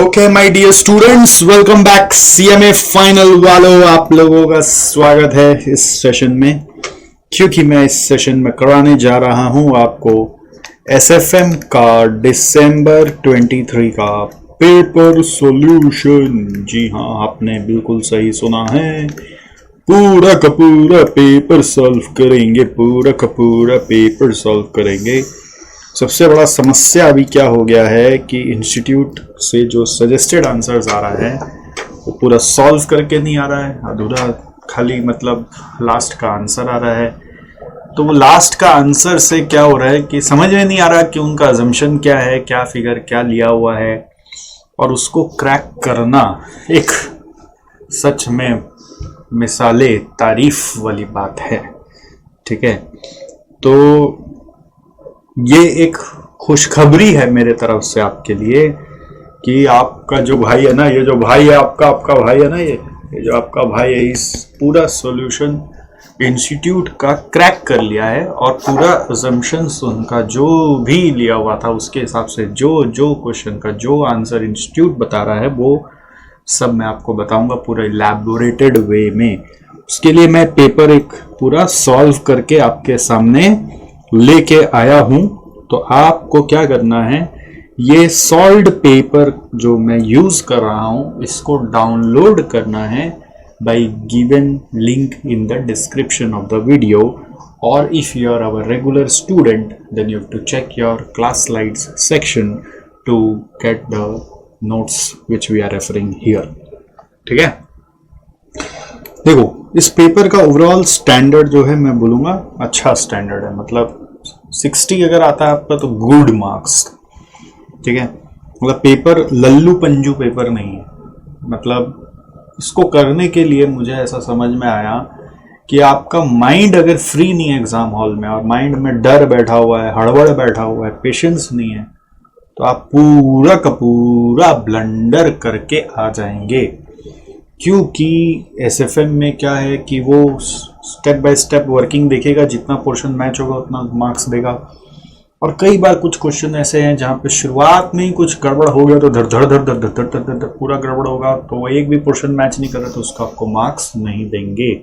Okay my dear students, welcome back. CMA final वालों, आप लोगों का स्वागत है इस सेशन में, क्योंकि मैं इस सेशन में कराने जा रहा हूं आपको एसएफएम का दिसंबर 23 का पेपर सॉल्यूशन। जी हाँ, आपने बिल्कुल सही सुना है, पूरा का पूरा पेपर सॉल्व करेंगे, पूरा का पूरा पेपर सॉल्व करेंगे। सबसे बड़ा समस्या अभी क्या हो गया है कि इंस्टीट्यूट से जो सजेस्टेड आंसर्स आ रहा है वो पूरा सॉल्व करके नहीं आ रहा है, अधूरा खाली मतलब लास्ट का आंसर आ रहा है। तो वो लास्ट का आंसर से क्या हो रहा है कि समझ में नहीं आ रहा कि उनका अजम्पशन क्या है, क्या फिगर क्या लिया हुआ है, और उसको क्रैक करना एक सच में मिसाले तारीफ वाली बात है। ठीक है, तो ये एक खुशखबरी है मेरे तरफ से आपके लिए कि आपका जो भाई है ना, ये जो भाई है आपका भाई है ना, ये जो आपका भाई है, इस पूरा सॉल्यूशन इंस्टीट्यूट का क्रैक कर लिया है और पूरा अजम्पशंस उनका जो भी लिया हुआ था उसके हिसाब से जो क्वेश्चन का जो आंसर इंस्टीट्यूट बता रहा है वो सब मैं आपको बताऊंगा पूरा इलैबोरेटेड वे में। उसके लिए मैं पेपर एक पूरा सॉल्व करके आपके सामने लेके आया हूं। तो आपको क्या करना है, ये सॉल्व्ड पेपर जो मैं यूज कर रहा हूं इसको डाउनलोड करना है by given link in the description of the video, और if you are our regular student then you have to check your class slides section to get the notes which we are referring here. ठीक है, देखो इस paper का overall standard जो है मैं बोलूंगा अच्छा स्टैंडर्ड है, मतलब 60 अगर आता है आपका तो गुड मार्क्स। ठीक है, मतलब पेपर लल्लू पंजू पेपर नहीं है। मतलब इसको करने के लिए मुझे ऐसा समझ में आया कि आपका माइंड अगर फ्री नहीं है एग्जाम हॉल में, और माइंड में डर बैठा हुआ है, हड़बड़ बैठा हुआ है, पेशेंस नहीं है, तो आप पूरा का पूरा ब्लंडर करके आ जाएंगे। क्योंकि एसएफएम में क्या है कि वो स्टेप बाय स्टेप वर्किंग देखेगा, जितना पोर्शन मैच होगा उतना मार्क्स देगा। और कई बार कुछ क्वेश्चन ऐसे हैं जहाँ पे शुरुआत में ही कुछ गड़बड़ हो गया तो धड़ धड़ धड़ धड़ धड़ धड़ धड़ पूरा गड़बड़ होगा, तो वो एक भी पोर्शन मैच नहीं कर रहा तो उसका आपको मार्क्स नहीं देंगे।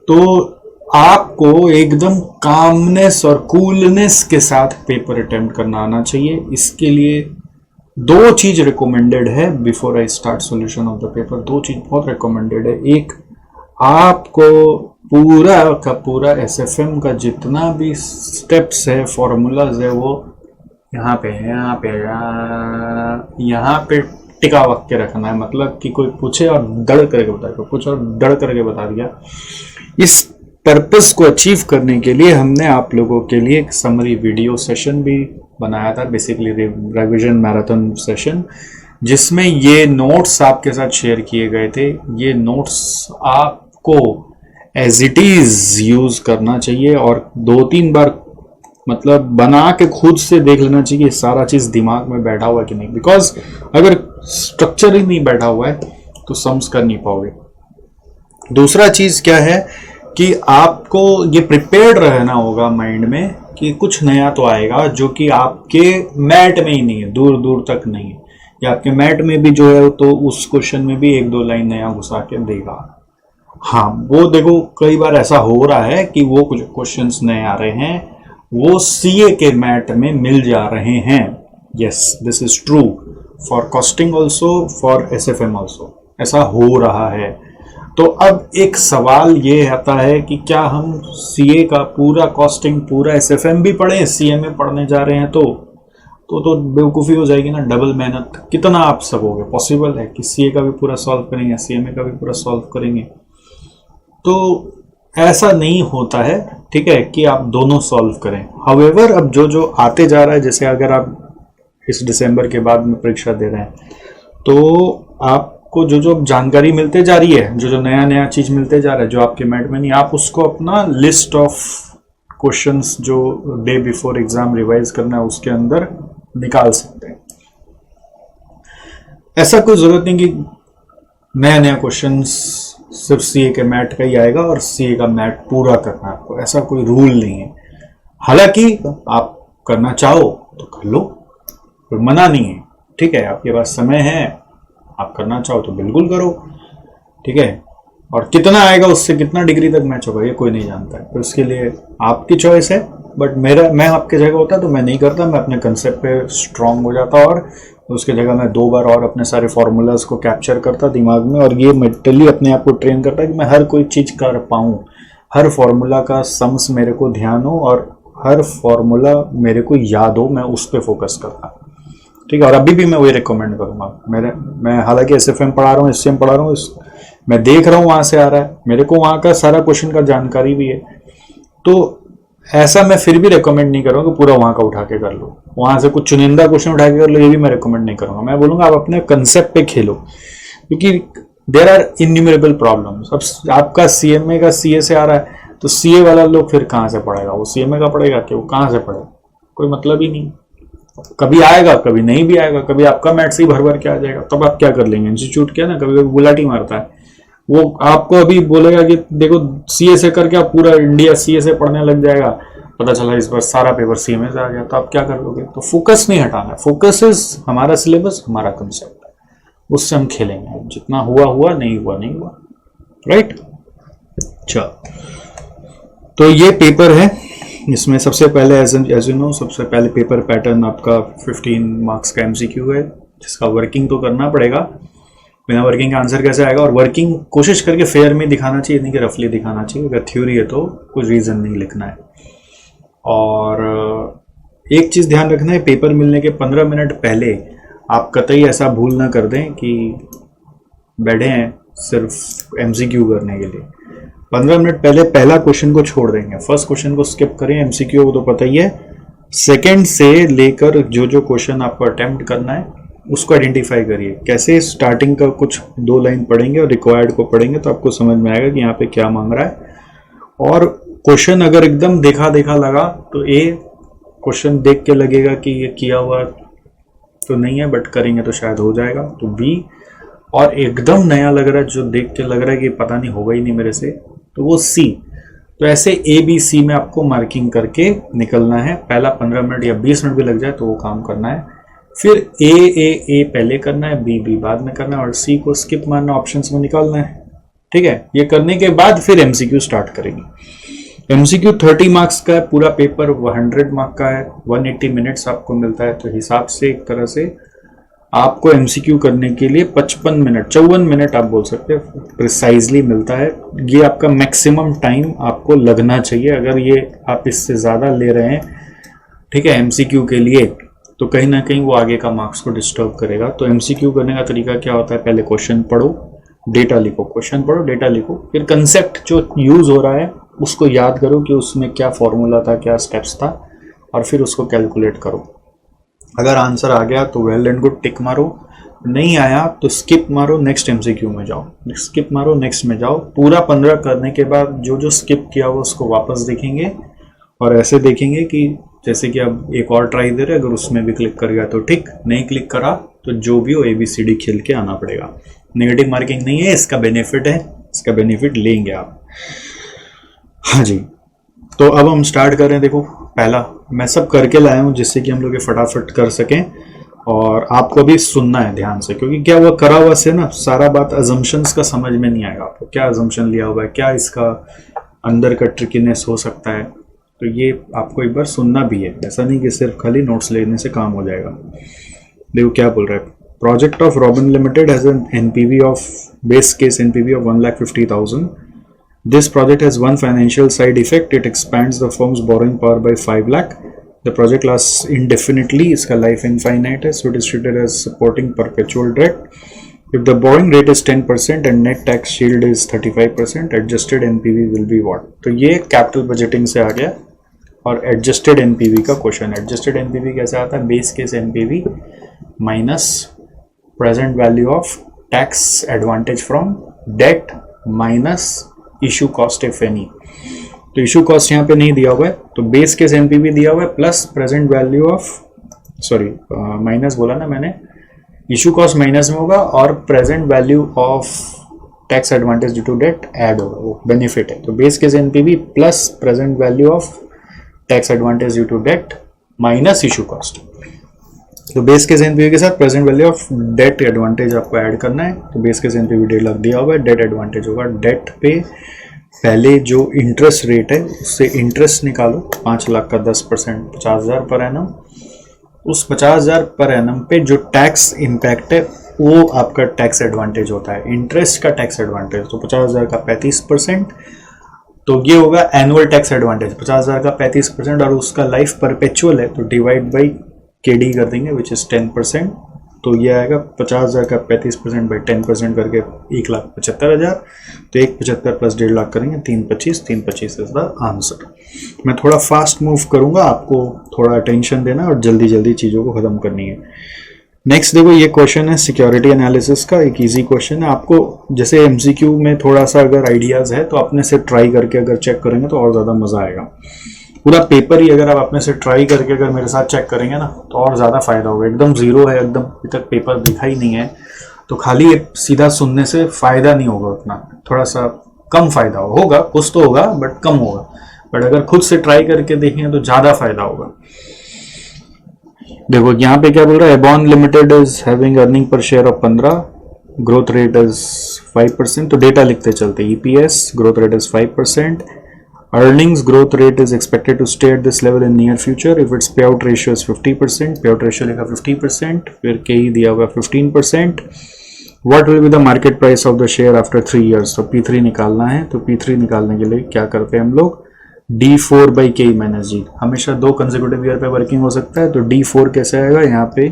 तो आपको एकदम कामनेस और कूलनेस के साथ पेपर अटेम्प्ट करना आना चाहिए। इसके लिए दो चीज रिकमेंडेड है before I start solution of the paper. दो चीज बहुत रिकमेंडेड है। एक, आपको पूरा का पूरा एसएफएम का जितना भी स्टेप्स है, फॉर्मूलाज है, वो यहाँ पे टिका वक्त के रखना है। मतलब कि कोई पूछे और डर करके बता दिया, पूछे और डर करके बता दिया। इस पर्पस को अचीव करने के लिए हमने आप लोगों के लिए एक समरी वीडियो सेशन भी बनाया था, बेसिकली रिवीजन मैराथन सेशन, जिसमें ये नोट्स आपके साथ शेयर किए गए थे। ये नोट्स आपको एज इट इज यूज करना चाहिए और 2-3 बार मतलब बना के खुद से देख लेना चाहिए कि सारा चीज दिमाग में बैठा हुआ है कि नहीं। बिकॉज अगर स्ट्रक्चर ही नहीं बैठा हुआ है तो सम्स कर नहीं पाओगे। दूसरा चीज क्या है कि आपको ये प्रिपेयर्ड रहना होगा माइंड में कि कुछ नया तो आएगा जो कि आपके मैट में ही नहीं है, दूर दूर तक नहीं है, या आपके मैट में भी जो है तो उस क्वेश्चन में भी 1-2 लाइन नया घुसा के देगा। हाँ, वो देखो कई बार ऐसा हो रहा है कि वो कुछ क्वेश्चंस नए आ रहे हैं, वो सीए के मैट में मिल जा रहे हैं। Yes, this is true for costing also, for SFM also, ऐसा हो रहा है। तो अब एक सवाल ये आता है कि क्या हम सीए का पूरा कॉस्टिंग, पूरा एसएफएम भी पढ़ें, सीए में पढ़ने जा रहे हैं तो बेवकूफ़ी हो जाएगी ना, डबल मेहनत कितना आप सकोगे। पॉसिबल है कि सीए का भी पूरा सॉल्व करेंगे, सीएमए का भी पूरा सॉल्व करेंगे, तो ऐसा नहीं होता है। ठीक है, कि आप दोनों सॉल्व करें। हाउएवर अब जो आते जा रहा है, जैसे अगर आप इस दिसंबर के बाद में परीक्षा दे रहे हैं तो आपको जो जानकारी मिलते जा रही है, जो नया चीज मिलते जा रहा है, जो आपके मैट में नहीं, आप उसको अपना लिस्ट ऑफ क्वेश्चंस जो डे बिफोर एग्जाम रिवाइज करना है उसके अंदर निकाल सकते हैं। ऐसा कोई जरूरत नहीं कि नया क्वेश्चंस सिर्फ सीए के मैट का ही आएगा और सीए का मैट पूरा करना है आपको, ऐसा कोई रूल नहीं है। हालांकि आप करना चाहो तो कर लो, कोई मना नहीं है। ठीक है, आपके पास समय है, आप करना चाहो तो बिल्कुल करो, ठीक है। और कितना आएगा उससे कितना डिग्री तक मैच होगा ये कोई नहीं जानता है, तो इसके लिए आपकी चॉइस है। बट मैं आपके जगह होता तो मैं नहीं करता, मैं अपने कंसेप्ट पे स्ट्रांग हो जाता और उसके जगह मैं 2 बार और अपने सारे फॉर्मूलाज को कैप्चर करता दिमाग में, और ये मेंटली अपने आप को ट्रेन करता कि मैं हर कोई चीज़ कर पाऊँ, हर फॉर्मूला का सम्स मेरे को ध्यान हो और हर फॉर्मूला मेरे को याद हो, मैं उस पर फोकस करता, ठीक है। और अभी भी मैं वही रिकमेंड करूँगा। मैं हालांकि SFM पढ़ा रहा हूँ, SCM पढ़ा रहा हूँ, मैं देख रहा हूँ वहाँ से आ रहा है, मेरे को वहाँ का सारा क्वेश्चन का जानकारी भी है, तो ऐसा मैं फिर भी रिकमेंड नहीं करूँगा कि पूरा वहाँ का उठा के कर लो, वहाँ से कुछ चुनिंदा क्वेश्चन उठा के कर लो, ये भी मैं रिकमेंड नहीं करूँगा। मैं बोलूँगा आप अपने कंसेप्ट पे खेलो, क्योंकि देर आर इन्यूमरेबल प्रॉब्लम्स। अब आपका CMA का CA से आ रहा है, तो CA वाला लोग फिर कहाँ से पढ़ेगा, वो CMA का पढ़ेगा कि वो कहाँ से पढ़ेगा, कोई मतलब ही नहीं। कभी आएगा कभी नहीं भी आएगा, कभी आपका मैथ्स ही भर भर के आ जाएगा, तब आप क्या कर लेंगे। इंस्टीट्यूट क्या ना कभी कभी गुलाटी मारता है, वो आपको अभी बोलेगा कि देखो CA से करके आप पूरा इंडिया CA से पढ़ने लग जाएगा, पता चला इस बार सारा पेपर CMA से आ गया, तो आप क्या कर लोगे। तो फोकस नहीं हटाना है, फोकस इज हमारा सिलेबस, हमारा कंसेप्ट है, उससे हम खेलेंगे, जितना हुआ हुआ, नहीं हुआ नहीं हुआ, राइट। अच्छा, तो ये पेपर है, इसमें सबसे पहले एज यू नो सबसे पहले पेपर पैटर्न आपका 15 मार्क्स का MCQ है, जिसका वर्किंग तो करना पड़ेगा, बिना वर्किंग का आंसर कैसे आएगा। और वर्किंग कोशिश करके फेयर में दिखाना चाहिए, नहीं कि रफली दिखाना चाहिए। अगर थ्योरी है तो कुछ रीज़न नहीं लिखना है। और एक चीज़ ध्यान रखना है, पेपर मिलने के 15 मिनट पहले आप कतई ऐसा भूल ना कर दें कि बैठे हैं सिर्फ MCQ करने के लिए। 15 मिनट पहले पहला क्वेश्चन को छोड़ देंगे, फर्स्ट क्वेश्चन को स्किप करें। MCQ को तो पता ही है, सेकंड से लेकर जो जो क्वेश्चन आपको अटेम्प्ट करना है उसको आइडेंटिफाई करिए। कैसे, स्टार्टिंग का कुछ 2 लाइन पढ़ेंगे और रिक्वायर्ड को पढ़ेंगे तो आपको समझ में आएगा कि यहाँ पे क्या मांग रहा है। और क्वेश्चन अगर एकदम देखा देखा लगा तो क्वेश्चन देख के लगेगा कि ये किया हुआ तो नहीं है, बट करेंगे तो शायद हो जाएगा, तो B। और एकदम नया लग रहा है, जो देख के लग रहा है कि पता नहीं होगा ही नहीं मेरे से, तो वो C। तो ऐसे ABC में आपको मार्किंग करके निकलना है। पहला 15 मिनट या 20 मिनट भी लग जाए तो वो काम करना है। फिर A पहले करना है, B बाद में करना है, और C को स्किप मारना, ऑप्शंस में निकालना है, ठीक है। ये करने के बाद फिर MCQ स्टार्ट करेंगे। MCQ 30 मार्क्स का है, पूरा पेपर 100 मार्क का है, 180 मिनट्स आपको मिलता है, तो हिसाब से एक तरह से आपको MCQ करने के लिए 54 मिनट आप बोल सकते हैं प्रिसाइजली मिलता है। ये आपका मैक्सिमम टाइम आपको लगना चाहिए। अगर ये आप इससे ज़्यादा ले रहे हैं, ठीक है, MCQ के लिए, तो कहीं ना कहीं वो आगे का मार्क्स को डिस्टर्ब करेगा। तो MCQ करने का तरीका क्या होता है, पहले क्वेश्चन पढ़ो, डेटा लिखो, क्वेश्चन पढ़ो, डेटा लिखो, फिर कंसेप्ट जो यूज हो रहा है उसको याद करो कि उसमें क्या फॉर्मूला था, क्या स्टेप्स था, और फिर उसको कैलकुलेट करो। अगर आंसर आ गया तो वेल एंड गुड, टिक मारो, नहीं आया तो स्किप मारो, नेक्स्ट MCQ में जाओ, स्किप मारो, नेक्स्ट में जाओ। पूरा 15 करने के बाद जो जो स्किप किया वो उसको वापस देखेंगे, और ऐसे देखेंगे कि जैसे कि अब एक और ट्राई दे रहे, अगर उसमें भी क्लिक कर गया तो ठीक, नहीं क्लिक करा तो जो भी हो ABCD खेल के आना पड़ेगा। नेगेटिव मार्किंग नहीं है, इसका बेनिफिट है, इसका बेनिफिट लेंगे आप। हाँ जी, तो अब हम स्टार्ट कर रहे हैं। देखो, पहला मैं सब करके लाया हूँ जिससे कि हम लोग ये फटाफट कर सकें, और आपको भी सुनना है ध्यान से, क्योंकि क्या हुआ करा हुआ से ना सारा बात अजम्पशंस का समझ में नहीं आएगा आपको, क्या अजम्पशन लिया हुआ है, क्या इसका अंदर का ट्रिकीनेस हो सकता है। तो ये आपको एक बार सुनना भी है, ऐसा नहीं कि सिर्फ खाली नोट्स लेने से काम हो जाएगा। देखो क्या बोल रहा है, project of robin limited has an NPV of base case NPV of 1,50,000. This project has one financial side effect. It expands the firm's borrowing power by 5 lakh. The project lasts indefinitely. इसका life infinite है, so it is treated as supporting perpetual debt. If the borrowing rate is 10% and net tax shield is 35%, adjusted NPV will be what? तो ये capital budgeting से आ गया, और adjusted NPV का question. Adjusted NPV कैसे आता है, base case NPV minus present value of tax advantage from debt minus issue cost if any. तो इशू कॉस्ट यहाँ पे नहीं दिया हुआ है, तो बेस केस NPV दिया हुआ है plus present value of, sorry minus बोला ना मैंने, इशू कॉस्ट माइनस में होगा और present value of tax advantage due to debt add होगा, वो बेनिफिट है। तो base case NPV plus present value of tax advantage due to debt minus issue cost. तो बेस केस एनपीवी के साथ present value of debt advantage आपको add करना है। तो बेस केस एनपीवी 1.5 लाख दिया हुआ है, डेट एडवांटेज होगा डेट पे पहले जो इंटरेस्ट रेट है उससे इंटरेस्ट निकालो 5 लाख का 10% 50,000 पर एनम। उस 50,000 पर एनम पे जो टैक्स इम्पैक्ट है वो आपका टैक्स एडवांटेज होता है, इंटरेस्ट का टैक्स एडवांटेज। तो 50,000 का 35%, तो ये होगा एनुअल टैक्स एडवांटेज 50,000 का 35%, और उसका लाइफ परपेचुअल है तो डिवाइड बाई केडी कर देंगे विच इज 10%। तो ये आएगा 50,000 का 35% बाई 10% करके 1,75,000। तो 1,75 प्लस 1.5 लाख करेंगे 3,25 इज द आंसर। मैं थोड़ा फास्ट मूव करूंगा, आपको थोड़ा अटेंशन देना और जल्दी जल्दी चीज़ों को खत्म करनी है। नेक्स्ट देखो, ये क्वेश्चन है सिक्योरिटी एनालिसिस का, एक इजी क्वेश्चन है। आपको जैसे एमसीक्यू में थोड़ा सा अगर आइडियाज़ है तो अपने से ट्राई करके अगर चेक करेंगे तो और ज़्यादा मज़ा आएगा। पूरा पेपर ही अगर आप अपने से ट्राई करके अगर मेरे साथ चेक करेंगे ना तो और ज़्यादा फायदा होगा। एकदम जीरो है, एकदम अभी तक पेपर दिखा ही नहीं है, तो खाली सीधा सुनने से फायदा नहीं होगा उतना, थोड़ा सा कम फायदा होगा, कुछ तो होगा बट कम होगा। बट अगर खुद से ट्राई करके देखें तो ज़्यादा फायदा होगा। देखो यहाँ पे क्या बोल रहा है, Abon limited is having earning per share of 15, growth rate is 5%। तो डेटा लिखते चलते, EPS growth rate is 5%, earnings growth rate is expected to stay at this level in near future if its payout ratio is 50%, payout ratio लिखा 50%, फिर KE दिया हुआ 15%, what will be the market price of the share after 3 years। तो P3 निकालना है, तो P3 निकालने के लिए क्या करते हैं हम लोग, D4 by KE minus G। हमेशा 2 कंसेक्यूटिव ईयर पे वर्किंग हो सकता है, तो D4 कैसे आएगा, यहाँ पे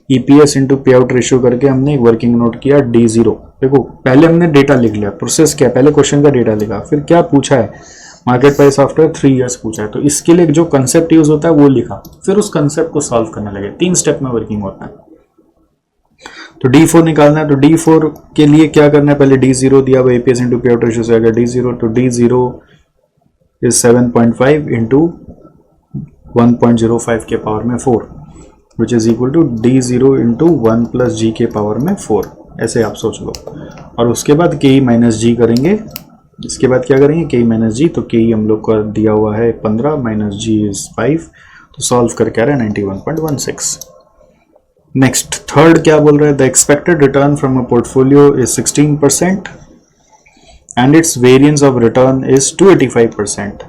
EPS इंटू पे आउट रेशियो करके हमने एक वर्किंग नोट किया D0। देखो पहले हमने डेटा लिख लिया, प्रोसेस क्या, पहले क्वेश्चन का डेटा लिखा, फिर क्या पूछा है, मार्केट प्राइस आफ्टर 3 इयर्स पूछा है, तो इसके लिए जो कंसेप्ट यूज होता है वो लिखा, फिर उस कंसेप्ट को सॉल्व करने लगे। 3 स्टेप में वर्किंग होता है। तो D4 निकालना है, तो D4 के लिए क्या करना है, पहले D0 दिया हुआ एपीएस इंटू पे आउट रेशियो से आएगा D0, तो D0 इज 7.5 इंटू 1.05 के पावर में 4 which is equal to D0 into 1 plus g के पावर में 4, ऐसे आप सोच लो। और उसके बाद के माइनस जी करेंगे, इसके बाद क्या करेंगे, के माइनस जी, तो के हम लोग का दिया हुआ है 15 माइनस जी इज 5, तो सॉल्व करके आ रहा है 91.16। नेक्स्ट थर्ड क्या बोल रहा है, the expected return from a portfolio is 16% and it's variance of return is 285%।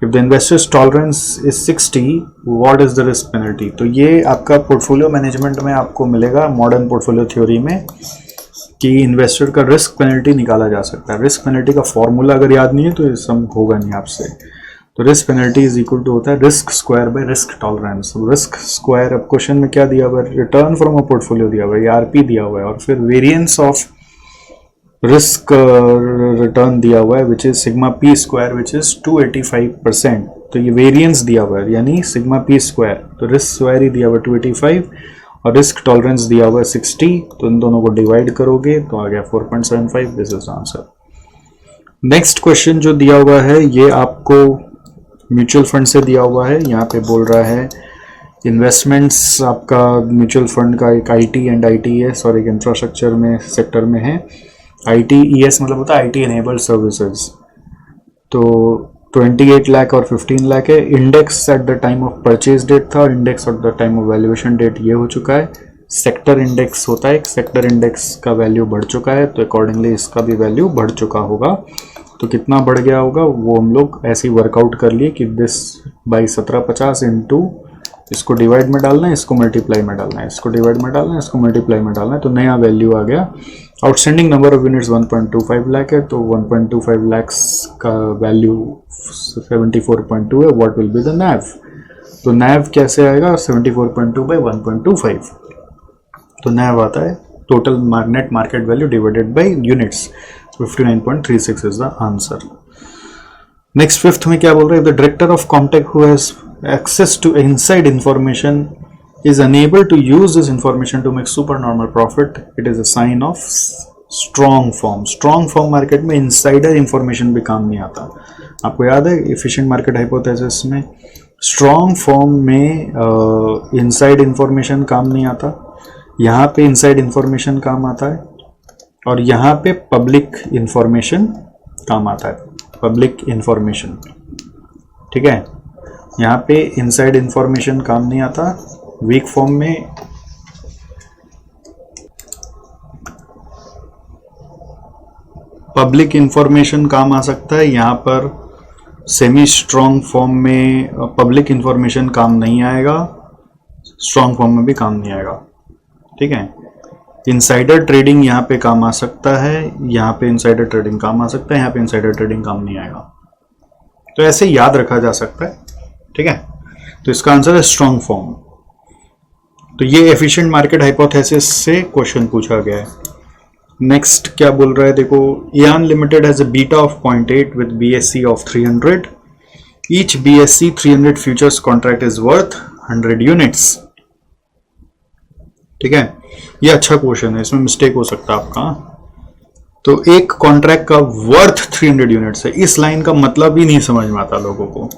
If the investors tolerance is 60, what is the risk penalty. तो ये आपका पोर्टफोलियो मैनेजमेंट में आपको मिलेगा, मॉडर्न पोर्टफोलियो थ्योरी में, कि इन्वेस्टर का रिस्क पेनल्टी निकाला जा सकता है। रिस्क पेनल्टी का फॉर्मूला अगर याद नहीं है तो ये सब होगा नहीं आपसे। तो risk penalty is equal to होता है risk square by risk tolerance. Risk square, अब क्वेश्चन में क्या दिया हुआ है, रिटर्न फ्रॉम अ पोर्टफोलियो दिया हुआ है, आरपी दिया हुआ है, और फिर वेरिएंस ऑफ रिस्क रिटर्न दिया हुआ है which is sigma P square which is 285%। तो ये वेरिएंस दिया हुआ है यानी सिग्मा पी स्क्वायर, तो रिस्क स्क्वायर ही दिया हुआ है 285 और रिस्क टॉलरेंस दिया हुआ है 60, तो इन दोनों को डिवाइड करोगे तो आ गया 4.75। This is answer. Next question जो दिया हुआ है ये आपको म्यूचुअल फंड से दिया हुआ है। यहाँ पे बोल रहा है इन्वेस्टमेंट्स आपका म्यूचुअल फंड का एक आईटी एंड आईटीएस और एक इंफ्रास्ट्रक्चर में सेक्टर में है। आईटीईएस मतलब होता है आईटी एनेबल्ड सर्विसेज। तो 28 लाख और 15 लाख है। Index at the time of purchase date था और index at the time of valuation date ये हो चुका है। सेक्टर इंडेक्स होता है, सेक्टर इंडेक्स का वैल्यू बढ़ चुका है तो अकॉर्डिंगली इसका भी वैल्यू बढ़ चुका होगा। तो कितना बढ़ गया होगा वो हम लोग ऐसे ही वर्कआउट कर लिए कि दिस बाई 1750 इंटू इसको डिवाइड में डालना है, इसको मल्टीप्लाई में डालना है, इसको डिवाइड में डालना है, इसको मल्टीप्लाई में डालना है, तो नया वैल्यू आ गया। Outstanding number of units 1.25 lakh है तो 1.25 लाख का वैल्यू 74.2 है। व्हाट विल बी द नैव? तो नैव कैसे आएगा? 74.2 बाई 1.25, तो नैव आता है total net market value divided by units. 59.36 is the answer. Next fifth में क्या बोल रहे हैं? The director of Comtech who has access to inside information is unable to use this information to make supernormal profit. It is a sign of strong form. Strong form market में insider information भी काम नहीं आता। आपको याद है efficient market hypothesis में strong form में इनसाइड इंफॉर्मेशन काम नहीं आता। यहाँ पे इनसाइड इंफॉर्मेशन काम आता है और यहाँ पे पब्लिक इंफॉर्मेशन काम आता है। पब्लिक इंफॉर्मेशन, ठीक है। यहाँ पे इनसाइड इंफॉर्मेशन काम नहीं आता। वीक फॉर्म में पब्लिक इंफॉर्मेशन काम आ सकता है, यहाँ पर सेमी स्ट्रॉन्ग फॉर्म में पब्लिक इंफॉर्मेशन काम नहीं आएगा, स्ट्रॉन्ग फॉर्म में भी काम नहीं आएगा। ठीक है, इनसाइडर ट्रेडिंग यहाँ पे काम आ सकता है, यहाँ पे इनसाइडर ट्रेडिंग काम आ सकता है, यहाँ पे इनसाइडर ट्रेडिंग काम नहीं आएगा। तो ऐसे याद रखा जा सकता है। ठीक है, तो इसका आंसर है स्ट्रॉन्ग फॉर्म। तो ये एफिशिएंट मार्केट हाइपोथेसिस से क्वेश्चन पूछा गया है। नेक्स्ट क्या बोल रहा है, देखो, Ian limited has a beta of 0.8 with BSc of 300। Each BSc 300 futures contract is worth 100 units. ठीक है, ये अच्छा क्वेश्चन है, इसमें मिस्टेक हो सकता है आपका। तो एक कॉन्ट्रैक्ट का वर्थ 300 यूनिट्स है, इस लाइन का मतलब ही नहीं समझ में आता लोगों को।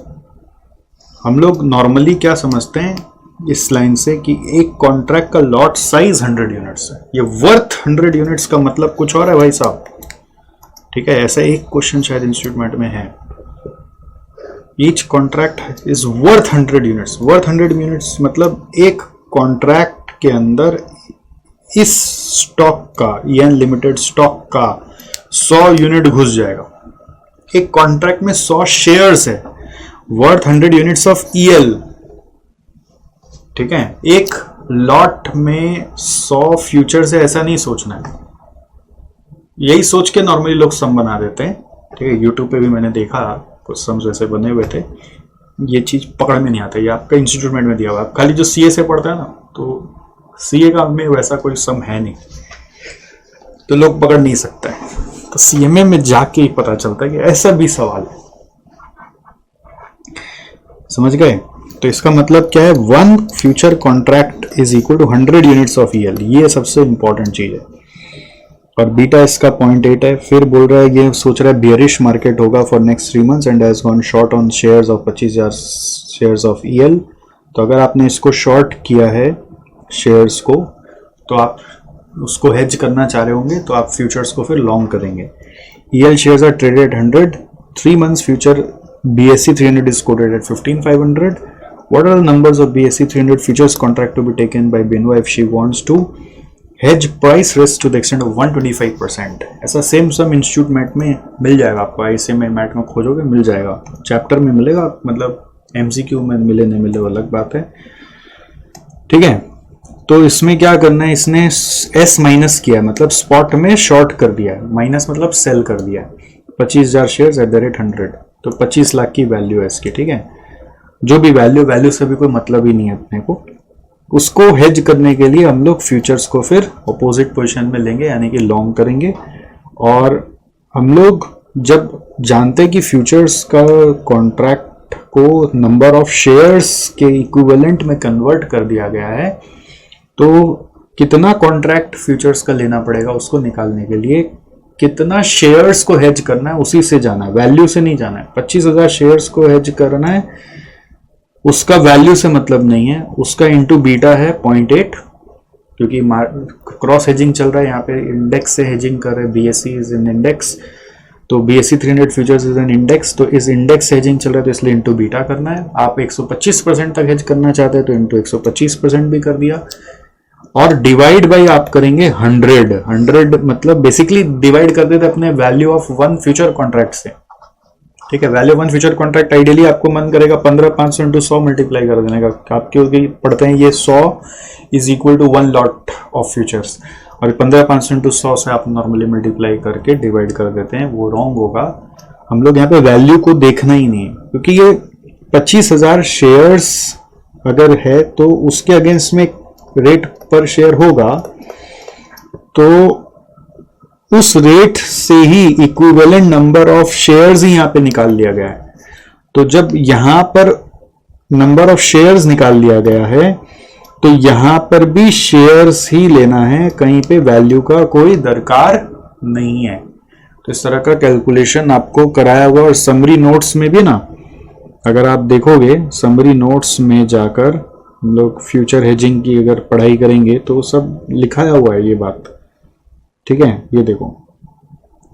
हम लोग नॉर्मली क्या समझते हैं इस लाइन से कि एक कॉन्ट्रैक्ट का लॉट साइज 100 यूनिट्स है, ये वर्थ 100 यूनिट्स का मतलब कुछ और है भाई साहब। ठीक है, ऐसा एक क्वेश्चन शायद इंस्टीट्यूट में है, each contract is worth 100 units. Worth 100 units मतलब एक कॉन्ट्रैक्ट के अंदर इस स्टॉक का, इयान लिमिटेड स्टॉक का 100 यूनिट घुस जाएगा। एक कॉन्ट्रैक्ट में 100 शेयर्स है, वर्थ 100 यूनिट्स ऑफ ईएल। ठीक है, एक लॉट में 100 फ्यूचर्स है, ऐसा नहीं सोचना है। यही सोच के नॉर्मली लोग सम बना देते हैं। ठीक है, यूट्यूब पे भी मैंने देखा कुछ सम्स ऐसे बने हुए थे, ये चीज पकड़ में नहीं आता। ये आपका इंस्टीट्यूट में दिया हुआ है, खाली जो सीए से पढ़ता है ना, तो सीए का में वैसा कोई सम है नहीं, तो लोग पकड़ नहीं सकते हैं। तो सीएमए में जाके ही पता चलता है कि ऐसा भी सवाल है। समझ गए? तो इसका मतलब क्या है, one future contract is equal to 100 units of EL, ये सबसे इंपॉर्टेंट चीज है। और बीटा इसका 0.8 है। फिर बोल रहा है, ये सोच रहा है बियरिश मार्केट होगा for next 3 months and has gone short on shares of 25,000 shares of EL. तो अगर आपने इसको शॉर्ट किया है शेयर्स को, तो आप उसको हेज करना चाह रहे होंगे, तो आप फ्यूचर्स को फिर लॉन्ग करेंगे। EL shares are traded 100, 3 months future BSE 300 is quoted at 15,500. What are the numbers of BSE 300 futures contract to be taken by BNO if she wants to hedge price risk to the extent of 125%? ऐसा same सम institute मैट में मिल जाएगा आपको, ICMA mat में खोजोगे मिल जाएगा, chapter में मिलेगा, मतलब MCQ में मिले नहीं मिले वो अलग बात है। ठीक है, तो इसमें क्या करना है, इसने S माइनस किया, मतलब स्पॉट में शॉर्ट कर दिया है, माइनस मतलब सेल कर दिया है 25,000 शेयर्स एट द रेट 100। तो 25 लाख की वैल्यू है इसकी। ठीक है, जो भी वैल्यू से भी कोई मतलब ही नहीं है अपने को। उसको हेज करने के लिए हम लोग फ्यूचर्स को फिर अपोजिट पोजीशन में लेंगे, यानी कि लॉन्ग करेंगे। और हम लोग जब जानते हैं कि फ्यूचर्स का कॉन्ट्रैक्ट को नंबर ऑफ शेयर्स के इक्विवेलेंट में कन्वर्ट कर दिया गया है, तो कितना कॉन्ट्रैक्ट फ्यूचर्स का लेना पड़ेगा उसको निकालने के लिए कितना शेयर्स को हेज करना है उसी से जाना है, वैल्यू से नहीं जाना है। 25,000 शेयर्स को हेज करना है, उसका वैल्यू से मतलब नहीं है, उसका इंटू बीटा है 0.8, क्योंकि क्रॉस हेजिंग चल रहा है, यहाँ पे इंडेक्स से हेजिंग कर रहे हैं। BSE इज एन इंडेक्स, तो BSE 300 futures is an index, तो इस इंडेक्स हेजिंग चल रहा है, तो इसलिए इंटू बीटा करना है। आप 125% तक हेज करना चाहते हैं तो इंटू 125% भी कर दिया, और डिवाइड बाई आप करेंगे 100 मतलब बेसिकली डिवाइड कर देते अपने value of one future contract से। ठीक है, value one future contract ideally आपको मन करेगा 15,500 इंटू 100 मल्टीप्लाई कर देने का। आप क्योंकि पढ़ते हैं ये 100 is equal to 1 lot of futures, और 15,500 इंटू 100 से आप नॉर्मली मल्टीप्लाई करके डिवाइड कर देते हैं, वो रॉन्ग होगा। हम लोग यहाँ पे वैल्यू को देखना ही नहीं है, क्योंकि ये 25,000 शेयर्स अगर है तो उसके अगेंस्ट में रेट पर शेयर होगा, तो उस रेट से ही इक्विवेलेंट नंबर ऑफ शेयर्स ही यहां पे निकाल लिया गया है। तो जब यहां पर नंबर ऑफ शेयर्स निकाल लिया गया है, तो यहां पर भी शेयर्स ही लेना है, कहीं पे वैल्यू का कोई दरकार नहीं है। तो इस तरह का कैलकुलेशन आपको कराया हुआ, और समरी नोट्स में भी ना, अगर आप देखोगे समरी नोट्स में जाकर हम लोग फ्यूचर हेजिंग की अगर पढ़ाई करेंगे तो सब लिखाया हुआ है ये बात। ठीक है, ये देखो,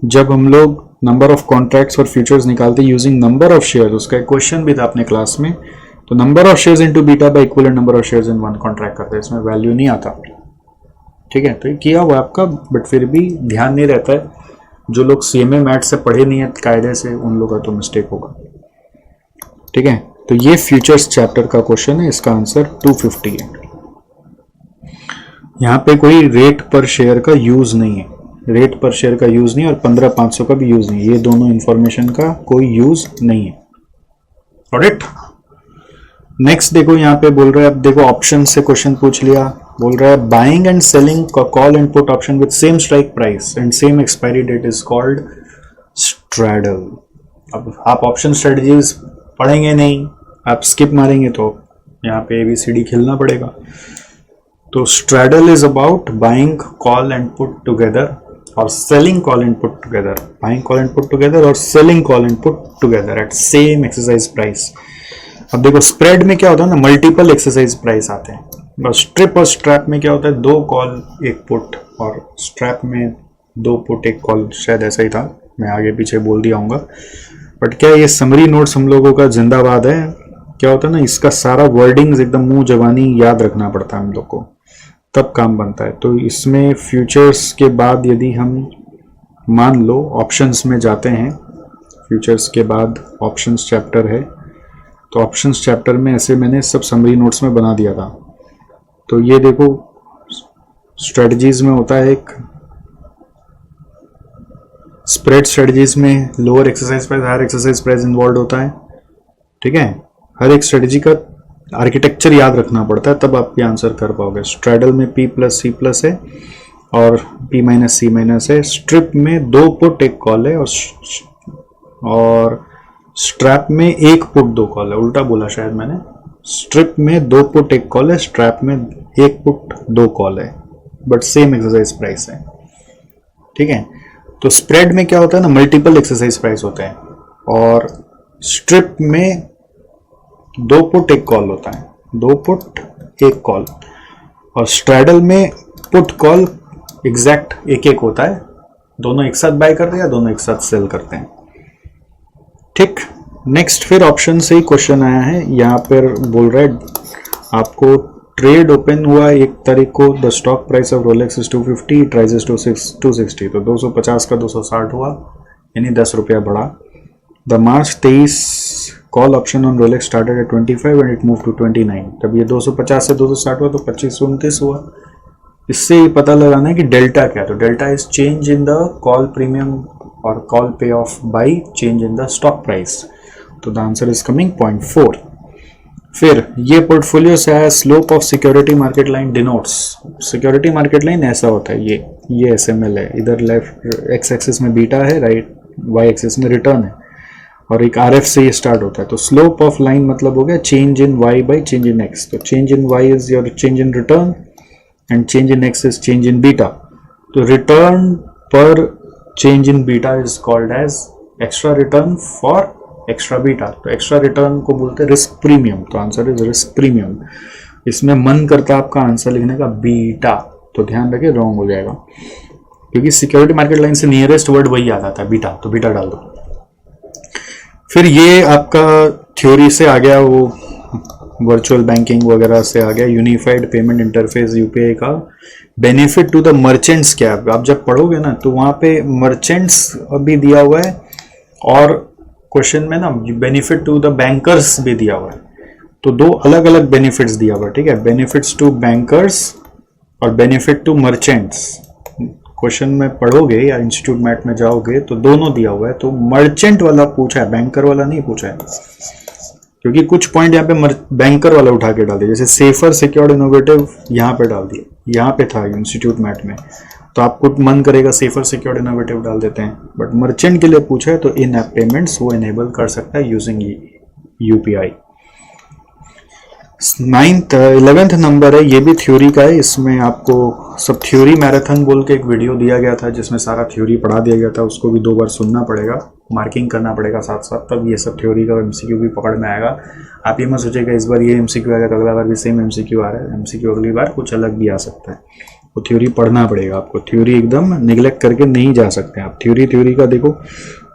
जब हम लोग नंबर ऑफ कॉन्ट्रैक्ट्स और फ्यूचर्स निकालते यूजिंग नंबर ऑफ शेयर्स, उसका एक क्वेश्चन भी था अपने क्लास में, तो number of shares into beta by equivalent number of shares in one contract करते हैं, इसमें वैल्यू नहीं आता। ठीक है, तो ये किया हुआ आपका, बट फिर भी ध्यान नहीं रहता है। जो लोग सीएमए मैथ से पढ़े नहीं है कायदे से, उन लोगों का तो मिस्टेक होगा। ठीक है, तो ये फ्यूचर्स चैप्टर का क्वेश्चन है, इसका आंसर 250 है। यहाँ पे कोई रेट पर शेयर का यूज नहीं है, रेट पर शेयर का यूज नहीं और 15,500 का भी यूज नहीं, ये दोनों इंफॉर्मेशन का कोई यूज नहीं है। ऑलराइट, नेक्स्ट देखो यहाँ पे बोल रहा है, अब देखो ऑप्शन से क्वेश्चन पूछ लिया, बोल रहा है buying and selling call and put option with same strike price and same expiry date is called straddle. अब आप ऑप्शन स्ट्रेटजीज पढ़ेंगे नहीं, आप स्किप मारेंगे तो यहाँ पे ABCD खेलना पड़ेगा। तो straddle is about buying call and put together और selling call and put together, buying call and put together और selling call and put together at same exercise price. अब देखो स्प्रेड में क्या होता है ना, मल्टीपल एक्सरसाइज प्राइस आते हैं, बस स्ट्रिप और स्ट्रैप में क्या होता है, 2 कॉल 1 पुट, और स्ट्रैप में 2 पुट 1 कॉल, शायद ऐसा ही था, मैं आगे पीछे बोल दिया हूँगा। बट क्या ये समरी नोट्स हम लोगों का जिंदाबाद है। क्या होता है ना, इसका सारा वर्डिंग्स एकदम मुंह जबानी याद रखना पड़ता है हम लोग को, तब काम बनता है। तो इसमें फ्यूचर्स के बाद यदि हम मान लो ऑप्शंस में जाते हैं, फ्यूचर्स के बाद ऑप्शंस चैप्टर है, तो ऑप्शंस चैप्टर में ऐसे मैंने सब समरी नोट्स में बना दिया था। तो ये देखो स्ट्रेटजीज में होता है एक स्प्रेड, स्ट्रेटजीज में lower exercise price higher exercise price involve होता है। ठीक है, हर एक स्ट्रेटजी का आर्किटेक्चर याद रखना पड़ता है, तब आप ये आंसर कर पाओगे। स्ट्रैडल में P+C+ है और P-C- है। स्ट्रिप में 2 पुट 1 कॉल है और स्ट्रैप में 1 पुट 2 कॉल है, उल्टा बोला शायद मैंने। स्ट्रिप में 2 पुट 1 कॉल है, स्ट्रैप में 1 पुट 2 कॉल है, बट सेम एक्सरसाइज प्राइस है। ठीक है, तो स्प्रेड में क्या होता है ना, मल्टीपल एक्सरसाइज प्राइस होते हैं, और स्ट्रिप में 2 पुट 1 कॉल होता है, 2 पुट 1 कॉल, और स्ट्रैडल में पुट कॉल एग्जैक्ट 1-1 होता है, दोनों एक साथ बाय करते हैं या दोनों एक साथ सेल करते हैं। ठीक, नेक्स्ट फिर ऑप्शन से ही क्वेश्चन आया है, यहाँ पर बोल रहा है आपको ट्रेड ओपन हुआ 1 तारीख को, the stock price of Rolex is 250, it rises to 260, तो 250 का 260 हुआ, यानी 10 रुपया बढ़ा। The March 23 call option on Rolex started at 25 and it move to 29, तब ये 250 से 260 हुआ तो 2529 हुआ। इससे ही पता लगाना है कि डेल्टा क्या है, तो delta is change in the call premium और कॉल पे of by change in the stock price, तो द आंसर इज कमिंग 0.4। फिर ये पोर्टफोलियो से आया, slope of security market line denotes, security market line ऐसा होता है, ये SML है, इधर लेफ्ट एक्स एक्सिस में बीटा है, राइट वाई एक्सिस में रिटर्न है, और एक RF से ये स्टार्ट होता है। तो स्लोप ऑफ लाइन मतलब हो गया change in y by change in x, तो change in y is your change in return and change in x is change in beta. तो रिटर्न पर change in beta is called as extra return for extra beta, तो extra return को बोलते हैं risk premium, तो answer is risk premium. इसमें मन करता है आपका आंसर लिखने का बीटा, तो ध्यान रखिए रॉन्ग हो जाएगा, क्योंकि सिक्योरिटी मार्केट लाइन से नियरेस्ट वर्ड वही आ जाता है बीटा, तो बीटा डाल दो। फिर ये आपका थ्योरी से आ गया, वो वर्चुअल बैंकिंग वगैरह से आ गया, यूनिफाइड पेमेंट इंटरफेस UPI का बेनिफिट टू द मर्चेंट्स क्या है। आप जब पढ़ोगे ना तो वहाँ पे मर्चेंट्स अभी दिया हुआ है, और क्वेश्चन में ना बेनिफिट टू द बैंकर्स भी दिया हुआ है, तो 2 अलग अलग बेनिफिट्स दिया हुआ है। ठीक है, बेनिफिट्स टू बैंकर्स और बेनिफिट टू मर्चेंट्स। क्वेश्चन में पढ़ोगे या इंस्टीट्यूट मैट में जाओगे तो दोनों दिया हुआ है, तो मर्चेंट वाला पूछा है, बैंकर वाला नहीं पूछा है, क्योंकि कुछ पॉइंट यहाँ पे बैंकर वाला उठा के डाल दिया, जैसे सेफर सिक्योर्ड इनोवेटिव यहाँ पे डाल दिया, यहाँ पे था इंस्टीट्यूट मैट में, तो आपको मन करेगा सेफर सिक्योर्ड इनोवेटिव डाल देते हैं, बट मर्चेंट के लिए पूछा है तो इन ऐप पेमेंट्स वो इनेबल कर सकता है यूजिंग UPI। 11th नंबर है, ये भी थ्योरी का है, इसमें आपको सब थ्योरी मैराथन बोल के एक वीडियो दिया गया था जिसमें सारा थ्योरी पढ़ा दिया गया था, उसको भी 2 बार सुनना पड़ेगा, मार्किंग करना पड़ेगा साथ साथ, तब ये सब थ्योरी का MCQ भी पकड़ में आएगा। आप ये मत सोचेगा इस बार ये MCQ आएगा तो अगला बार भी सेम MCQ आ रहा है, MCQ अगली बार कुछ अलग भी आ सकता है, वो थ्योरी पढ़ना पड़ेगा आपको, थ्योरी एकदम निगलेक्ट करके नहीं जा सकते आप। थ्योरी का देखो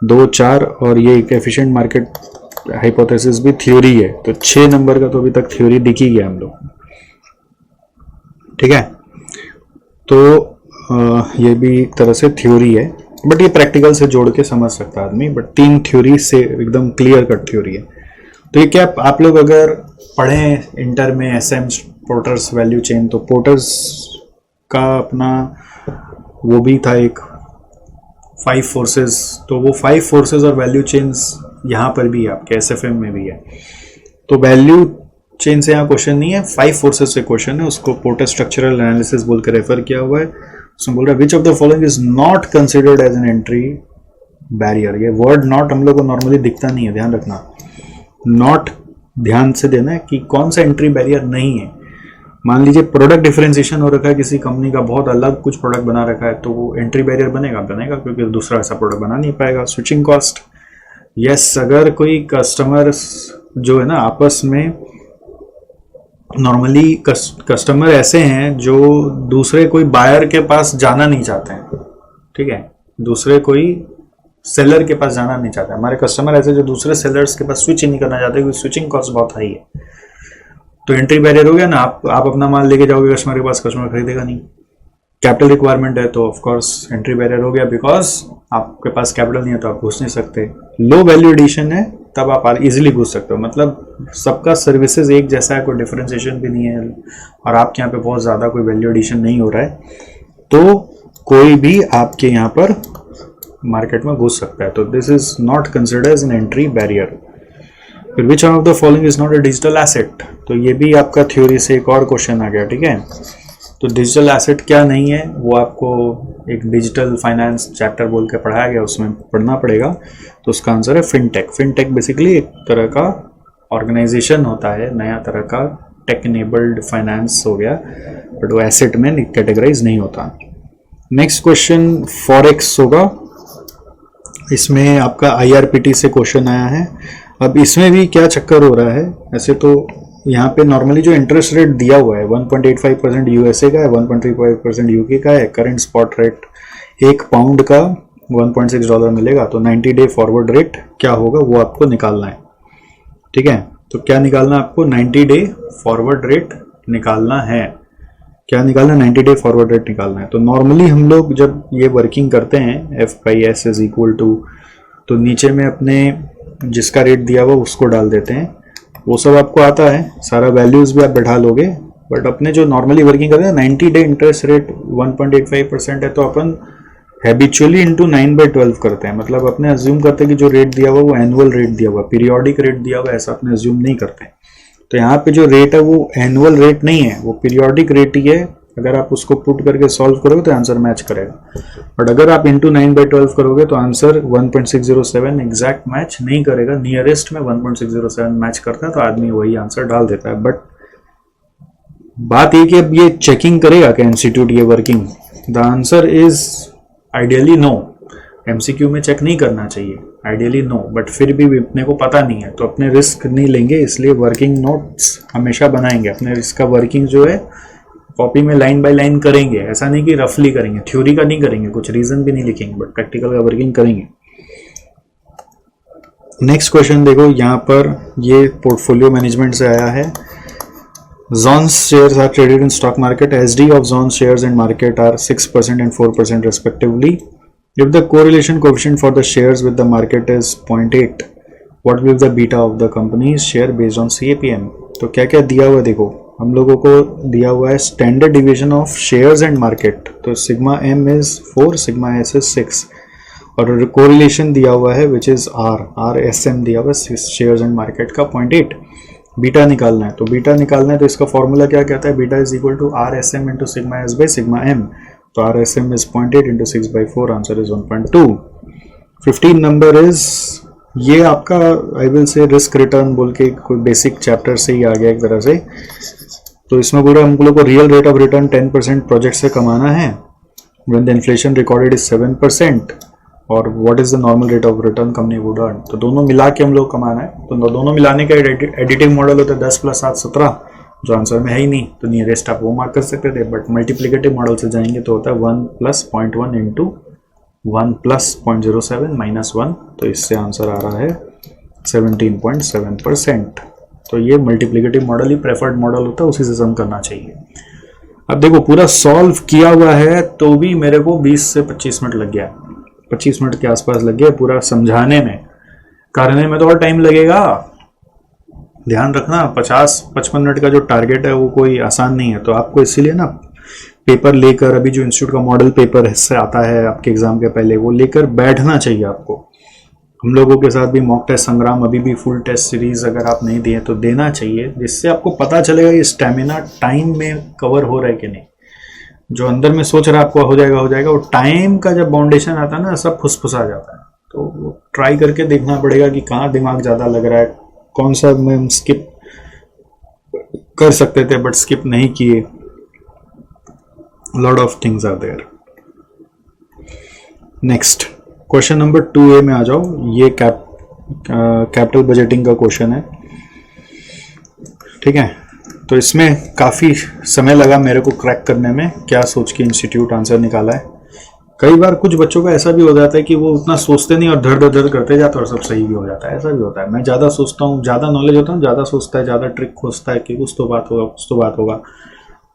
2, 4 और ये एक एफिशिएंट मार्केट हाइपोथेसिस भी थ्योरी है, तो 6 नंबर का तो अभी तक थ्योरी दिख ही गया हम लोग। ठीक है, तो ये भी एक तरह से थ्योरी है, बट ये प्रैक्टिकल से जोड़ के समझ सकता है आदमी, बट 3 थ्योरी से एकदम क्लियर कट थ्योरी है। तो ये क्या आप लोग अगर पढ़ें इंटर में एसएम पोर्टर्स वैल्यू चेन, तो पोर्टर्स का अपना वो भी था एक 5 फोर्सेस, तो वो 5 फोर्सेस और वैल्यू चेन्स यहाँ पर भी है, आपके एसएफएम में भी है। तो वैल्यू चेन से यहाँ क्वेश्चन नहीं है, 5 फोर्सेस से क्वेश्चन है, उसको पोर्टर स्ट्रक्चरल एनालिसिस बोल के रेफर किया हुआ है। उसमें बोल रहा है which of the following is not considered as an entry barrier. ये वर्ड नॉट हम लोग को नॉर्मली दिखता नहीं है, ध्यान रखना, नॉट ध्यान से देना है कि कौन सा एंट्री बैरियर नहीं है। मान लीजिए प्रोडक्ट डिफरेंशिएशन हो रखा है, किसी कंपनी का बहुत अलग कुछ प्रोडक्ट बना रखा है, तो वो एंट्री बैरियर बनेगा, क्योंकि दूसरा ऐसा प्रोडक्ट बना नहीं पाएगा। स्विचिंग कॉस्ट, यस, अगर कोई कस्टमर जो है ना आपस में, नॉर्मली कस्टमर ऐसे हैं जो दूसरे कोई बायर के पास जाना नहीं चाहते हैं, ठीक है, दूसरे कोई सेलर के पास जाना नहीं चाहते। हमारे कस्टमर ऐसे जो दूसरे सेलर्स के पास स्विच ही नहीं करना चाहते, क्योंकि स्विचिंग कॉस्ट बहुत हाई है। तो एंट्री बैरियर हो गया ना, आप अपना माल लेके जाओगे कस्टमर के पास, कस्टमर खरीदेगा नहीं। कैपिटल रिक्वायरमेंट है तो ऑफ कोर्स एंट्री बैरियर हो गया, बिकॉज आपके पास कैपिटल नहीं है तो आप घुस नहीं सकते। लो वैल्यू एडिशन है तब आप इजीली घुस सकते हो, मतलब सबका सर्विसेज एक जैसा है, कोई डिफरेंशिएशन भी नहीं है, और आपके यहाँ पे बहुत ज़्यादा कोई वैल्यू एडिशन नहीं हो रहा है, तो कोई भी आपके यहाँ पर मार्केट में घुस सकता है। तो this is not considered as an entry barrier. फिर which one of the following is not a digital asset, तो ये भी आपका थ्योरी से एक और क्वेश्चन आ गया, ठीक है। तो डिजिटल एसेट क्या नहीं है, वो आपको एक डिजिटल फाइनेंस चैप्टर बोल के पढ़ाया गया, उसमें पढ़ना पड़ेगा। तो उसका आंसर है फिनटेक। फिनटेक बेसिकली एक तरह का ऑर्गेनाइजेशन होता है, नया तरह का टेक इनेबल्ड फाइनेंस हो गया, बट वो एसेट में कैटेगराइज नहीं होता। नेक्स्ट क्वेश्चन फॉरेक्स होगा, इसमें आपका IRPT से क्वेश्चन आया है। अब इसमें भी क्या चक्कर हो रहा है, ऐसे तो यहाँ पे नॉर्मली जो इंटरेस्ट रेट दिया हुआ है 1.85% यूएसए का है, 1.35% यूके का है। करंट स्पॉट रेट 1 पाउंड का $1.6 मिलेगा, तो 90 डे फॉरवर्ड रेट क्या होगा वो आपको निकालना है, ठीक है। तो क्या निकालना है आपको, 90 डे फॉरवर्ड रेट निकालना है। क्या निकालना है, 90 डे फॉरवर्ड रेट निकालना है। तो नॉर्मली हम लोग जब ये वर्किंग करते हैं F/S इज इक्वल टू, तो नीचे में अपने जिसका रेट दिया हुआ उसको डाल देते हैं, वो सब आपको आता है, सारा वैल्यूज भी आप बैठा लोगे। बट अपने जो नॉर्मली वर्किंग करते हैं 90 डे इंटरेस्ट रेट 1.85% है, तो अपन हैबिचुअली इंटू 9/12 करते हैं, मतलब अपने अज्यूम करते हैं कि जो रेट दिया हुआ वो एनुअल रेट दिया हुआ, पीरियोडिक रेट दिया हुआ, ऐसा अपने अज्यूम नहीं करते। तो यहाँ पे जो रेट है वो एनुअल रेट नहीं है, वो पीरियोडिक रेट ही है। अगर आप उसको पुट करके सॉल्व करोगे तो आंसर मैच करेगा, बट अगर आप इंटू 9/12 करोगे तो आंसर 1.607 एग्जैक्ट मैच नहीं करेगा। नियरेस्ट में 1.607 मैच करता है, तो आदमी वही आंसर डाल देता है। बट बात ये कि अब ये चेकिंग करेगा क्या इंस्टीट्यूट ये working, the answer is ideally no. MCQ में चेक नहीं करना चाहिए, आइडियली नो, बट फिर भी अपने को पता नहीं है तो अपने रिस्क नहीं लेंगे, इसलिए वर्किंग नोट्स हमेशा बनाएंगे। अपने रिस्क का वर्किंग जो है कॉपी में लाइन बाय लाइन करेंगे, ऐसा नहीं कि रफली करेंगे, थ्योरी का नहीं करेंगे, कुछ रीजन भी नहीं लिखेंगे, बट प्रैक्टिकल का वर्किंग करेंगे। नेक्स्ट क्वेश्चन देखो, यहाँ पर ये पोर्टफोलियो मैनेजमेंट से आया है। Zon's shares are traded in stock market. SD of Zon's shares in market are 6% and 4% respectively. If the correlation coefficient for the shares with the market is 0.8, what will be the beta of the company's share based on CAPM? तो क्या क्या दिया हुआ है देखो, हम लोगों को दिया हुआ है standard division of shares and market, तो sigma M is 4, sigma S is 6, और कोरिलेशन दिया हुआ है विच इज RSM दिया हुआ है शेयर्स एंड मार्केट का 0.8। बीटा निकालना है, तो बीटा निकालना है तो इसका फॉर्मूला क्या कहता है, beta is equal to RSM into sigma S by sigma M। तो RSM is 0.8 into 6/4, answer is 1.2। 15 number is ये आपका I will say risk return बोल के कोई बेसिक चैप्टर से ही आ गया एक तरह से। तो इसमें बोल रहा है हम लोग को real rate of return 10% project से कमाना है when the inflation recorded is 7%, और what is the normal rate of return company would earn. तो दोनों मिला के हम लोग कमाना है, तो दोनों मिलाने का एडिटिव मॉडल होता है 10 + 7 17, जो आंसर में है ही नहीं, तो नियरेस्ट आप वो मार्क कर सकते थे। बट मल्टीप्लिकेटिव मॉडल से जाएंगे तो होता है 1 + 0.1 इंटू 1 + 0.07 - 1, तो इससे आंसर आ रहा है 17.7%। तो ये मल्टीप्लिकेटिव मॉडल ही प्रेफर्ड मॉडल होता है, उसी से सम करना चाहिए। अब देखो पूरा सॉल्व किया हुआ है तो भी मेरे को 20 से 25 मिनट लग गया, 25 मिनट के आसपास लग गया पूरा समझाने में, करने में तो और टाइम लगेगा। ध्यान रखना 50-55 मिनट का जो टारगेट है वो कोई आसान नहीं है। तो आपको इसीलिए ना पेपर लेकर, अभी जो इंस्टीट्यूट का मॉडल पेपर हिस्से आता है आपके एग्जाम के पहले, वो लेकर बैठना चाहिए आपको। हम लोगों के साथ भी मॉक टेस्ट संग्राम, अभी भी फुल टेस्ट सीरीज अगर आप नहीं दिए तो देना चाहिए, जिससे आपको पता चलेगा ये स्टेमिना टाइम में कवर हो रहा है कि नहीं। जो अंदर में सोच रहा है आपको हो जाएगा, वो टाइम का जब बाउंडेशन आता है ना सब फुसफुसा जाता है। तो वो ट्राई करके देखना पड़ेगा कि कहाँ दिमाग ज़्यादा लग रहा है, कौन सा में स्किप कर सकते थे बट स्किप नहीं किए। Lot of things are there. Next question number 2A में आ जाओ। ये कैपिटल बजटिंग का क्वेश्चन है, ठीक है। तो इसमें काफ़ी समय लगा मेरे को क्रैक करने में, क्या सोच के इंस्टीट्यूट आंसर निकाला है। कई बार कुछ बच्चों का ऐसा भी हो जाता है कि वो उतना सोचते नहीं और धड़ धड़ करते जाते और सब सही भी हो जाता है, ऐसा भी होता है। मैं ज़्यादा सोचता हूँ, ज़्यादा नॉलेज होता हूँ, ज़्यादा सोचता है, ज़्यादा ट्रिक खोजता है कि कुछ तो बात होगा,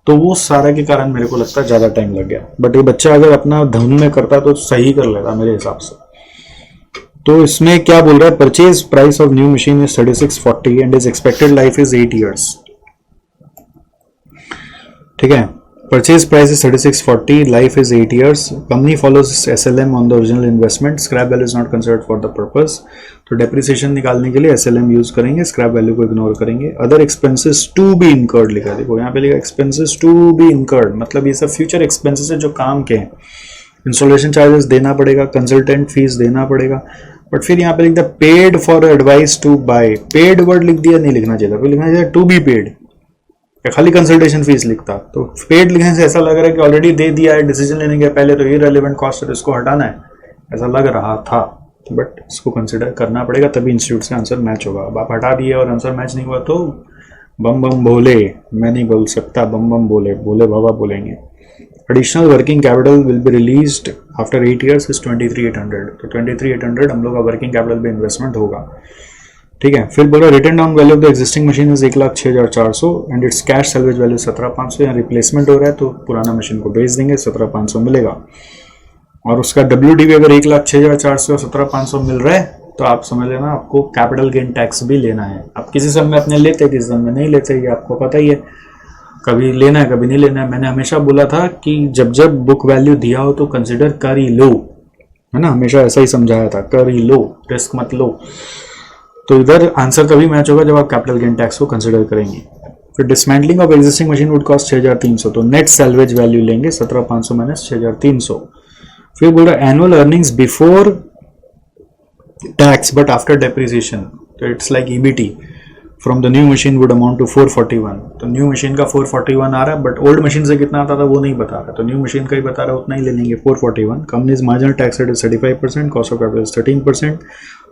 तो वो सारा के कारण मेरे को लगता है ज़्यादा टाइम लग गया। बट ये बच्चा अगर अपना धुन में करता तो सही कर लेता मेरे हिसाब से। तो इसमें क्या बोल रहा है, purchase price of new machine is 3640 and is expected life is 8 years, ठीक है। Purchase price is 3640, life is 8 years, company follows SLM on the original investment, scrap value is not considered for the purpose. तो depreciation निकालने के लिए SLM use करेंगे, scrap value को ignore करेंगे। Other expenses to be incurred लिखा है, देखो यहाँ पे लिखा एक्सपेंसेस टू बी इनकर्ड, मतलब ये सब फ्यूचर एक्सपेंसेस है जो काम के हैं। इंस्टॉलेशन चार्जेस देना पड़ेगा, कंसल्टेंट फीस देना पड़ेगा। बट फिर यहाँ पे लिख दिया paid for advice to buy, paid word लिख दिया, नहीं लिखना चाहिए था, फिर लिखना चाहिए टू बी पेड, या खाली कंसल्टेशन फीस लिखता। तो पेड लिखने से ऐसा लग रहा है कि ऑलरेडी दे दिया है डिसीजन लेने के पहले, तो इररिलेवेंट कॉस्ट है, इसको हटाना है, ऐसा लग रहा था। बट इसको कंसिडर करना पड़ेगा, तभी इंस्टीट्यूट से आंसर मैच होगा। अब आप हटा दिए और आंसर मैच नहीं हुआ तो बम बम बोले, मैं नहीं बोल सकता, बम बम बोले, भोले बाबा बोलेंगे। Additional working capital will be released after 8 years is 23,800, तो 23,800 हम लोग का वर्किंग कैपिटल पे इन्वेस्टमेंट होगा, ठीक है। फिर बोला return down value of the existing machine is 1,06,400 and it's cash salvage value 17,500। यहाँ रिप्लेसमेंट हो रहा है तो पुराना मशीन को बेच देंगे, 17,500 मिलेगा। और उसका WDV अगर 1,06,400 और 17,500 मिल रहा है तो आप समझ लेना आपको कैपिटल गेन टैक्स भी लेना है। आप किसी समय अपने लेते, किसी समय नहीं लेते, ये आपको पता ही है, कभी लेना है कभी नहीं लेना है। मैंने हमेशा बोला था कि जब जब बुक वैल्यू दिया हो तो कंसिडर कर ही लो, है ना, हमेशा ऐसा ही समझाया था, कर ही लो, रिस्क मत लो। तो इधर आंसर तभी मैच होगा जब आप कैपिटल गेन टैक्स को कंसिडर करेंगे। फिर dismantling of existing machine would cost 6,300, तो नेट सैलवेज वैल्यू लेंगे 17,500 माइनस 6,300। फिर बोल रहा annual earnings before tax but after depreciation, तो it's like EBT from the new machine would amount to 441। तो न्यू मशीन का 441 आ रहा है, बट ओल्ड मशीन से कितना आता था वो नहीं बता रहा, तो न्यू मशीन का ही बता रहा है, उतना ही ले लेंगे 441। Companies marginal tax rate is 35%, cost of capital is 13%।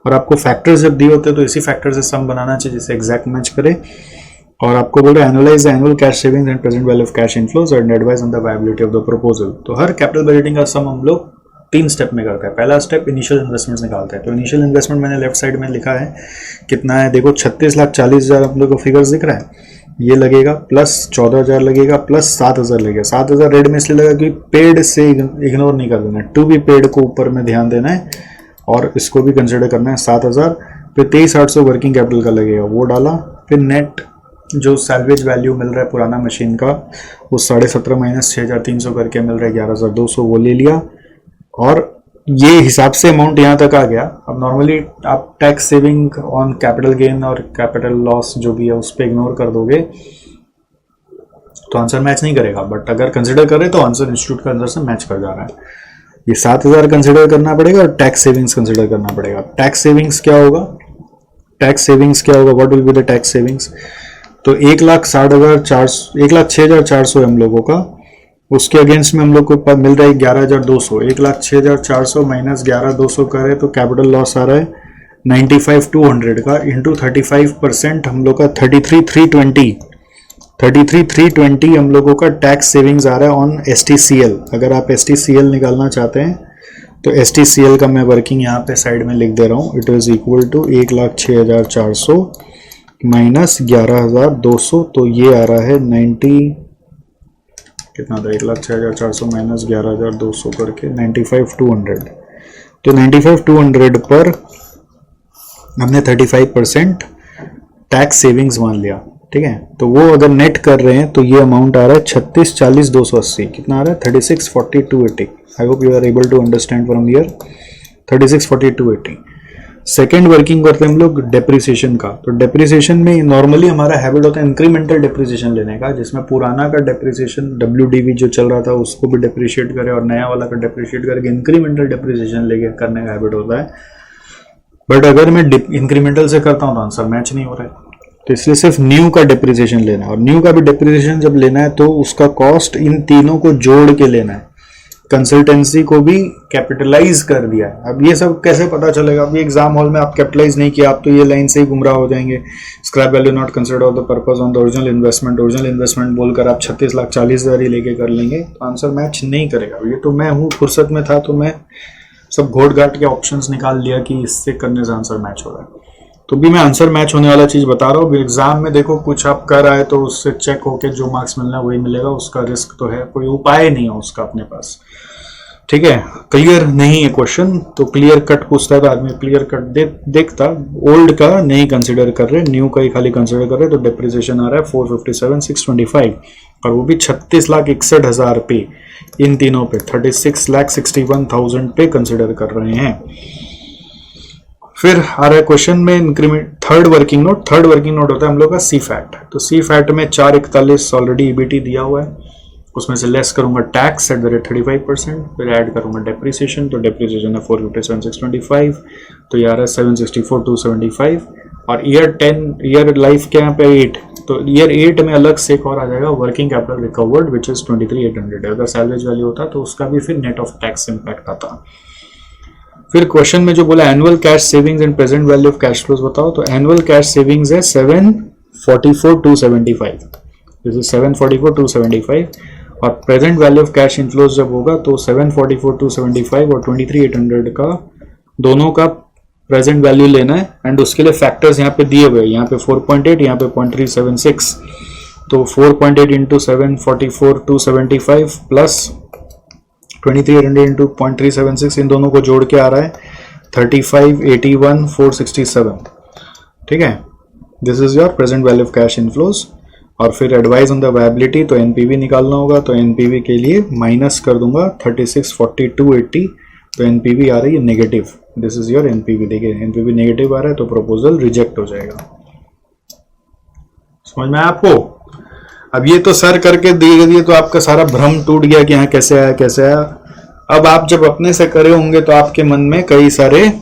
और आपको फैक्टर्स जब दिए होते हैं तो इसी फैक्टर से सम बनाना चाहिए जिससे एग्जैक्ट मैच करे। और आपको बोल रहे analyse the annual cash savings and present value of cash inflows and advice on the viability of the proposal. तो हर कैपिटल बजटिंग का सम हम लोग 3 स्टेप में करते हैं। पहला स्टेप इनिशियल इन्वेस्टमेंट्स निकालते हैं। तो इनिशियल इन्वेस्टमेंट मैंने लेफ्ट साइड में लिखा है कितना है, देखो 36,40,000 हम लोग को फिगर्स दिख रहा है, ये लगेगा प्लस 14,000 लगेगा प्लस 7,000 लगेगा। 7,000 रेड में इसलिए लगा क्योंकि पेड से इग्नोर नहीं कर देना, टू बी पेड को ऊपर में ध्यान देना है और इसको भी कंसिडर करना है 7,000। फिर 23,800 वर्किंग कैपिटल का लगेगा, वो डाला। फिर नेट जो सैलवेज वैल्यू मिल रहा है पुराना मशीन का वो 17.5 माइनस 6,300 करके मिल रहा है 11,200, वो ले लिया। और ये हिसाब से अमाउंट यहाँ तक आ गया। अब नॉर्मली आप tax saving on capital gain और कैपिटल लॉस जो भी है उस पर इग्नोर कर दोगे तो आंसर मैच नहीं करेगा, बट अगर कंसिडर करें तो आंसर इंस्टीट्यूट के अंदर से मैच कर जा रहा है। ये 7,000 कंसिडर करना पड़ेगा और टैक्स सेविंग्स कंसिडर करना पड़ेगा। टैक्स सेविंग्स क्या होगा, what will be the tax savings? तो 1,06,400 है हम लोगों का, उसके अगेंस्ट में हम लोग को मिल रहा है 11,200। 1,06,400 माइनस 11,200 करे तो कैपिटल लॉस आ रहा है 95,200 का इंटू 35% हम लोग का 33,320 हम लोगों का टैक्स सेविंग्स आ रहा है ऑन STCL। अगर आप STCL निकालना चाहते हैं तो STCL का मैं वर्किंग यहाँ पे साइड में लिख दे रहा हूँ। It is equal to 1,06,400 minus 11,200, तो ये आ रहा है 90 कितना था, 1,06,400 माइनस 11,200 करके 95,200। तो 95,200 पर हमने 35% टैक्स सेविंग्स मान लिया, ठीक है। तो वो अगर नेट कर रहे हैं तो ये अमाउंट आ रहा है 36,40,280। कितना आ रहा है? 36,40,280। I hope you are able to understand from here. 36,40,280। Second working करते हैं हम लोग डेप्रिसिएशन का। तो डेप्रिसिएशन में नॉर्मली हमारा हैबिट होता है इंक्रीमेंटल डेप्रिसिएशन लेने का, जिसमें पुराना का डेप्रिसिएशन WDV जो चल रहा था उसको भी डेप्रिशिएट करे और नया वाला का डेप्रिशिएट करके इंक्रीमेंटल डेप्रिसिएशन लेके करने का हैबिट होता है। बट अगर मैं इंक्रीमेंटल से करता हूँ तो आंसर मैच नहीं हो रहा है, तो इसलिए सिर्फ न्यू का डेप्रिसिएशन लेना है। और न्यू का भी डेप्रिसिएशन जब लेना है तो उसका कॉस्ट इन तीनों को जोड़ के लेना है। कंसल्टेंसी को भी कैपिटलाइज कर दिया है। अब ये सब कैसे पता चलेगा? अभी एग्जाम हॉल में आप कैपिटलाइज नहीं किया, आप तो ये लाइन से ही गुमराह हो जाएंगे। Scrap value not consider of the purpose on the original investment. Original investment बोलकर आप 36,40,000 ही लेके कर लेंगे तो आंसर मैच नहीं करेगा। ये तो मैं हूँ, फुर्सत में था तो मैं सब घोट घाट के ऑप्शंस निकाल लिया कि इससे करने से आंसर मैच हो रहा है। तो भी मैं आंसर मैच होने वाला चीज बता रहा हूँ। एग्जाम में देखो कुछ आप कर आए तो उससे चेक होके जो मार्क्स मिलना है वही मिलेगा, उसका रिस्क तो है, कोई उपाय नहीं है उसका अपने पास, ठीक है। क्लियर नहीं है क्वेश्चन तो क्लियर कट पूछता है तो आदमी क्लियर कट देखता। ओल्ड का नहीं कंसिडर कर रहे, न्यू का ही खाली कंसिडर कर रहे, तो डेप्रिसिएशन आ रहा है 457,625 और वो भी 36,61,000 पे। इन तीनों पे 36,61,000 पे कंसिडर कर रहे हैं। फिर आ रहा है क्वेश्चन में increment third working note. Third working note होता है हम लोग का सी फैट। तो सी फैट में 441 ऑलरेडी ईबीटी दिया हुआ है, उसमें से लेस करूंगा टैक्स एट द रेट 35%, फिर ऐड करूंगा डेप्रिसिएशन। तो डेप्रिसिएशन है 457,625, तो ये आ रहा है 764,275 और ईयर लाइफ के यहाँ पे 8, तो ईयर 8 में अलग से एक और आ जाएगा working capital recovered which is 23,800। अगर सैलवेज वैल्यू होता तो उसका भी फिर नेट ऑफ टैक्स इंपैक्ट आता। फिर क्वेश्चन में जो बोला annual cash savings and present value of cash flows बताओ, तो एनुअल कैश सेविंग्स है 744,275, दिस इज 744,275 और present value of cash inflows जब होगा तो 744,275 और 23,800 का दोनों का प्रेजेंट वैल्यू लेना है। एंड उसके लिए फैक्टर्स यहाँ पे दिए हुए हैं, यहाँ पे 4.8, यहाँ पे 0.376, तो 4.8 इंटू 744,275 प्लस 2300 इंटू 0.376, इन दोनों को जोड़ के आ रहा है 35,81,467, ठीक है। This is your present value of cash inflows. और फिर एडवाइस ऑन द वायबिलिटी, तो एनपीवी निकालना होगा, तो एनपीवी के लिए माइनस कर दूंगा 36,40,280, तो एनपीवी आ रही है negative. This is your NPV. देखिए एनपीवी नेगेटिव आ रहा है तो प्रपोजल रिजेक्ट हो जाएगा। समझ में आया आपको? अब ये तो सर करके दे दिए तो आपका सारा भ्रम टूट गया कि यहाँ कैसे आया कैसे आया। अब आप जब अपने से करे होंगे तो आपके मन में कई सारे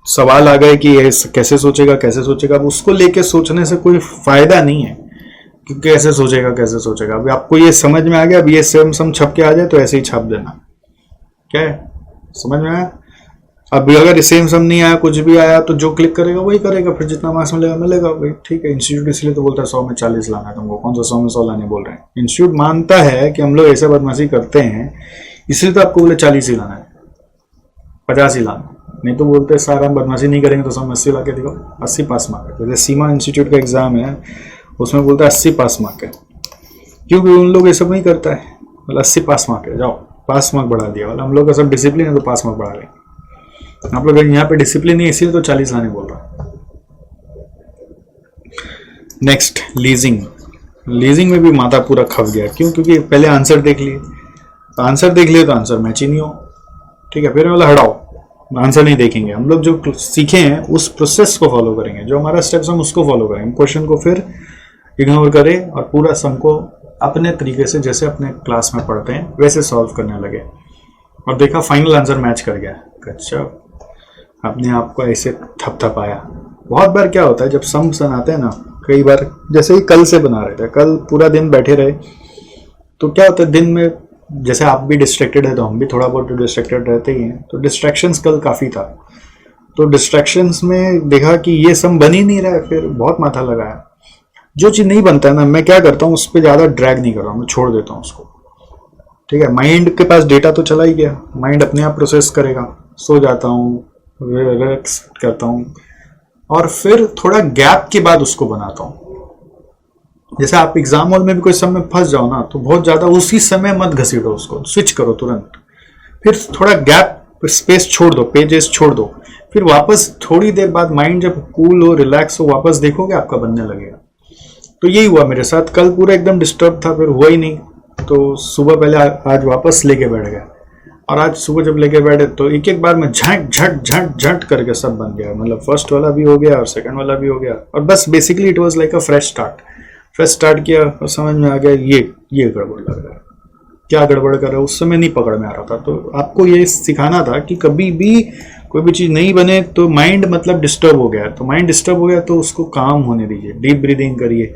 सवाल आ गए कि ये कैसे सोचेगा कैसे सोचेगा। अब उसको लेके सोचने से कोई फायदा नहीं है कि कैसे सोचेगा कैसे सोचेगा। अब आपको ये समझ में आ गया, अब ये सेम सम छप के आ जाए तो ऐसे ही छाप देना, क्या है, समझ में आया? अब अगर सेम सम नहीं आया, कुछ भी आया तो जो क्लिक करेगा वही करेगा, फिर जितना मार्क्स मिलेगा मिलेगा भाई, ठीक है। इंस्टीट्यूट इसलिए तो बोलता है 100 में 40 लाना है तुमको, कौन सा 100 में 100 लाने बोल रहे हैं। इंस्टीट्यूट मानता है कि हम लोग ऐसे बदमाशी करते हैं इसलिए तो आपको बोले 40 ही लाना है, 50 ही लाना, नहीं तो बोलते सर हम बदमाशी नहीं करेंगे तो 100 में 80 ला के दिखाओ, 80 पास मार्क है। जैसे सीमा इंस्टीट्यूट का एग्जाम है उसमें बोलता है 80 पास मार्क है, क्योंकि उन लोग ये सब नहीं करता है, बोला 80 पास मार्क है, जाओ पास मार्क बढ़ा दिया। वाला हम लोग का सब डिसिप्लिन है तो पास मार्क बढ़ा रहे हैं। आप लोग यहाँ पे डिसिप्लिन नहीं, इसीलिए तो 40 लाने बोल रहा है। Next leasing. लीजिंग में भी माथा पूरा खप गया, क्यों? क्योंकि पहले आंसर देख लिए, तो आंसर देख लिए तो आंसर मैच ही नहीं हो, ठीक है। फिर बोला हटाओ, आंसर नहीं देखेंगे, हम लोग जो सीखे हैं उस प्रोसेस को फॉलो करेंगे, जो हमारा स्टेप्स हम उसको फॉलो करेंगे, क्वेश्चन को फिर इग्नोर करें और पूरा सम को अपने तरीके से जैसे अपने क्लास में पढ़ते हैं वैसे सॉल्व करने लगे। और देखा फाइनल आंसर मैच कर गया। अच्छा, अपने आप को ऐसे थपथपाया। बहुत बार क्या होता है जब सम आते हैं ना, कई बार जैसे ही कल से बना रहे थे, कल पूरा दिन बैठे रहे तो क्या होता है दिन में, जैसे आप भी डिस्ट्रैक्टेड है तो हम भी थोड़ा बहुत डिस्ट्रैक्टेड रहते ही हैं, तो डिस्ट्रैक्शंस कल काफ़ी था। तो डिस्ट्रैक्शंस में देखा कि ये सम बन ही नहीं रहा है, फिर बहुत माथा लगाया। जो चीज़ नहीं बनता है ना, मैं क्या करता हूँ उस पर ज़्यादा ड्रैग नहीं कर रहा हूँ, मैं छोड़ देता हूँ उसको, ठीक है। माइंड के पास डेटा तो चला ही गया, माइंड अपने आप प्रोसेस करेगा, सो जाता हूँ, रिलैक्स करता हूँ और फिर थोड़ा गैप के बाद उसको बनाता हूँ। जैसे आप एग्जाम हॉल में भी कोई समय फंस जाओ ना, तो बहुत ज़्यादा उसी समय मत घसीटो उसको, स्विच करो तुरंत, फिर थोड़ा गैप फिर स्पेस छोड़ दो, पेजेस छोड़ दो, फिर वापस थोड़ी देर बाद माइंड जब कूल हो, रिलैक्स हो, वापस देखोगे आपका बनने लगेगा। तो यही हुआ मेरे साथ, कल पूरा एकदम डिस्टर्ब था, फिर हुआ ही नहीं। तो सुबह पहले आज वापस लेके बैठ गया, और आज सुबह जब लेके बैठे तो एक एक बार में झट झट झट झट करके सब बन गया। मतलब फर्स्ट वाला भी हो गया और सेकंड वाला भी हो गया, और बस basically it was like a fresh start किया और समझ में आ गया ये गड़बड़ लग रहा है, क्या गड़बड़ कर रहा है उस समय नहीं पकड़ में आ रहा था। तो आपको ये सिखाना था कि कभी भी कोई भी चीज़ नहीं बने तो माइंड मतलब डिस्टर्ब हो गया, तो माइंड डिस्टर्ब हो गया तो उसको काम होने दीजिए, डीप ब्रीदिंग करिए।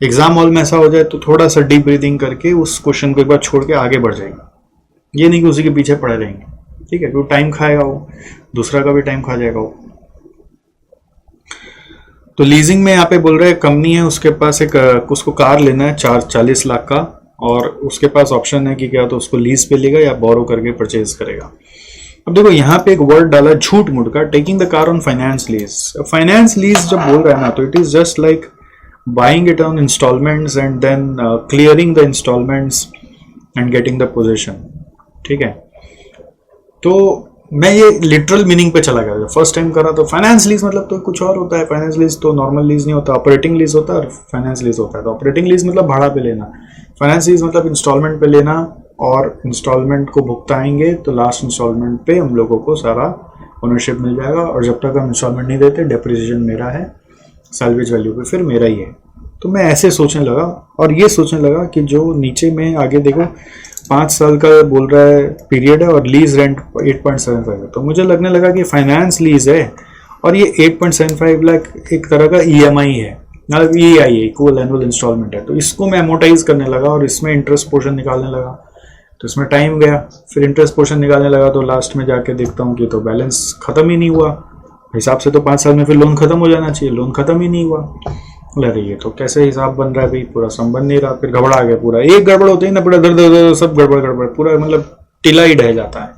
एग्जाम हॉल में ऐसा हो जाए तो थोड़ा सा डीप ब्रीदिंग करके उस क्वेश्चन को एक बार छोड़ के आगे बढ़ जाएंगे, ये नहीं कि उसी के पीछे पड़े रहेंगे, ठीक है, क्योंकि टाइम खाएगा वो, दूसरा का भी टाइम खा जाएगा वो। तो लीजिंग में यहाँ पे बोल रहे हैं कंपनी है, उसके पास उसको कार लेना है 40 लाख का, और उसके पास ऑप्शन है कि क्या तो उसको लीज पे लेगा या बोरो करके परचेज करेगा। अब देखो यहाँ पे एक वर्ड डाला झूठ मूठ का, taking the car on finance lease. Finance lease जब बोल रहा है ना, तो it is just like buying it on instalments and then clearing the instalments and getting the position, ठीक है। तो मैं ये लिटरल मीनिंग पे चला गया, फर्स्ट टाइम करा तो फाइनेंस लीज मतलब तो कुछ और होता है। फाइनेंस लीज तो नॉर्मल लीज नहीं होता, ऑपरेटिंग लीज होता है और फाइनेंस लीज होता है। तो ऑपरेटिंग लीज मतलब भाड़ा पे लेना, फाइनेंस लीज मतलब इंस्टॉलमेंट पे लेना, और इंस्टॉलमेंट को भुगताएंगे तो लास्ट इंस्टॉलमेंट पे हम लोगों को सारा ओनरशिप मिल जाएगा, और जब तक हम इंस्टॉलमेंट नहीं देते डेप्रिसिएशन मेरा है, सैलवेज वैल्यू पे फिर मेरा ही है। तो मैं ऐसे सोचने लगा, और ये सोचने लगा कि जो नीचे में आगे देखो 5 साल का बोल रहा है पीरियड है और लीज रेंट 8.75 है, तो मुझे लगने लगा कि फाइनेंस लीज है और ये 8.75 लाख एक तरह का EMI है, मतलब EI है, इक्वल एनुअल इंस्टॉलमेंट है। तो इसको मैं अमोर्टाइज करने लगा और इसमें इंटरेस्ट पोर्शन निकालने लगा, तो इसमें टाइम गया। फिर इंटरेस्ट पोर्शन निकालने लगा तो लास्ट में जाके देखता हूँ कि तो बैलेंस खत्म ही नहीं हुआ, हिसाब से तो 5 साल में फिर लोन खत्म हो जाना चाहिए, लोन खत्म ही नहीं हुआ। लग रही है तो कैसे हिसाब बन रहा है भाई, पूरा सम बन नहीं रहा। फिर घबरा गया पूरा, एक गड़बड़ होती है ना, पूरा दर्द सब गड़बड़ पूरा, मतलब टिला ही ढह जाता है।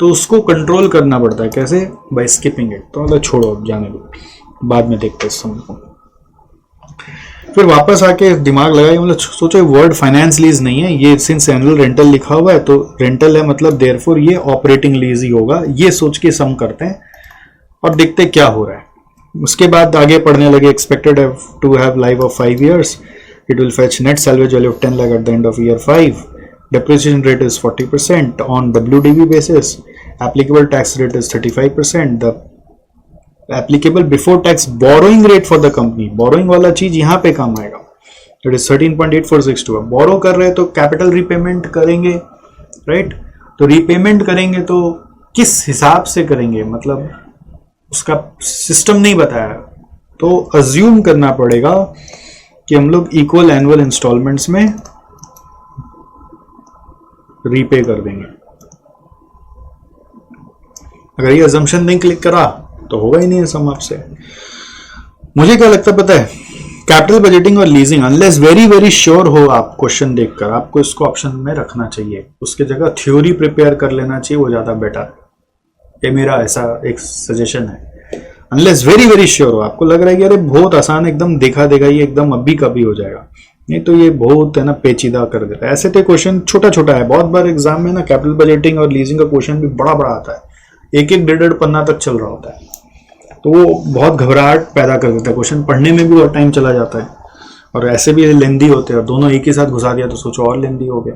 तो उसको कंट्रोल करना पड़ता है, कैसे, बाय स्किपिंग इट। तो मतलब छोड़ो, जाने दो, बाद में देखते इस समय को। फिर वापस आके दिमाग लगाया, मतलब सोचो वर्ड फाइनेंस लीज नहीं है ये, सिंस एनुअल रेंटल लिखा हुआ है तो रेंटल है, मतलब देयरफॉर ये ऑपरेटिंग लीज ही होगा। ये सोच के सम करते हैं और देखते क्या हो रहा है। उसके बाद आगे पढ़ने लगे, expected to have life of 5 years, it will fetch net salvage value of 10 lakh at the end of year 5, depreciation rate is 40% on WDV basis, applicable tax rate is 35%, the applicable before tax borrowing rate for the company, borrowing वाला चीज यहाँ पे काम आएगा, that is 13.8462। अब borrow कर रहे हैं तो कैपिटल रीपेमेंट करेंगे, राइट। तो रीपेमेंट करेंगे तो किस हिसाब से करेंगे, मतलब उसका सिस्टम नहीं बताया, तो अज्यूम करना पड़ेगा कि हम लोग इक्वल एनुअल इंस्टॉलमेंट्स में रीपे कर देंगे। अगर ये अजम्पशन नहीं क्लिक करा तो होगा ही नहीं सम आपसे। मुझे क्या लगता है पता है, कैपिटल बजटिंग और leasing, unless very very sure हो आप क्वेश्चन देखकर, आपको इसको ऑप्शन में रखना चाहिए, उसके जगह थ्योरी प्रिपेयर कर लेना चाहिए, वो ज्यादा बेटर है। ये मेरा ऐसा एक सजेशन है। अनलेस वेरी वेरी श्योर हो, आपको लग रहा है कि अरे बहुत आसान, एकदम देखा देगा ये, एकदम अभी कभी हो जाएगा, नहीं तो ये बहुत है ना पेचीदा कर देता है। ऐसे तो क्वेश्चन छोटा छोटा है, बहुत बार एग्जाम में ना कैपिटल बजटिंग और लीजिंग का क्वेश्चन भी बड़ा बड़ा आता है, एक एक 1.5 पन्ना तक चल रहा होता है, तो वो बहुत घबराहट पैदा कर देता है, क्वेश्चन पढ़ने में भी बहुत टाइम चला जाता है, और ऐसे भी लेंदी होते हैं, और दोनों एक ही साथ घुसा दिया तो सोचो और लेंदी हो गया।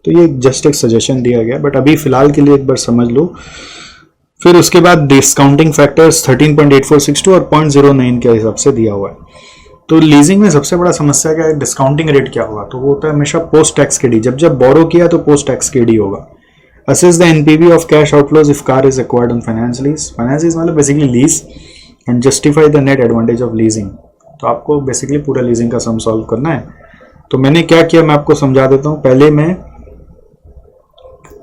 तो ये जस्ट एक सजेशन दिया गया, बट अभी फिलहाल के लिए एक बार समझ लो। फिर उसके बाद डिस्काउंटिंग फैक्टर्स 13.8462 और 0.09 के हिसाब से दिया हुआ है। तो लीजिंग में सबसे बड़ा समस्या क्या है, डिस्काउंटिंग रेट क्या होगा, तो वो होता है हमेशा पोस्ट टैक्स KD, जब बोरो किया तो पोस्ट टैक्स KD होगा। Assess the NPV of cash outflows if car is acquired on finance lease, finance lease मतलब basically lease, and justify the net advantage of leasing. तो आपको basically पूरा leasing का sum solve करना है। तो मैंने क्या किया, मैं आपको समझा देता हूँ। पहले मैं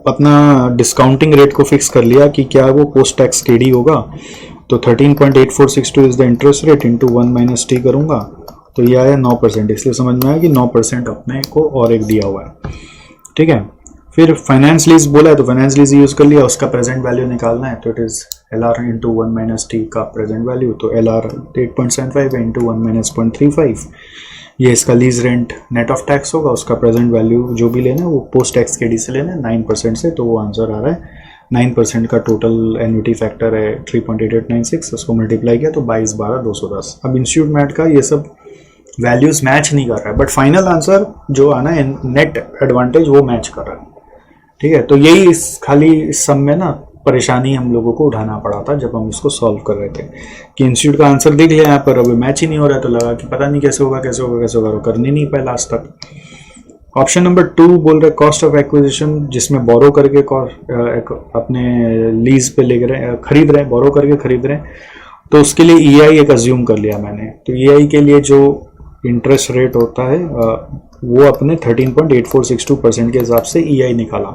अपना डिस्काउंटिंग रेट को फिक्स कर लिया कि क्या वो पोस्ट टैक्स KD होगा, तो 13.8462 is the interest rate into 1 - T करूंगा, तो ये आया 9%। इसलिए समझ में आया कि 9% अपने को और एक दिया हुआ है, ठीक है। फिर फाइनेंस लीज बोला है तो फाइनेंस लीज यूज कर लिया, उसका प्रेजेंट वैल्यू निकालना है, तो it is LR into 1 - T का प्रेजेंट वैल्यू, तो LR 8.75 इंटू 1 - 0.35, ये इसका lease rent net of tax होगा, उसका प्रेजेंट वैल्यू जो भी लेना है वो पोस्ट टैक्स KD से लेना है 9% से, तो वो आंसर आ रहा है 9% का टोटल एन्युटी फैक्टर है 3.8896, उसको मल्टीप्लाई किया तो 22/12/210। अब इंस्टीट्यूट मैट का ये सब वैल्यूज मैच नहीं कर रहा है, बट फाइनल आंसर जो आना है नेट एडवांटेज वो मैच कर रहा है। ठीक है, तो यही खाली इस सब में ना परेशानी हम लोगों को उठाना पड़ा था जब हम इसको सॉल्व कर रहे थे कि इंस्टीट्यूट का आंसर दिख लिया यहाँ पर, अभी मैच ही नहीं हो रहा है, तो लगा कि पता नहीं कैसे होगा कैसे होगा कैसे होगा, करनी नहीं पाए लास्ट तक। ऑप्शन नंबर 2 बोल रहे कॉस्ट ऑफ एक्विजिशन, जिसमें बोरो करके अपने लीज पे ले रहे खरीद रहे हैं, बोरो करके खरीद रहे हैं, तो उसके लिए ईआई एक अज्यूम कर लिया मैंने। तो ईआई के लिए जो इंटरेस्ट रेट होता है वो अपने 13.8462% के हिसाब से ईआई निकाला,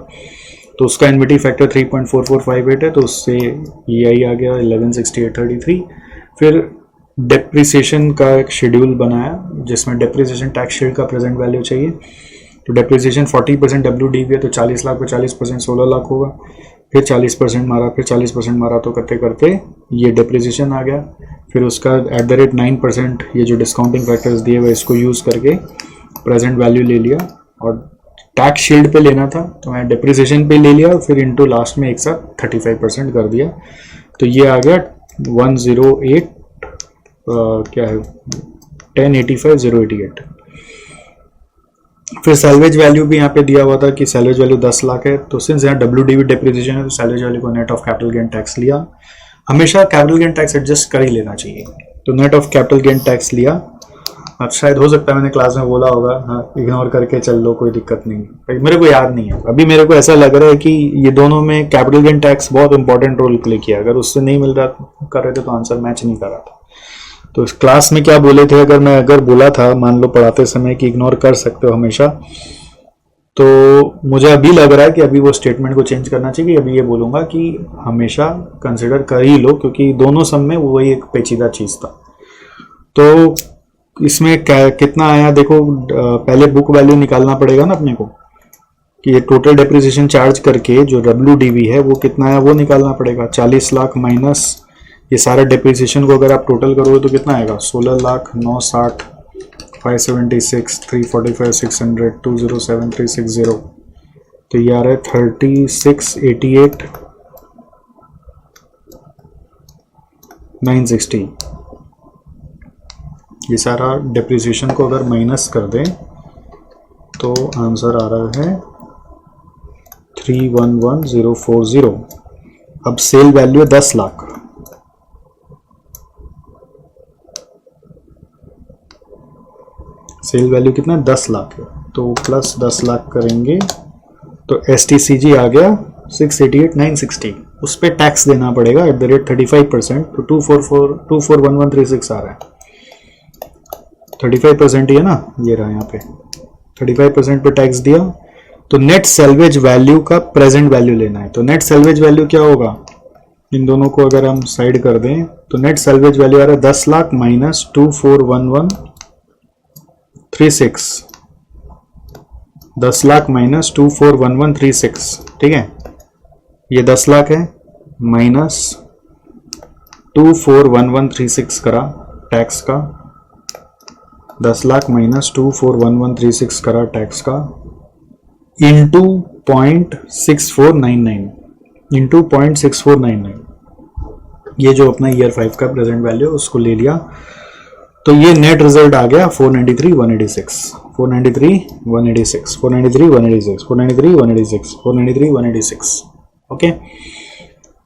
तो उसका एन्युटी फैक्टर 3.4458 है, तो उससे ईआई आ गया 116833। फिर डेप्रिसिएशन का एक शेड्यूल बनाया जिसमें डेप्रिसिएशन टैक्स शील्ड का प्रेजेंट वैल्यू चाहिए, तो डेप्रिसिएशन 40% WDV है, तो 40 लाख पे 40% 16 लाख होगा, फिर 40% मारा, फिर 40% मारा, तो करते करते ये डेप्रिसिएशन आ गया। फिर उसका @9% ये जो डिस्काउंटिंग फैक्टर्स दिए हुए इसको यूज़ करके प्रेजेंट वैल्यू ले लिया, और टैक्स शील्ड पे लेना था तो मैं डेप्रिसिएशन पे ले लिया, फिर इनटू लास्ट में एक साथ 35% कर दिया, तो ये आ गया 108 क्या है 1085,088। फिर सैलवेज वैल्यू भी यहाँ पे दिया हुआ था कि सैलवेज वैल्यू 10 लाख है, तो सिंस यहाँ WDV डेप्रिसिएशन है तो सैलवेज वैल्यू को net of capital gain tax लिया। हमेशा कैपिटल गेन टैक्स एडजस्ट कर ही लेना चाहिए, तो net of capital gain tax लिया। अब शायद हो सकता है मैंने क्लास में बोला होगा, हाँ इग्नोर करके चल लो कोई दिक्कत नहीं, मेरे को याद नहीं है अभी। मेरे को ऐसा लग रहा है कि ये दोनों में कैपिटल गेन टैक्स बहुत इंपॉर्टेंट रोल प्ले किया, अगर उससे नहीं मिल रहा कर रहे थे तो आंसर मैच नहीं कर रहा था। तो इस क्लास में क्या बोले थे, अगर बोला था मान लो पढ़ाते समय कि इग्नोर कर सकते हो हमेशा, तो मुझे अभी लग रहा है कि अभी वो स्टेटमेंट को चेंज करना चाहिए। अभी ये बोलूँगा कि हमेशा कंसिडर कर ही लो, क्योंकि दोनों सब में वही एक पेचीदा चीज़ था। तो इसमें कितना आया देखो, पहले बुक वैल्यू निकालना पड़ेगा ना अपने को, कि ये टोटल डेप्रिसिएशन चार्ज करके जो WDV है वो कितना है वो निकालना पड़ेगा। 40 लाख माइनस ये सारा डेप्रिसिएशन को अगर आप टोटल करोगे तो कितना आएगा 16 लाख 960 576 345 600 207360, तो ये आ रहा है 3688 960। ये सारा डेप्रिसिएशन को अगर माइनस कर दें तो आंसर आ रहा है 311040। अब sale value 10 lakh, sale value कितना 10 लाख है, तो प्लस 10 लाख करेंगे तो STCG आ गया 688,960, उस पर टैक्स देना पड़ेगा @35%, तो 241136 आ रहा है। 35% ही है ना, ये रहा यहाँ पे 35% पे टैक्स दिया, तो नेट सेल्वेज वैल्यू का प्रेजेंट वैल्यू लेना है। तो नेट सेल्वेज वैल्यू क्या होगा, इन दोनों को अगर हम साइड कर दें तो नेट सेल्वेज वैल्यू आ रहा है 10 लाख माइनस 241136, 10 लाख माइनस 241136, ठीक है, ये 10 लाख है माइनस 241136 करा टैक्स का, 10 लाख माइनस 241136 करा टैक्स का, इंटू 0.6499, इंटू 0.6499, ये जो अपना ईयर 5 का प्रेजेंट वैल्यू उसको ले लिया, तो ये नेट रिजल्ट आ गया 493,186, 493,186, 493,186, 493,186, 493,186। ओके,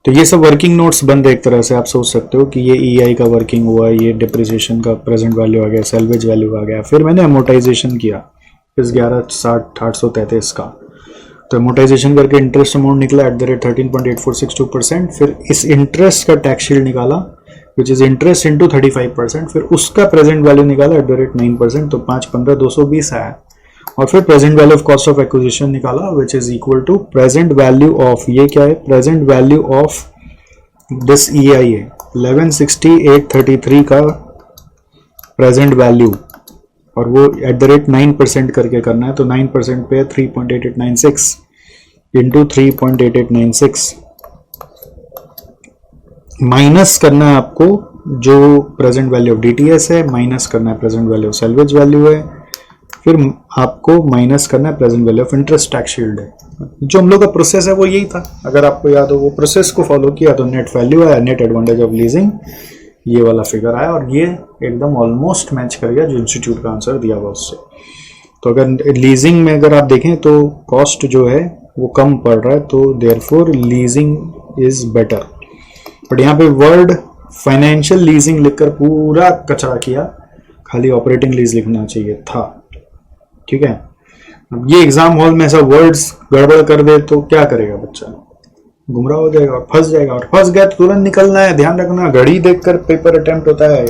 तो ये सब वर्किंग नोट्स बन रहे एक तरह से, आप सोच सकते हो कि ये ईआई का वर्किंग हुआ, ये डिप्रिसिएशन का प्रेजेंट वैल्यू आ गया, सेल्वेज वैल्यू आ गया, फिर मैंने अमोर्टाइजेशन किया इस 11,60,833 का, तो अमोर्टाइजेशन करके इंटरेस्ट अमाउंट निकला @13.8462%, फिर इस इंटरेस्ट का टैक्स शील्ड निकाला विच इज इंटरेस्ट इंटू 35%, फिर उसका प्रेजेंट वैल्यू निकाला @9%, तो 515,220 आया, और फिर present value of cost of acquisition निकाला which is equal to present value of, ये क्या है, present value of this EI है 116833 का प्रेजेंट वैल्यू, और वो @9% करके करना है, तो 9% पे 3.8896 इंटू 3.8896 माइनस करना है आपको जो प्रेजेंट वैल्यू ऑफ DTS है, माइनस करना है present value of salvage value है, फिर आपको माइनस करना है present value of interest, tax shield है। जो हम लोग का प्रोसेस है वो यही था, अगर आपको याद हो वो प्रोसेस को फॉलो किया तो नेट वैल्यू आया, नेट एडवांटेज ऑफ लीजिंग, ये वाला फिगर आया और ये एकदम ऑलमोस्ट मैच कर गया जो इंस्टीट्यूट का आंसर दिया हुआ उससे। तो अगर लीजिंग में अगर आप देखें तो कॉस्ट जो है वो कम पड़ रहा है, तो therefore leasing is better. But यहाँ पे वर्ड फाइनेंशियल लीजिंग लिखकर पूरा कचरा किया, खाली ऑपरेटिंग लीज लिखना चाहिए था। ठीक है, अब ये एग्जाम हॉल में ऐसा वर्ड्स गड़बड़ कर दे तो क्या करेगा बच्चा, गुमराह हो जाएगा और फंस जाएगा, और फंस गया तो तुरंत निकलना है। ध्यान रखना, घड़ी देखकर पेपर अटेम्प्ट होता है,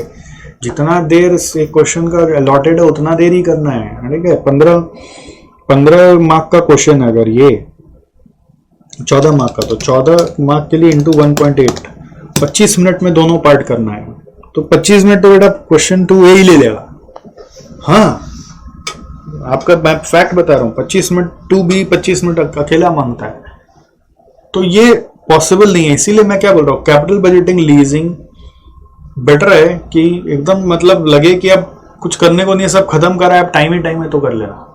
जितना देर एक क्वेश्चन का अलॉटेड है उतना देर ही करना है। ठीक है, 15 मार्क का क्वेश्चन है, अगर ये 14 मार्क का, तो 14 मार्क के लिए इंटू 1.8, 25 मिनट में दोनों पार्ट करना है। तो 25 मिनट तो बेटा क्वेश्चन 2A ही ले लेगा। हाँ, आपका मैं फैक्ट बता रहा हूं, 25 मिनट 2B 25 मिनट अकेला मांगता है, तो ये पॉसिबल नहीं है। इसीलिए मैं क्या बोल रहा हूं, कैपिटल बजटिंग लीजिंग बेटर है कि एकदम मतलब लगे कि अब कुछ करने को नहीं है, सब खत्म करा है, अब टाइम है तो कर लेना।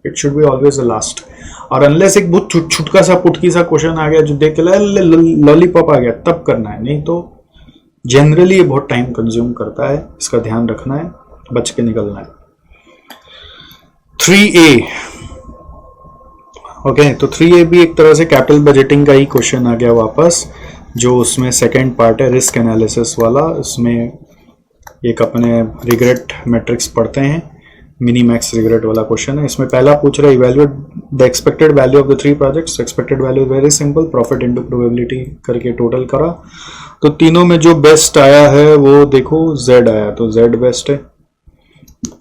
It should be always the last. और अनलेस एक बहुत छुटका सा पुटकी सा क्वेश्चन आ गया जो देख के लॉलीपॉप आ गया, तब करना है, नहीं तो जनरली ये बहुत टाइम कंज्यूम करता है। इसका ध्यान रखना है, बच के निकलना है। 3A, ओके, तो 3A भी एक तरह से कैपिटल बजटिंग का ही क्वेश्चन आ गया वापस, जो उसमें सेकंड पार्ट है रिस्क एनालिसिस वाला। इसमें एक अपने रिग्रेट मैट्रिक्स पढ़ते हैं, मिनी मैक्स रिग्रेट वाला क्वेश्चन है। इसमें पहला पूछ रहा है evaluate the expected value of the 3 projects. Expected value very simple, profit into probability करके टोटल करा। तो तीनों में जो बेस्ट आया है वो देखो Z आया, तो Z बेस्ट है।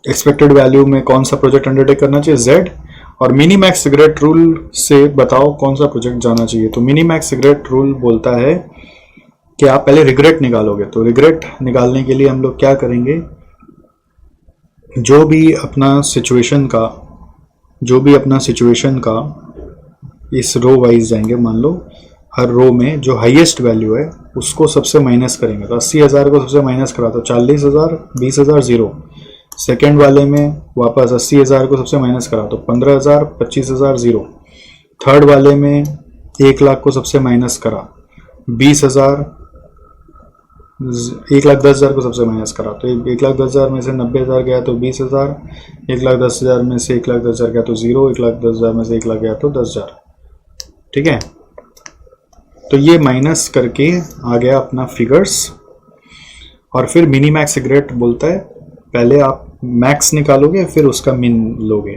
एक्सपेक्टेड वैल्यू में कौन सा प्रोजेक्ट अंडरटेक करना चाहिए, Z। और मिनी मैक्स रिग्रेट रूल से बताओ कौन सा प्रोजेक्ट जाना चाहिए। तो मिनी मैक्स रिग्रेट रूल बोलता है कि आप पहले रिग्रेट निकालोगे। तो रिग्रेट निकालने के लिए हम लोग क्या करेंगे, जो भी अपना सिचुएशन का इस रो वाइज जाएंगे। मान लो हर रो में जो हाईएस्ट वैल्यू है उसको सबसे माइनस करेंगे। तो 80,000 को सबसे माइनस करा तो 40,000, 20,000 जीरो। सेकेंड वाले में वापस 80,000 को सबसे माइनस करा तो 15,000, 25,000 जीरो। थर्ड वाले में 1,00,000 को सबसे माइनस करा 20,000, 1,10,000 को सबसे माइनस करा तो 1,10,000 में से 90,000 गया तो 20,000, 1,10,000 में से 1,10,000 गया तो जीरो, 1,10,000 में से 1,00,000 गया तो 10,000। ठीक है, तो ये माइनस करके आ गया अपना फिगर्स। और फिर मिनी मैक्स रिग्रेट बोलता है पहले आप मैक्स निकालोगे फिर उसका मिन लोगे।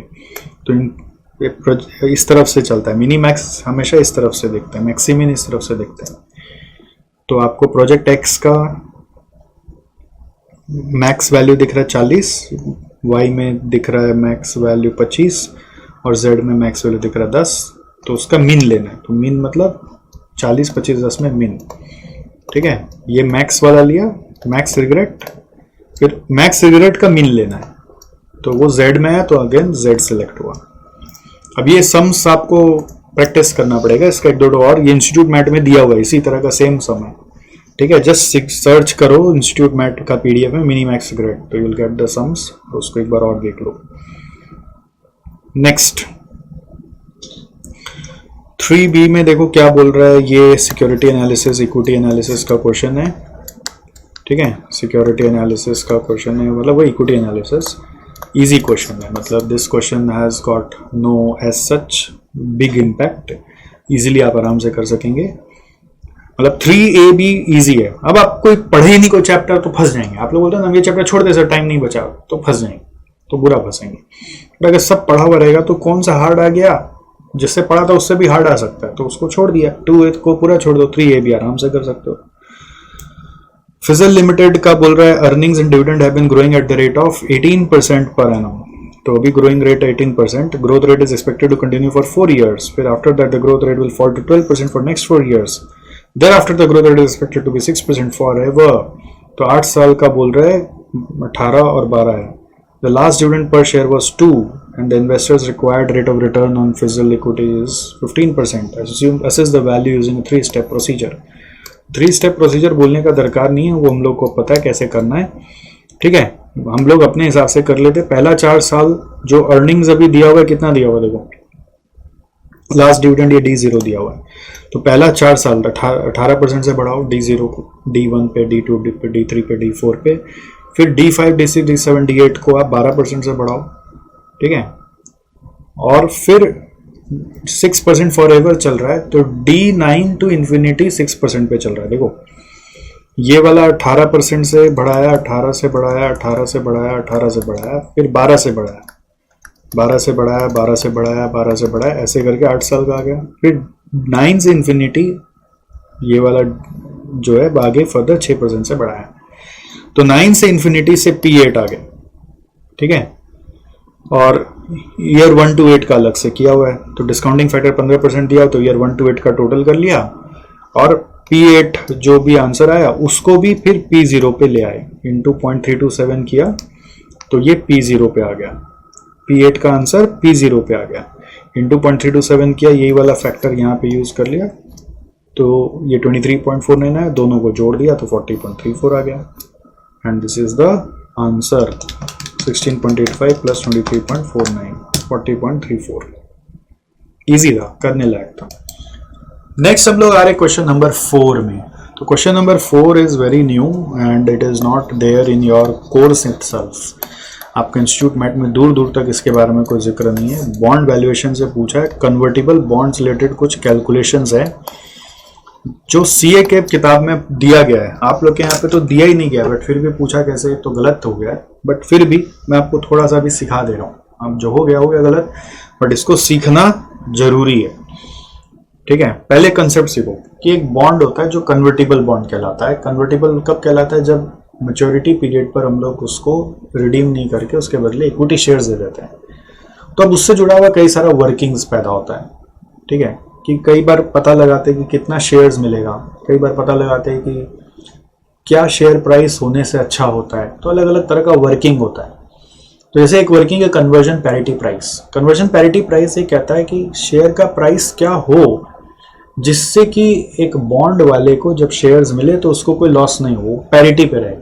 तो इस तरफ से चलता है, मिनी मैक्स हमेशा इस तरफ से देखते हैं, मैक्सिमिन इस तरफ से देखते हैं। तो आपको प्रोजेक्ट एक्स का मैक्स वैल्यू दिख रहा है 40, वाई में दिख रहा है मैक्स वैल्यू 25 और जेड में मैक्स वैल्यू दिख रहा है 10। तो उसका मिन लेना है। तो मिन मतलब 40, 25, 10 में मिन। ठीक है, ये मैक्स वाला लिया, मैक्स रिग्रेट, फिर मैक्स रिग्रेट का मिन लेना है। तो वो जेड में है तो अगेन जेड सिलेक्ट हुआ। अब ये सम्स आपको प्रैक्टिस करना पड़ेगा, इसका एक दो और। ये इंस्टीट्यूट मैट में दिया हुआ है, इसी तरह का सेम सम है। ठीक है, जस्ट सर्च करो इंस्टीट्यूट मैट का पीडीएफ में मिनी मैक्स रिग्रेट, तो you will get the sums. उसको एक बार और देख लो। नेक्स्ट 3B में देखो क्या बोल रहा है, ये सिक्योरिटी एनालिसिस, इक्विटी एनालिसिस का क्वेश्चन है। ठीक है, सिक्योरिटी एनालिसिस का क्वेश्चन है, मतलब वो इक्विटी एनालिसिस इजी क्वेश्चन है। मतलब this question has got no as such big impact, easily आप आराम से कर सकेंगे। मतलब 3A भी इजी है। अब आप कोई पढ़े ही नहीं कोई चैप्टर तो फंस जाएंगे। आप लोग बोलते हैं ना ये चैप्टर छोड़ दे सर, टाइम नहीं बचा, तो फंस जाएंगे, तो बुरा फंसेंगे। बट अगर सब पढ़ा हुआ रहेगा तो कौन सा हार्ड आ गया, जिससे पढ़ा था उससे भी हार्ड आ सकता है, तो उसको छोड़ दिया। 2A को पूरा छोड़ दो, 3A भी आराम से कर सकते हो। फिजल लिमिटेड का बोल रहा है earnings and dividend have been growing at the rate of 18% per annum. तो अभी growing rate 18%, growth rate is expected to continue for 4 years, फिर after that the growth rate will fall to 12% for next 4 years, thereafter the growth rate is expected to be 6% forever। तो 8 साल का बोल रहे हैं, 18 और 12 है। The last dividend per share was 2 and the investors required rate of return on Fizzle equity is 15%। Assess the value using a 3-step procedure। 3-step procedure बोलने का दरकार नहीं है, वो हम लोग को पता है कैसे करना है। ठीक है, हम लोग अपने हिसाब से कर लेते। पहला 4 साल जो अर्निंग्स अभी दिया हुआ है, कितना दिया हुआ है देखो, लास्ट डिविडेंड ये D0 दिया हुआ है। तो पहला 4 साल 18% से बढ़ाओ D0 को, D1 पे, D2 पे, D3 पे, D4 पे, फिर D5, D6, D7, D8 को आप 12% से बढ़ाओ, ठीक है, और फिर 6% फॉर एवर चल रहा है, तो D9 टू इन्फिनिटी 6% पे चल रहा है। देखो ये वाला 18% से बढ़ाया, 18 से बढ़ाया, 18 से बढ़ाया, 18 से बढ़ाया, फिर 12 से बढ़ाया, 12 से बढ़ाया, 12 से बढ़ाया, 12 से बढ़ाया, ऐसे करके 8 साल का आ गया। फिर 9 से इन्फिनिटी ये वाला जो है आगे फर्दर 6% से बढ़ाया, तो 9 से इन्फिनिटी से P8 आ गया, ठीक है, और ईयर 1 to 8 का अलग से किया हुआ है। तो डिस्काउंटिंग फैक्टर 15% दिया, तो ईयर 1 to 8 का टोटल कर लिया, और P8 जो भी आंसर आया उसको भी फिर P0 पे ले आए, इंटू 0.327 किया, तो ये P0 पे आ गया। P8 का आंसर P0 पे आ गया, इंटू 0.327 किया, यही वाला फैक्टर यहाँ पे यूज कर लिया, तो ये 23.49 है, दोनों को जोड़ दिया तो 40.34 आ गया। And this is the answer, 16.85 plus 23.49, 40.34। Easy था, करने लायक था। नेक्स्ट हम लोग आ रहे क्वेश्चन नंबर 4 में। तो question number 4 is very new and it is not there in your course itself. आपके इंस्टीट्यूट मैट में दूर दूर तक इसके बारे में कोई जिक्र नहीं है। बॉन्ड वैल्यूएशन से पूछा है, कन्वर्टिबल बॉन्ड्स रिलेटेड कुछ कैलकुलेशंस है जो सीए के किताब में दिया गया है। आप लोग के यहाँ पे तो दिया ही नहीं गया, बट फिर भी पूछा कैसे, तो गलत हो गया है, बट फिर भी मैं आपको थोड़ा सा भी सिखा दे रहा हूँ। अब जो हो गया गलत, बट इसको सीखना जरूरी है, ठीक है। पहले कंसेप्ट सीखो कि एक बॉन्ड होता है जो कन्वर्टिबल बॉन्ड कहलाता है। कन्वर्टिबल कब कहलाता है? जब मैच्योरिटी पीरियड पर हम लोग उसको रिडीम नहीं करके उसके बदले इक्विटी शेयर्स दे देते हैं। तो अब उससे जुड़ा हुआ कई सारा वर्किंग्स पैदा होता है, ठीक है, कि कई बार पता लगाते हैं कि कितना शेयर्स मिलेगा, कई बार पता लगाते हैं कि क्या शेयर प्राइस होने से अच्छा होता है। तो अलग अलग तरह का वर्किंग होता है। तो जैसे एक वर्किंग है conversion parity price. Conversion parity price ये कहता है कि शेयर का प्राइस क्या हो जिससे कि एक बॉन्ड वाले को जब शेयर्स मिले तो उसको कोई लॉस नहीं हो, पैरिटी पे रहे,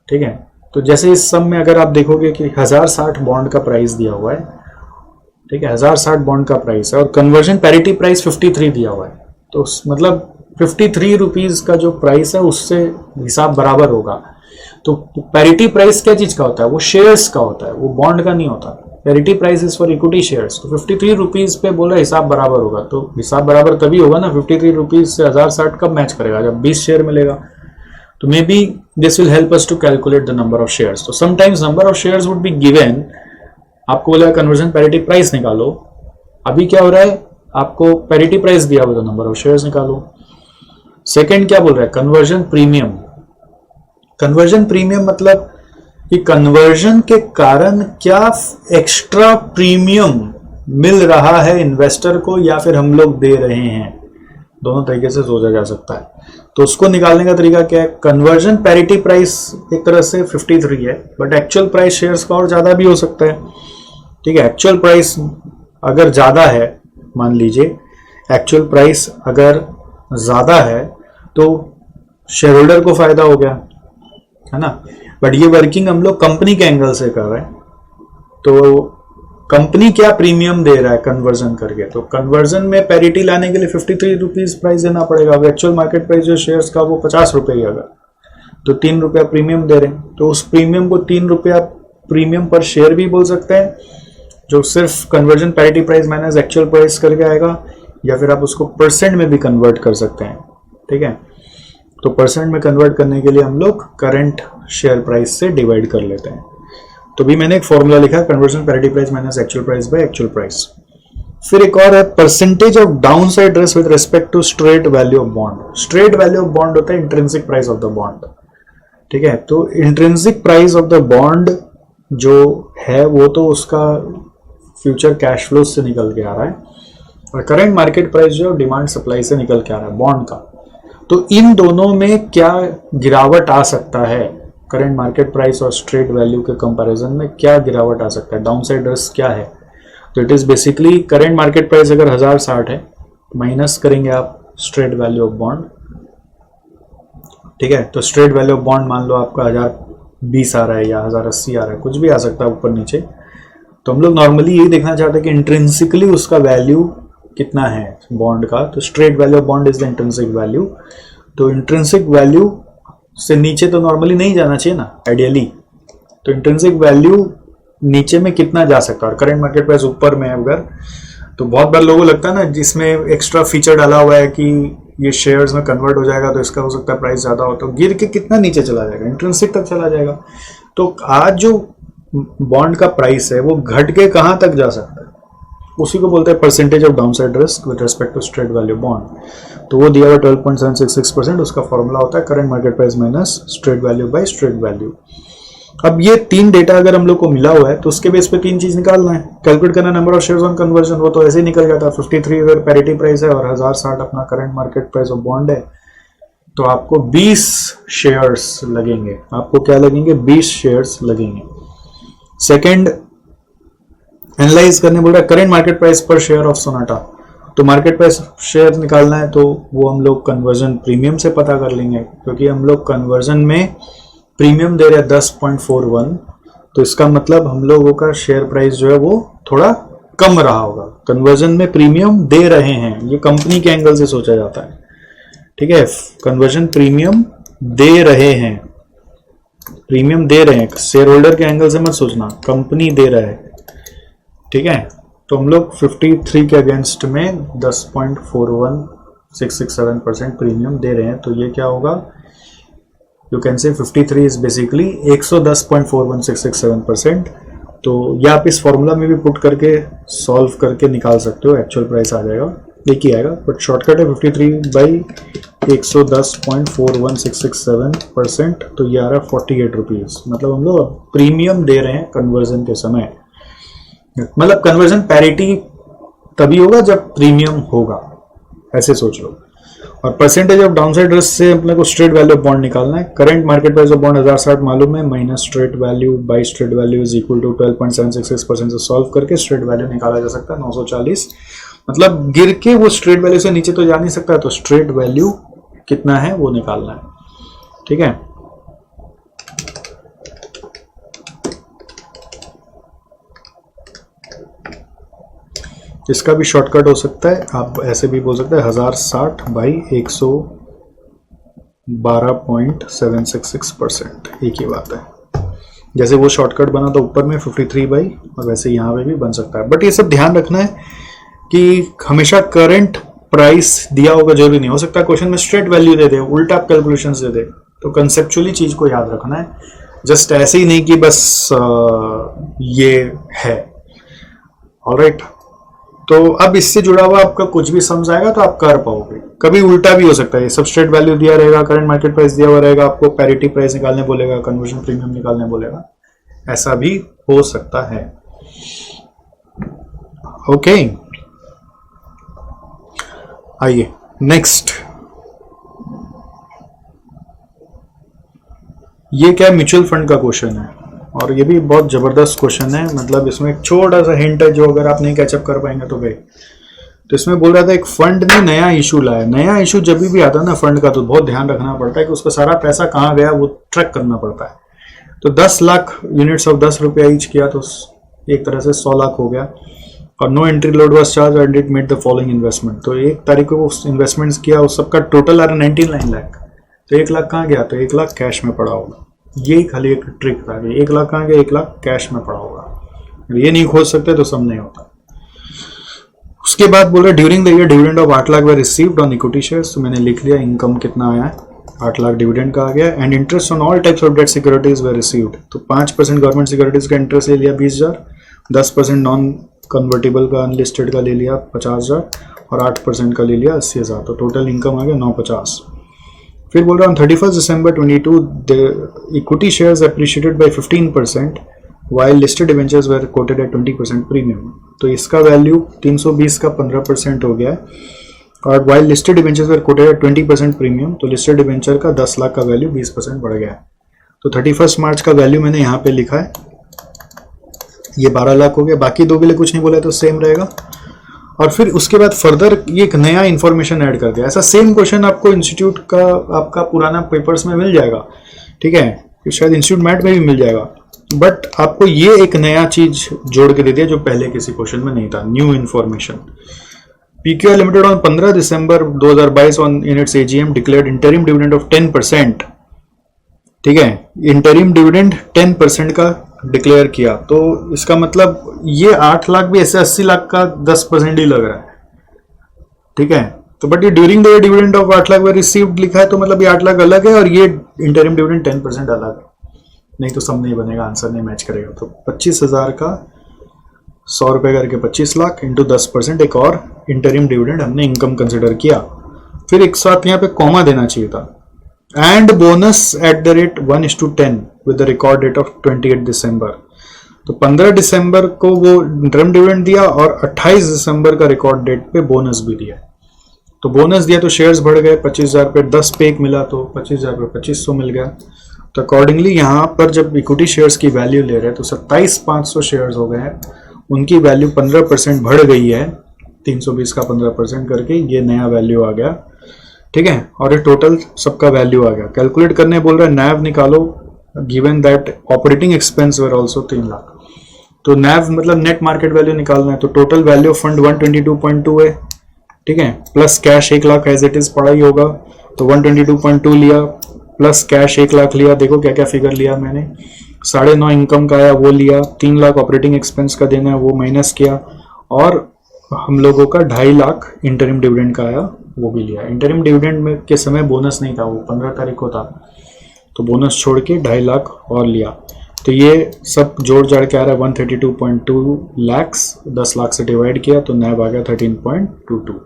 ठीक है। तो जैसे इस सम में अगर आप देखोगे कि 1060 बॉन्ड का प्राइस दिया हुआ है, ठीक है, 1060 बॉन्ड का प्राइस है और कन्वर्जन पैरिटी प्राइस 53 दिया हुआ है, तो मतलब 53 रुपीज का जो प्राइस है उससे हिसाब बराबर होगा। तो पैरिटी प्राइस क्या चीज का होता है? वो शेयर्स का होता है, वो बॉन्ड का नहीं होता। Parity price is for equity shares. तो 53 रुपीज पे बोला हिसाब बराबर होगा, तो हिसाब बराबर तभी होगा ना, 53 रुपीज से 1060 कब मैच करेगा? जब 20 शेयर मिलेगा। तो maybe this will help us to calculate the number of shares. तो sometimes number of shares would be given, आपको बोला कन्वर्जन पैरिटी प्राइस निकालो। अभी क्या हो रहा है, आपको पैरिटी प्राइस दिया हुआ, तो नंबर ऑफ शेयर्स निकालो। सेकंड क्या बोल रहा है? Conversion premium. कन्वर्जन प्रीमियम मतलब कि कन्वर्जन के कारण क्या एक्स्ट्रा प्रीमियम मिल रहा है इन्वेस्टर को या फिर हम लोग दे रहे हैं। दोनों तरीके से सोचा जा सकता है। तो उसको निकालने का तरीका क्या है? कन्वर्जन पैरिटी प्राइस एक तरह से 53 है, बट एक्चुअल प्राइस शेयर्स का और ज्यादा भी हो सकता है, ठीक है। एक्चुअल प्राइस अगर ज्यादा है, मान लीजिए एक्चुअल प्राइस अगर ज्यादा है तो शेयर होल्डर को फायदा हो गया, है ना। बट ये वर्किंग हम लोग कंपनी के एंगल से कर रहे हैं। तो कंपनी क्या प्रीमियम दे रहा है कन्वर्जन करके? तो कन्वर्जन में पैरिटी लाने के लिए 53 रुपीज प्राइस देना पड़ेगा। अब एक्चुअल मार्केट प्राइस जो शेयर्स का वो 50 रुपए ही, अगर तो 3 रुपया प्रीमियम दे रहे हैं, तो उस प्रीमियम को 3 रुपया प्रीमियम पर शेयर भी बोल सकते हैं, जो सिर्फ conversion parity price minus actual price करके आएगा, या फिर आप उसको परसेंट में भी कन्वर्ट कर सकते हैं, ठीक है। तो परसेंट में कन्वर्ट करने के लिए हम लोग करंट शेयर प्राइस से डिवाइड कर लेते हैं। तो भी मैंने एक फॉर्मूला लिखा, conversion parity price minus actual price by actual price. फिर एक और है percentage of downside risk with respect to straight value of bond. Straight value of bond होता है intrinsic price of the bond, ठीक है। तो intrinsic price of the bond जो है वो तो उसका फ्यूचर कैश फ्लो से निकल के आ रहा है, और करंट मार्केट प्राइस जो डिमांड सप्लाई से निकल के आ रहा है बॉन्ड का। तो इन दोनों में क्या गिरावट आ सकता है? करंट मार्केट प्राइस और स्ट्रेट वैल्यू के कंपैरिजन में क्या गिरावट आ सकता है? डाउनसाइड रिस्क क्या है? तो it is basically current market price अगर 1060 है, माइनस करेंगे आप स्ट्रेट वैल्यू ऑफ बॉन्ड, ठीक है। तो स्ट्रेट वैल्यू ऑफ बॉन्ड मान लो आपका 20 आ रहा है या 1080 आ रहा है, कुछ भी आ सकता है ऊपर नीचे। तो हम लोग नॉर्मली यही देखना चाहते हैं कि इंट्रिंसिकली उसका वैल्यू कितना है बॉन्ड का। तो straight value of bond is the intrinsic value. तो इंट्रिंसिक वैल्यू से नीचे तो नॉर्मली नहीं जाना चाहिए ना आइडियली। तो इंट्रिंसिक वैल्यू नीचे में कितना जा सकता है, और करंट मार्केट प्राइस ऊपर में है अगर, तो बहुत बार लोगों को लगता है ना जिसमें एक्स्ट्रा फीचर डाला हुआ है कि ये शेयर्स में कन्वर्ट हो जाएगा तो इसका हो सकता है प्राइस ज़्यादा हो, तो गिर के कितना नीचे चला जाएगा, इंट्रिंसिक तक चला जाएगा। तो आज जो बॉन्ड का प्राइस है वो घट के कहाँ तक जा सकता है, उसी को बोलते हैं percentage of downside risk with respect to straight value bond. तो वो दिया हुआ 12.766%, उसका फॉर्मूला होता है current market price minus straight value by straight value. अब ये 3 डेटा अगर हम लोग को मिला हुआ है तो उसके बेस पे 3 चीज निकालना है, कैलकुलेट करना number of shares on conversion, वो तो ऐसे ही निकल जाता है। 53 अगर पैरिटी प्राइस है और 1060 अपना current market price of bond है, तो आपको 20 शेयर्स लगेंगे। आपको क्या लगेंगे, 20 शेयर्स लगेंगे। सेकंड एनालाइज करने बोल रहा है करंट मार्केट प्राइस पर शेयर ऑफ सोनाटा। तो मार्केट प्राइस शेयर निकालना है तो वो हम लोग कन्वर्जन प्रीमियम से पता कर लेंगे, क्योंकि हम लोग कन्वर्जन में प्रीमियम दे रहे हैं 10.41, तो इसका मतलब हम लोगों का शेयर प्राइस जो है वो थोड़ा कम रहा होगा। कन्वर्जन में प्रीमियम दे रहे हैं, ये कंपनी के एंगल से सोचा जाता है, ठीक है। कन्वर्जन प्रीमियम दे रहे हैं, प्रीमियम दे रहे हैं, शेयर होल्डर के एंगल से मत सोचना, कंपनी दे रहा है, ठीक है। तो हम लोग 53 के अगेंस्ट में 10.41667% प्रीमियम दे रहे हैं, तो ये क्या होगा, यू कैन से 53 इज बेसिकली 110.41667%। तो ये आप इस फॉर्मूला में भी पुट करके सॉल्व करके निकाल सकते हो, एक्चुअल प्राइस आ जाएगा, एक ही आएगा, बट शॉर्टकट है 53/110.41667%, तो ये आ रहा है 48 रुपीज़। मतलब हम लोग प्रीमियम दे रहे हैं कन्वर्जन के समय, मतलब कन्वर्जन पैरिटी तभी होगा जब प्रीमियम होगा, ऐसे सोच लो। और परसेंटेज ऑफ डाउनसाइड रिस्क से अपने को स्ट्रेट वैल्यू ऑफ बॉन्ड निकालना है। Current market price of bond 1060 मालूम है, minus straight value by straight value is equal to 12.766% से सॉल्व करके स्ट्रेट वैल्यू निकाला जा सकता है 940। मतलब गिर के वो स्ट्रेट वैल्यू से नीचे तो जा नहीं सकता, तो स्ट्रेट वैल्यू कितना है वो निकालना है, ठीक है। इसका भी शॉर्टकट हो सकता है, आप ऐसे भी बोल सकते हैं 1060 बाई 112.766%, एक ही बात है। जैसे वो शॉर्टकट बना तो ऊपर में 53 बाई, और वैसे यहाँ पे भी बन सकता है। बट ये सब ध्यान रखना है कि हमेशा करंट प्राइस दिया होगा जरूरी नहीं, हो सकता है क्वेश्चन में स्ट्रेट वैल्यू दे दे, उल्टा कैलकुलेशन दे दे, तो कंसेप्चुअली चीज को याद रखना है, जस्ट ऐसे ही नहीं कि बस ये है। ऑलराइट, तो अब इससे जुड़ा हुआ आपका कुछ भी समझ आएगा तो आप कर पाओगे। कभी उल्टा भी हो सकता है, सबस्ट्रेट वैल्यू दिया रहेगा, करंट मार्केट प्राइस दिया हुआ रहेगा, आपको पैरिटी प्राइस निकालने बोलेगा, कन्वर्जन प्रीमियम निकालने बोलेगा, ऐसा भी हो सकता है। ओके, आइए नेक्स्ट। ये क्या म्यूचुअल फंड का क्वेश्चन है, और ये भी बहुत जबरदस्त क्वेश्चन है। मतलब इसमें एक छोटा सा हिंट है जो अगर आप नहीं कैचअप कर पाएंगे तो गए। तो इसमें बोल रहा था एक फंड ने नया इशू लाया। नया इशू जब भी आता है ना फंड का, तो बहुत ध्यान रखना पड़ता है कि उसका सारा पैसा कहाँ गया वो ट्रैक करना पड़ता है। तो 10 लाख यूनिट्स ऑफ 10 रुपया ईच किया तो एक तरह से 100 लाख हो गया, और no entry load was charge and it made the following investment. तो 1 तारीख को इन्वेस्टमेंट्स किया, उस सबका टोटल आ रहा 99 लाख। तो 1 लाख कहाँ गया, तो 1 लाख कैश में पड़ा होगा। यही खाली एक ट्रिक था कि 1 लाख कहाँ गया, 1 लाख कैश में पड़ा होगा। ये नहीं खोज सकते तो सब नहीं होता। उसके बाद बोल रहे during the year dividend of 8 lakh way received on equity shares. तो मैंने लिख लिया इनकम कितना आया है, 8 लाख डिविडेंड का आ गया। And interest on all types of debt securities way received. तो 5% गवर्नमेंट सिक्योरिटीज का इंटरेस्ट ले लिया 20,000, 10% नॉन कन्वर्टेबल का अनलिस्टेड का ले लिया 50,000, और 8% का ले लिया 80,000। तो टोटल इनकम आ गया 950। फिर बोल रहा हूँ 31 December 22 the equity shares appreciated by 15% while listed debentures were quoted at 20% premium। तो इसका वैल्यू 320 का 15% हो गया है, और while listed debentures were quoted at 20% premium, तो listed debenture का 10 लाख का वैल्यू 20% बढ़ गया है। तो 31 मार्च का वैल्यू मैंने यहाँ पे लिखा है, ये 12 लाख हो गया। बाकी दो के लिए कुछ नहीं बोला तो सेम रहेगा। और फिर उसके बाद फर्दर ये एक नया इंफॉर्मेशन ऐड कर दिया। ऐसा सेम क्वेश्चन आपको इंस्टीट्यूट का आपका पुराना पेपर्स में मिल जाएगा, ठीक है। ये शायद इंस्टीट्यूट मैट में भी मिल जाएगा, बट आपको ये एक नया चीज जोड़ के दे दिया जो पहले किसी क्वेश्चन में नहीं था, new information. PQR Limited on 15 December 2022 on in its AGM declared interim dividend of 10%। ठीक है, इंटरिम डिविडेंड 10% का डिक्लेयर किया, तो इसका मतलब ये 8 लाख भी ऐसे 80 लाख का 10% ही लग रहा है। ठीक है, तो बट ये during the dividend of 8 lakh way received लिखा है, तो मतलब ये 8 लाख अलग है और ये इंटरिम डिविडेंड 10% अलग है, नहीं तो सब नहीं बनेगा, आंसर नहीं मैच करेगा। तो 25,000 का 100 रुपए करके 25 लाख इंटू 10%, एक और इंटरिम डिविडेंड हमने इनकम कंसिडर किया। फिर एक साथ यहाँ पे कॉमा देना चाहिए था, and bonus at the rate 1:10 with the record date of 28 December. तो 15 दिसंबर को वो इंटरिम डिविडेंड दिया और 28 दिसंबर का रिकॉर्ड डेट पे बोनस भी दिया। तो बोनस दिया तो शेयर्स बढ़ गए, 25,000 पे 10 पे एक मिला तो 25,000 पे 2500 मिल गया। तो अकॉर्डिंगली यहाँ पर जब इक्विटी शेयर्स की वैल्यू ले रहे हैं तो 27,500 शेयर्स हो गए हैं, उनकी वैल्यू 15% बढ़ गई है, 320 का 15% करके ये नया वैल्यू आ गया। ठीक है, और ये टोटल सबका वैल्यू आ गया। कैलकुलेट करने बोल रहा है, नैव निकालो, given that operating expense were also 3 lakh. तो नैव मतलब नेट मार्केट वैल्यू निकालना है, तो टोटल वैल्यू ऑफ फंड 122.2 है। ठीक है, plus cash 1 lakh as it is पड़ा ही होगा, तो 122.2 लिया, प्लस कैश 1 लाख लिया। देखो क्या क्या फिगर लिया मैंने, 9.5 इनकम का आया वो लिया, 3 लाख ऑपरेटिंग एक्सपेंस का देना है वो माइनस किया, और हम लोगों का 2.5 लाख इंटरिम डिविडेंड का आया वो भी लिया। इंटरिम डिविडेंड में के समय बोनस नहीं था, वो 15 तारीख को था, तो बोनस छोड़ के 2.5 लाख और लिया। तो ये सब जोड़ जाड़ के आ रहा है 132.2 लैक्स, 10 लाख से डिवाइड किया तो नैब आ गया 13.22।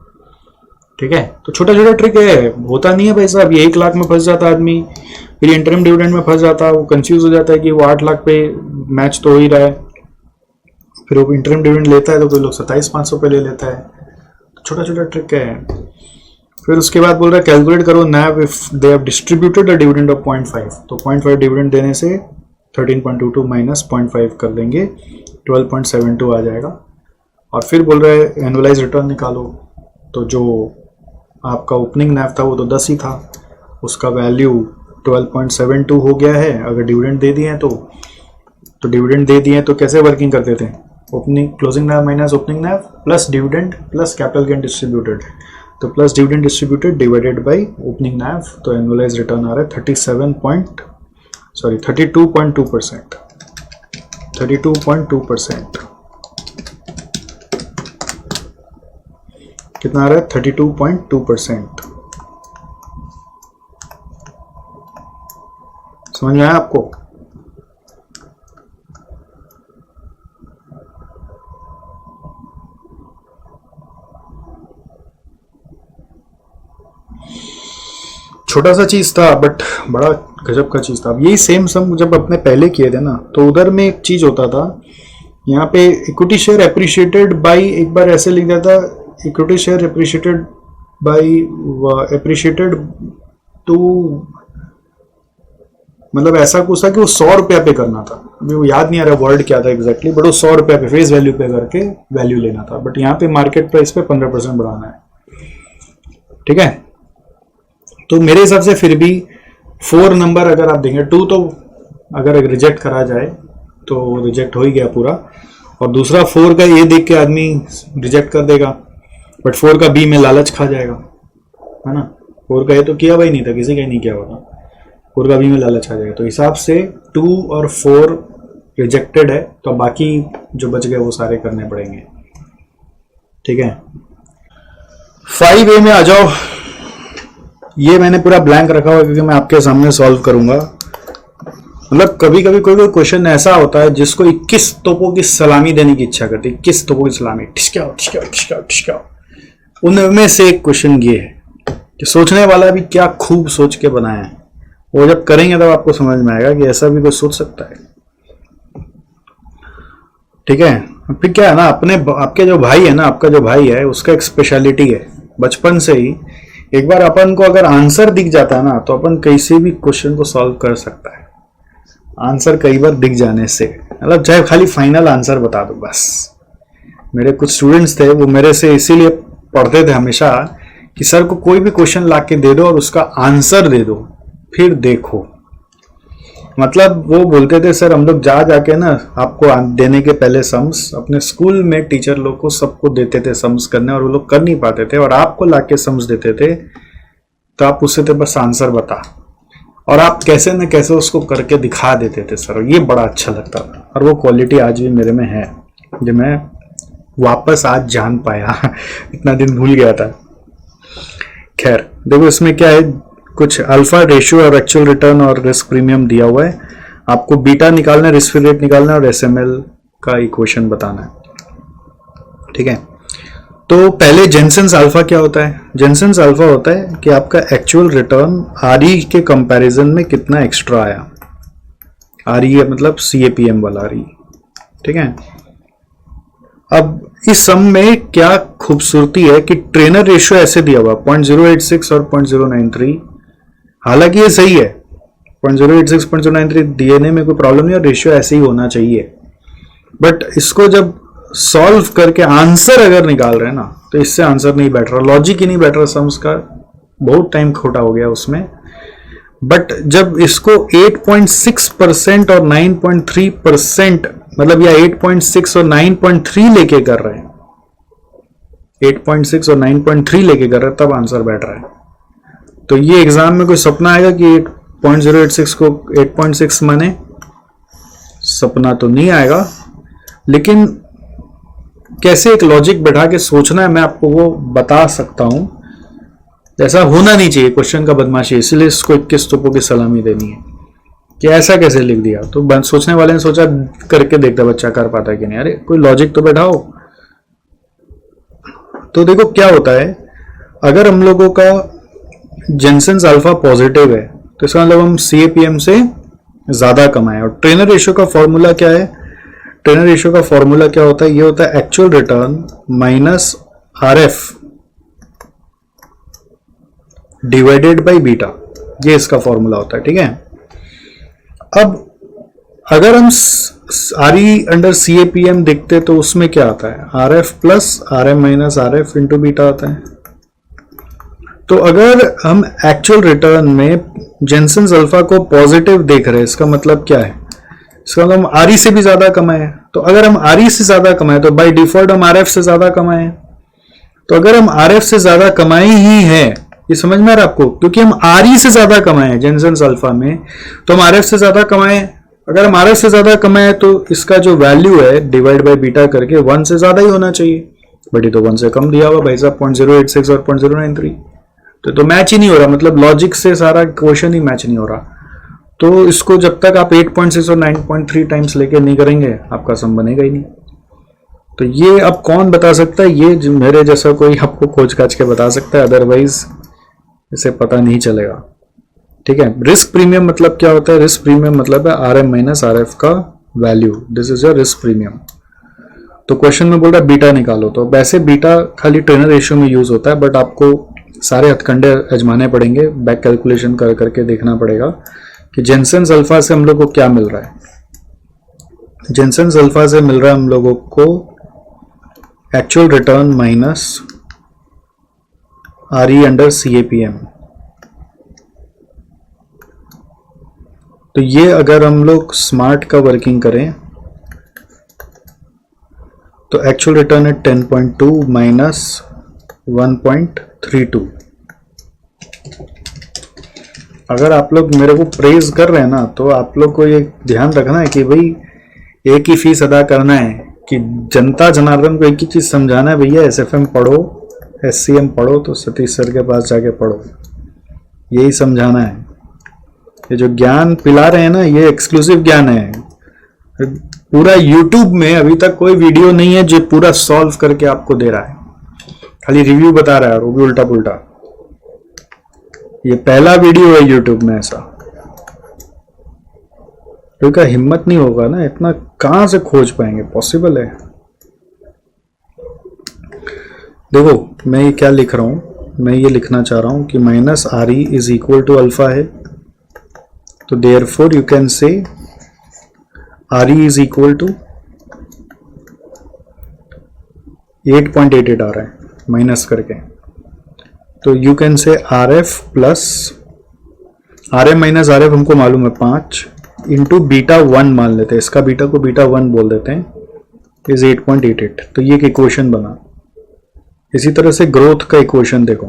ठीक है, तो छोटा छोटा ट्रिक है, होता नहीं है भाई साहब। ये 1 लाख में फंस जाता आदमी, फिर इंटरिम डिविडेंड में फंस जाता, वो कंफ्यूज हो जाता है कि वो 8 लाख पे मैच तो हो ही रहा है, फिर वो इंटरिम डिविडेंड लेता है तो कोई लोग 27,500 पे ले लेता है। छोटा छोटा ट्रिक है। फिर उसके बाद बोल रहा है कैलकुलेट करो NAV if they have distributed a dividend of 0.5। तो 0.5 डिविडेंड देने से 13.22 माइनस 0.5 कर लेंगे, 12.72 आ जाएगा। और फिर बोल रहा है एनुअलाइज रिटर्न निकालो, तो जो आपका ओपनिंग नैव था वो तो 10 ही था, उसका वैल्यू 12.72 हो गया है। अगर डिविडेंड दे दिए हैं तो डिविडेंड दे दिए हैं तो कैसे वर्किंग करते थे, opening closing NAV minus opening NAV plus dividend plus capital gain distributed, तो plus dividend distributed divided by opening NAV, तो एनुअलाइज रिटर्न आ रहा है 32.2%। 32.2% कितना आ रहा है, 32.2%। समझ में आया आपको? छोटा सा चीज था बट बड़ा गजब का चीज था। अब यही सेम सम जब अपने पहले किए थे ना, तो उधर में एक चीज होता था, यहाँ पे इक्विटी शेयर एप्रिशिएटेड बाई, एक बार ऐसे लिख दिया था equity share appreciated by appreciated to, मतलब ऐसा कुछ था कि वो 100 रुपया पे करना था, वो याद नहीं आ रहा वर्ड क्या था एग्जैक्टली, बट वो 100 रुपया पे फेस वैल्यू पे करके वैल्यू लेना था। बट यहाँ पे मार्केट प्राइस पे 15% बढ़ाना है। ठीक है, तो मेरे हिसाब से फिर भी 4 नंबर अगर आप देंगे, 2 तो अगर रिजेक्ट करा जाए तो रिजेक्ट हो ही गया पूरा, और दूसरा 4 का ये देख के आदमी रिजेक्ट कर देगा, बट 4 का बी में लालच खा जाएगा, है ना। 4 का ये तो किया भाई नहीं था, किसी का ही नहीं किया होता, 4 का बी में लालच खा जाएगा। तो हिसाब से 2 और 4 रिजेक्टेड है, तो बाकी जो बच गए वो सारे करने पड़ेंगे। ठीक है, 5A में आ जाओ। ये मैंने पूरा ब्लैंक रखा हुआ क्योंकि मैं आपके सामने सॉल्व करूंगा। मतलब कभी कभी कोई क्वेश्चन ऐसा होता है जिसको 21 तोपों की सलामी देने की इच्छा करती है, 21 तोपों की सलामी, ठिसकाओ ठिसकाओ ठिसकाओ ठिसकाओ। उनमें से एक क्वेश्चन ये है कि सोचने वाला भी क्या खूब सोच के बनाया है, वो जब करेंगे तब आपको समझ में आएगा कि ऐसा भी कोई सोच सकता है। ठीक है, फिर क्या है ना, आपके जो भाई है ना, आपका जो भाई है उसका एक स्पेशलिटी है बचपन से ही, एक बार अपन को अगर आंसर दिख जाता है ना तो अपन कैसे भी क्वेश्चन को सॉल्व कर सकता है, आंसर कई बार दिख जाने से। मतलब चाहे खाली फाइनल आंसर बता दो बस। मेरे कुछ स्टूडेंट्स थे, वो मेरे से इसीलिए पढ़ते थे हमेशा कि सर को कोई भी क्वेश्चन ला के दे दो और उसका आंसर दे दो, फिर देखो। मतलब वो बोलते थे सर हम लोग जा जाके ना आपको देने के पहले सम्स अपने स्कूल में टीचर लोग को सबको देते थे सम्स करने, और वो लोग कर नहीं पाते थे और आपको लाके सम्स देते थे, तो आप उससे थे बस आंसर बता, और आप कैसे न कैसे उसको करके दिखा देते थे सर। ये बड़ा अच्छा लगता था, और वो क्वालिटी आज भी मेरे में है जो मैं वापस आज जान पाया इतना दिन भूल गया था। खैर देखो इसमें क्या है, कुछ अल्फा रेशियो और एक्चुअल रिटर्न और रिस्क प्रीमियम दिया हुआ है, आपको बीटा निकालना है, रिस्क फ्री रेट निकालना है और एसएमएल का इक्वेशन बताना है। ठीक है, तो पहले जेनसेंस अल्फा क्या होता है? जेनसेंस अल्फा होता है कि आपका एक्चुअल रिटर्न आरई के कंपैरिजन में कितना एक्स्ट्रा आया। आरई है मतलब सीएपीएम वाला आरई। ठीक है, अब इस सम में क्या खूबसूरती है कि ट्रेनर रेशियो ऐसे दिया हुआ 0.086 और 0.093, हालांकि ये सही है 0.086 0.093 देने में कोई प्रॉब्लम नहीं, और रेशियो ऐसे ही होना चाहिए, बट इसको जब सॉल्व करके आंसर अगर निकाल रहे हैं ना तो इससे आंसर नहीं बैठ रहा, लॉजिक ही नहीं बैठ रहा, सम्स का बहुत टाइम खोटा हो गया उसमें। बट जब इसको 8.6% और 9.3% मतलब या 8.6 और 9.3 लेके कर रहे हैं, 8.6 और 9.3 लेके कर रहे हैं, तब आंसर बैठ रहा है। तो ये एग्जाम में कोई सपना आएगा कि 8.086 को 8.6 माने? सपना तो नहीं आएगा, लेकिन कैसे एक लॉजिक बैठा के सोचना है मैं आपको वो बता सकता हूं। ऐसा होना नहीं चाहिए क्वेश्चन का बदमाशी, इसलिए इसको 21 तोपों की सलामी देनी है कि ऐसा कैसे लिख दिया। तो सोचने वाले ने सोचा करके देखता बच्चा कर पाता है कि नहीं, अरे कोई लॉजिक तो बैठाओ। तो देखो क्या होता है, अगर हम लोगों का जेनसेंस अल्फा पॉजिटिव है तो इसका मतलब हम सीएपीएम से ज्यादा कमाए। और ट्रेनर रेशियो का फॉर्मूला क्या है? ट्रेनर रेशियो का फॉर्मूला क्या होता है? ये होता है actual return minus RF divided by beta, ये इसका फॉर्मूला होता है। ठीक है, अब अगर हम आरई अंडर सीएपीएम देखते तो उसमें क्या आता है? RF plus RM minus RF into beta आता है। तो अगर हम एक्चुअल रिटर्न में जेनसेंस अल्फा को पॉजिटिव देख रहे हैं, इसका मतलब क्या है? इसका मतलब हम आरई से भी ज्यादा कमाए। तो अगर हम आरई से ज्यादा कमाए तो बाय डिफॉल्ट हम आरएफ से ज्यादा कमाए। तो अगर हम आरएफ से ज्यादा कमाए ही है, ये समझ में आ रहा है आपको? क्योंकि हम आरई से ज्यादा कमाए जेनसेंस अल्फा में, तो हम आरएफ से ज्यादा कमाए। अगर हम आरएफ से ज्यादा कमाए तो इसका जो वैल्यू है डिवाइड बाय बीटा करके 1 से ज्यादा ही होना चाहिए, बट ये तो 1 से कम दिया हुआ भाई साहब, 0.086 और 0.093। तो मैच ही नहीं हो रहा, मतलब लॉजिक से सारा क्वेश्चन ही मैच नहीं हो रहा। तो इसको जब तक आप 8.6 और 9.3 टाइम्स लेके नहीं करेंगे आपका सम बनेगा ही नहीं। तो ये अब कौन बता सकता है? ये मेरे जैसा कोई आपको खोज काज के बता सकता है, अदरवाइज इसे पता नहीं चलेगा। ठीक है, रिस्क प्रीमियम मतलब क्या होता है? रिस्क प्रीमियम मतलब है आरएम माइनस आरएफ का value, this is your risk premium. तो क्वेश्चन में बोल रहा है बीटा निकालो, तो वैसे बीटा खाली ट्रेनर रेशियो में यूज होता है, बट आपको सारे हथकंडे आजमाने पड़ेंगे, बैक कैलकुलेशन कर करके देखना पड़ेगा कि जेनसेंस अल्फा से हम लोग को क्या मिल रहा है। जेनसेंस अल्फा से मिल रहा है हम लोगों को एक्चुअल रिटर्न माइनस आरई अंडर सीएपीएम। तो ये अगर हम लोग स्मार्ट का वर्किंग करें तो एक्चुअल रिटर्न है 10.2 माइनस 1.32। अगर आप लोग मेरे को प्रेज कर रहे हैं ना, तो आप लोग को ये ध्यान रखना है कि भाई एक ही फीस अदा करना है, कि जनता जनार्दन को एक ही चीज समझाना है, भैया एसएफएम पढ़ो, एससीएम पढ़ो तो सतीश सर के पास जाके पढ़ो, यही समझाना है। ये जो ज्ञान पिला रहे हैं ना, ये एक्सक्लूसिव ज्ञान है। पूरा यूट्यूब में अभी तक कोई वीडियो नहीं है जो पूरा सॉल्व करके आपको दे रहा है, खाली रिव्यू बता रहा है, वो भी उल्टा पुल्टा। ये पहला वीडियो है यूट्यूब में ऐसा, क्योंकि हिम्मत नहीं होगा ना, इतना कहां से खोज पाएंगे? पॉसिबल है? देखो मैं ये क्या लिख रहा हूं, मैं ये लिखना चाह रहा हूं कि minus R E is equal to alpha है, तो therefore you can say R E is equal to 8.88 आ रहा है माइनस करके, तो you can say R F plus R M minus R F हमको मालूम है 5 इंटू बीटा 1 मान लेते हैं, इसका बीटा को बीटा 1 बोल देते हैं, इज 8.88। तो ये एक इक्वेशन बना। इसी तरह से ग्रोथ का इक्वेशन देखो,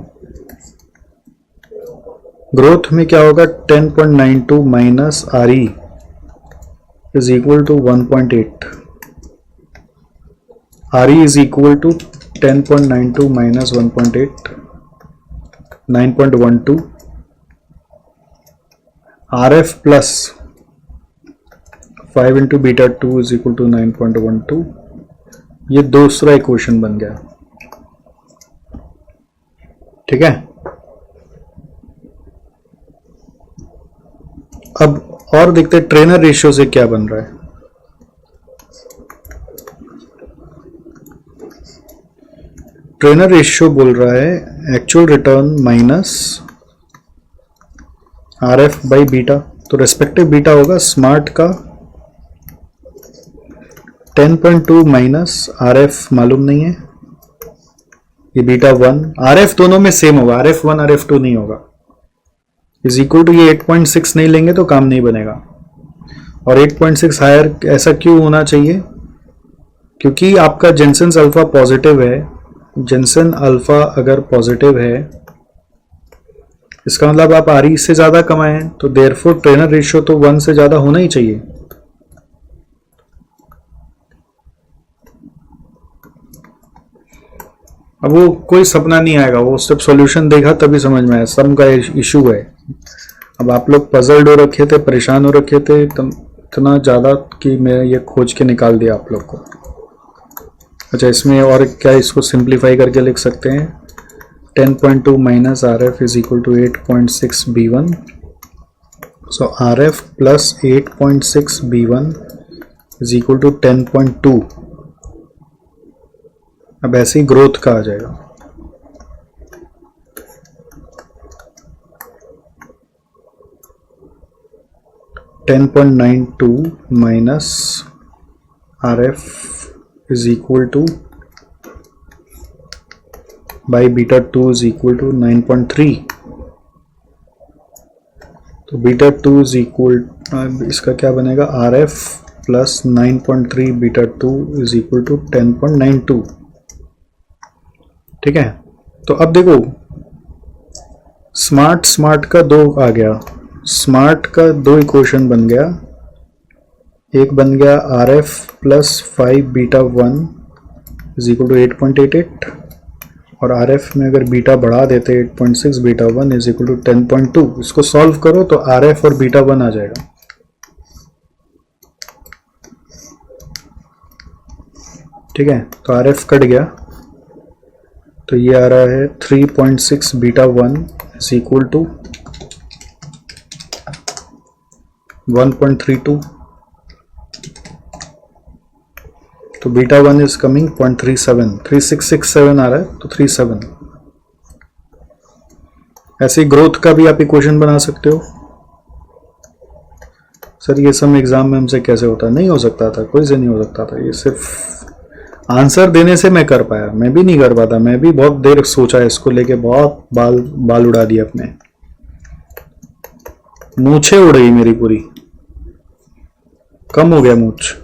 ग्रोथ में क्या होगा, 10.92 minus R E is equal to 1.8। R E is equal to 10.92 minus 1.8, 9.12। R F plus 5 into beta 2 is equal to 9.12। ये दूसरा इक्वेशन बन गया। ठीक है, अब और देखते हैं ट्रेनर रेशियो से क्या बन रहा है। ट्रेनर रेशियो बोल रहा है actual return minus R F by beta. तो रेस्पेक्टिव बीटा होगा स्मार्ट का 10.2 माइनस आर एफ मालूम नहीं है, ये बीटा 1। आर एफ दोनों में सेम होगा, आर एफ 1 आर एफ 2 नहीं होगा, इज इक्वल टू ये 8.6 नहीं लेंगे तो काम नहीं बनेगा। और 8.6 हायर ऐसा क्यों होना चाहिए, क्योंकि आपका जेनसेन अल्फा पॉजिटिव है। जेनसेन अल्फा अगर पॉजिटिव है इसका मतलब आप आर ई से ज्यादा कमाए हैं, तो देयरफॉर ट्रेनर रेशियो तो 1 से ज्यादा होना ही चाहिए। अब वो कोई सपना नहीं आएगा, वो सिर्फ सॉल्यूशन देखा तभी समझ में आया, सम का इशू है। अब आप लोग पजल्ड हो रखे थे, परेशान हो रखे थे इतना ज़्यादा कि मैं ये खोज के निकाल दिया आप लोग को। अच्छा, इसमें और क्या इसको सिंप्लीफाई करके लिख सकते हैं, 10.2 minus R F is equal to 8.6 B1। So R F plus 8.6 B1 is equal to 10.2। अब ऐसे ही ग्रोथ का आ जाएगा, $10.92 minus R F is equal to by beta 2 is equal to 9.3। तो बीटा 2 इज इक्वल, इसका क्या बनेगा, R F plus 9.3 beta 2 is equal to 10.92। ठीक है, तो अब देखो स्मार्ट का 2 आ गया, स्मार्ट का 2 इक्वेशन बन गया। एक बन गया R F plus 5 beta 1 is equal to 8.88, और आर एफ में अगर बीटा बढ़ा देते 8.6 बीटा 1 इज इक्वल टू 10.2। इसको सॉल्व करो तो आर एफ और बीटा 1 आ जाएगा। ठीक है, तो आर एफ कट गया, तो ये आ रहा है 3.6 बीटा 1 इज इक्वल टू 1.32। तो बीटा 1 इज कमिंग 0.37, 3667 आ रहा है, तो 37। ऐसे ही ग्रोथ का भी आप इक्वेशन बना सकते हो। सर ये सब एग्जाम में हमसे कैसे होता है, नहीं हो सकता था, कोई से नहीं हो सकता था। ये सिर्फ आंसर देने से मैं कर पाया, मैं भी नहीं कर पाता, मैं भी बहुत देर सोचा इसको लेके, बहुत बाल उड़ा दिए अपने, मूछें उड़ गई मेरी पूरी, कम हो गया मूछ।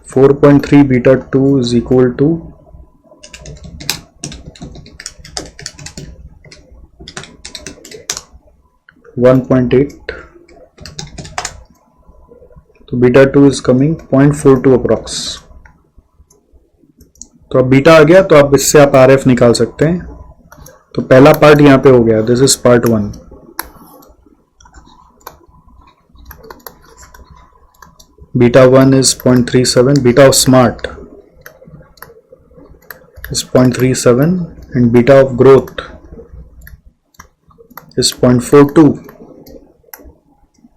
4.3 बीटा 2 इज इक्वल टू 1.8। तो बीटा 2 इज कमिंग 0.42 अप्रॉक्स। तो अब बीटा आ गया, तो अब इससे आप आर एफ निकाल सकते हैं। तो पहला पार्ट यहां पे हो गया, this is part 1। Beta 1 is 0.37, beta of smart is 0.37 and beta of growth is 0.42।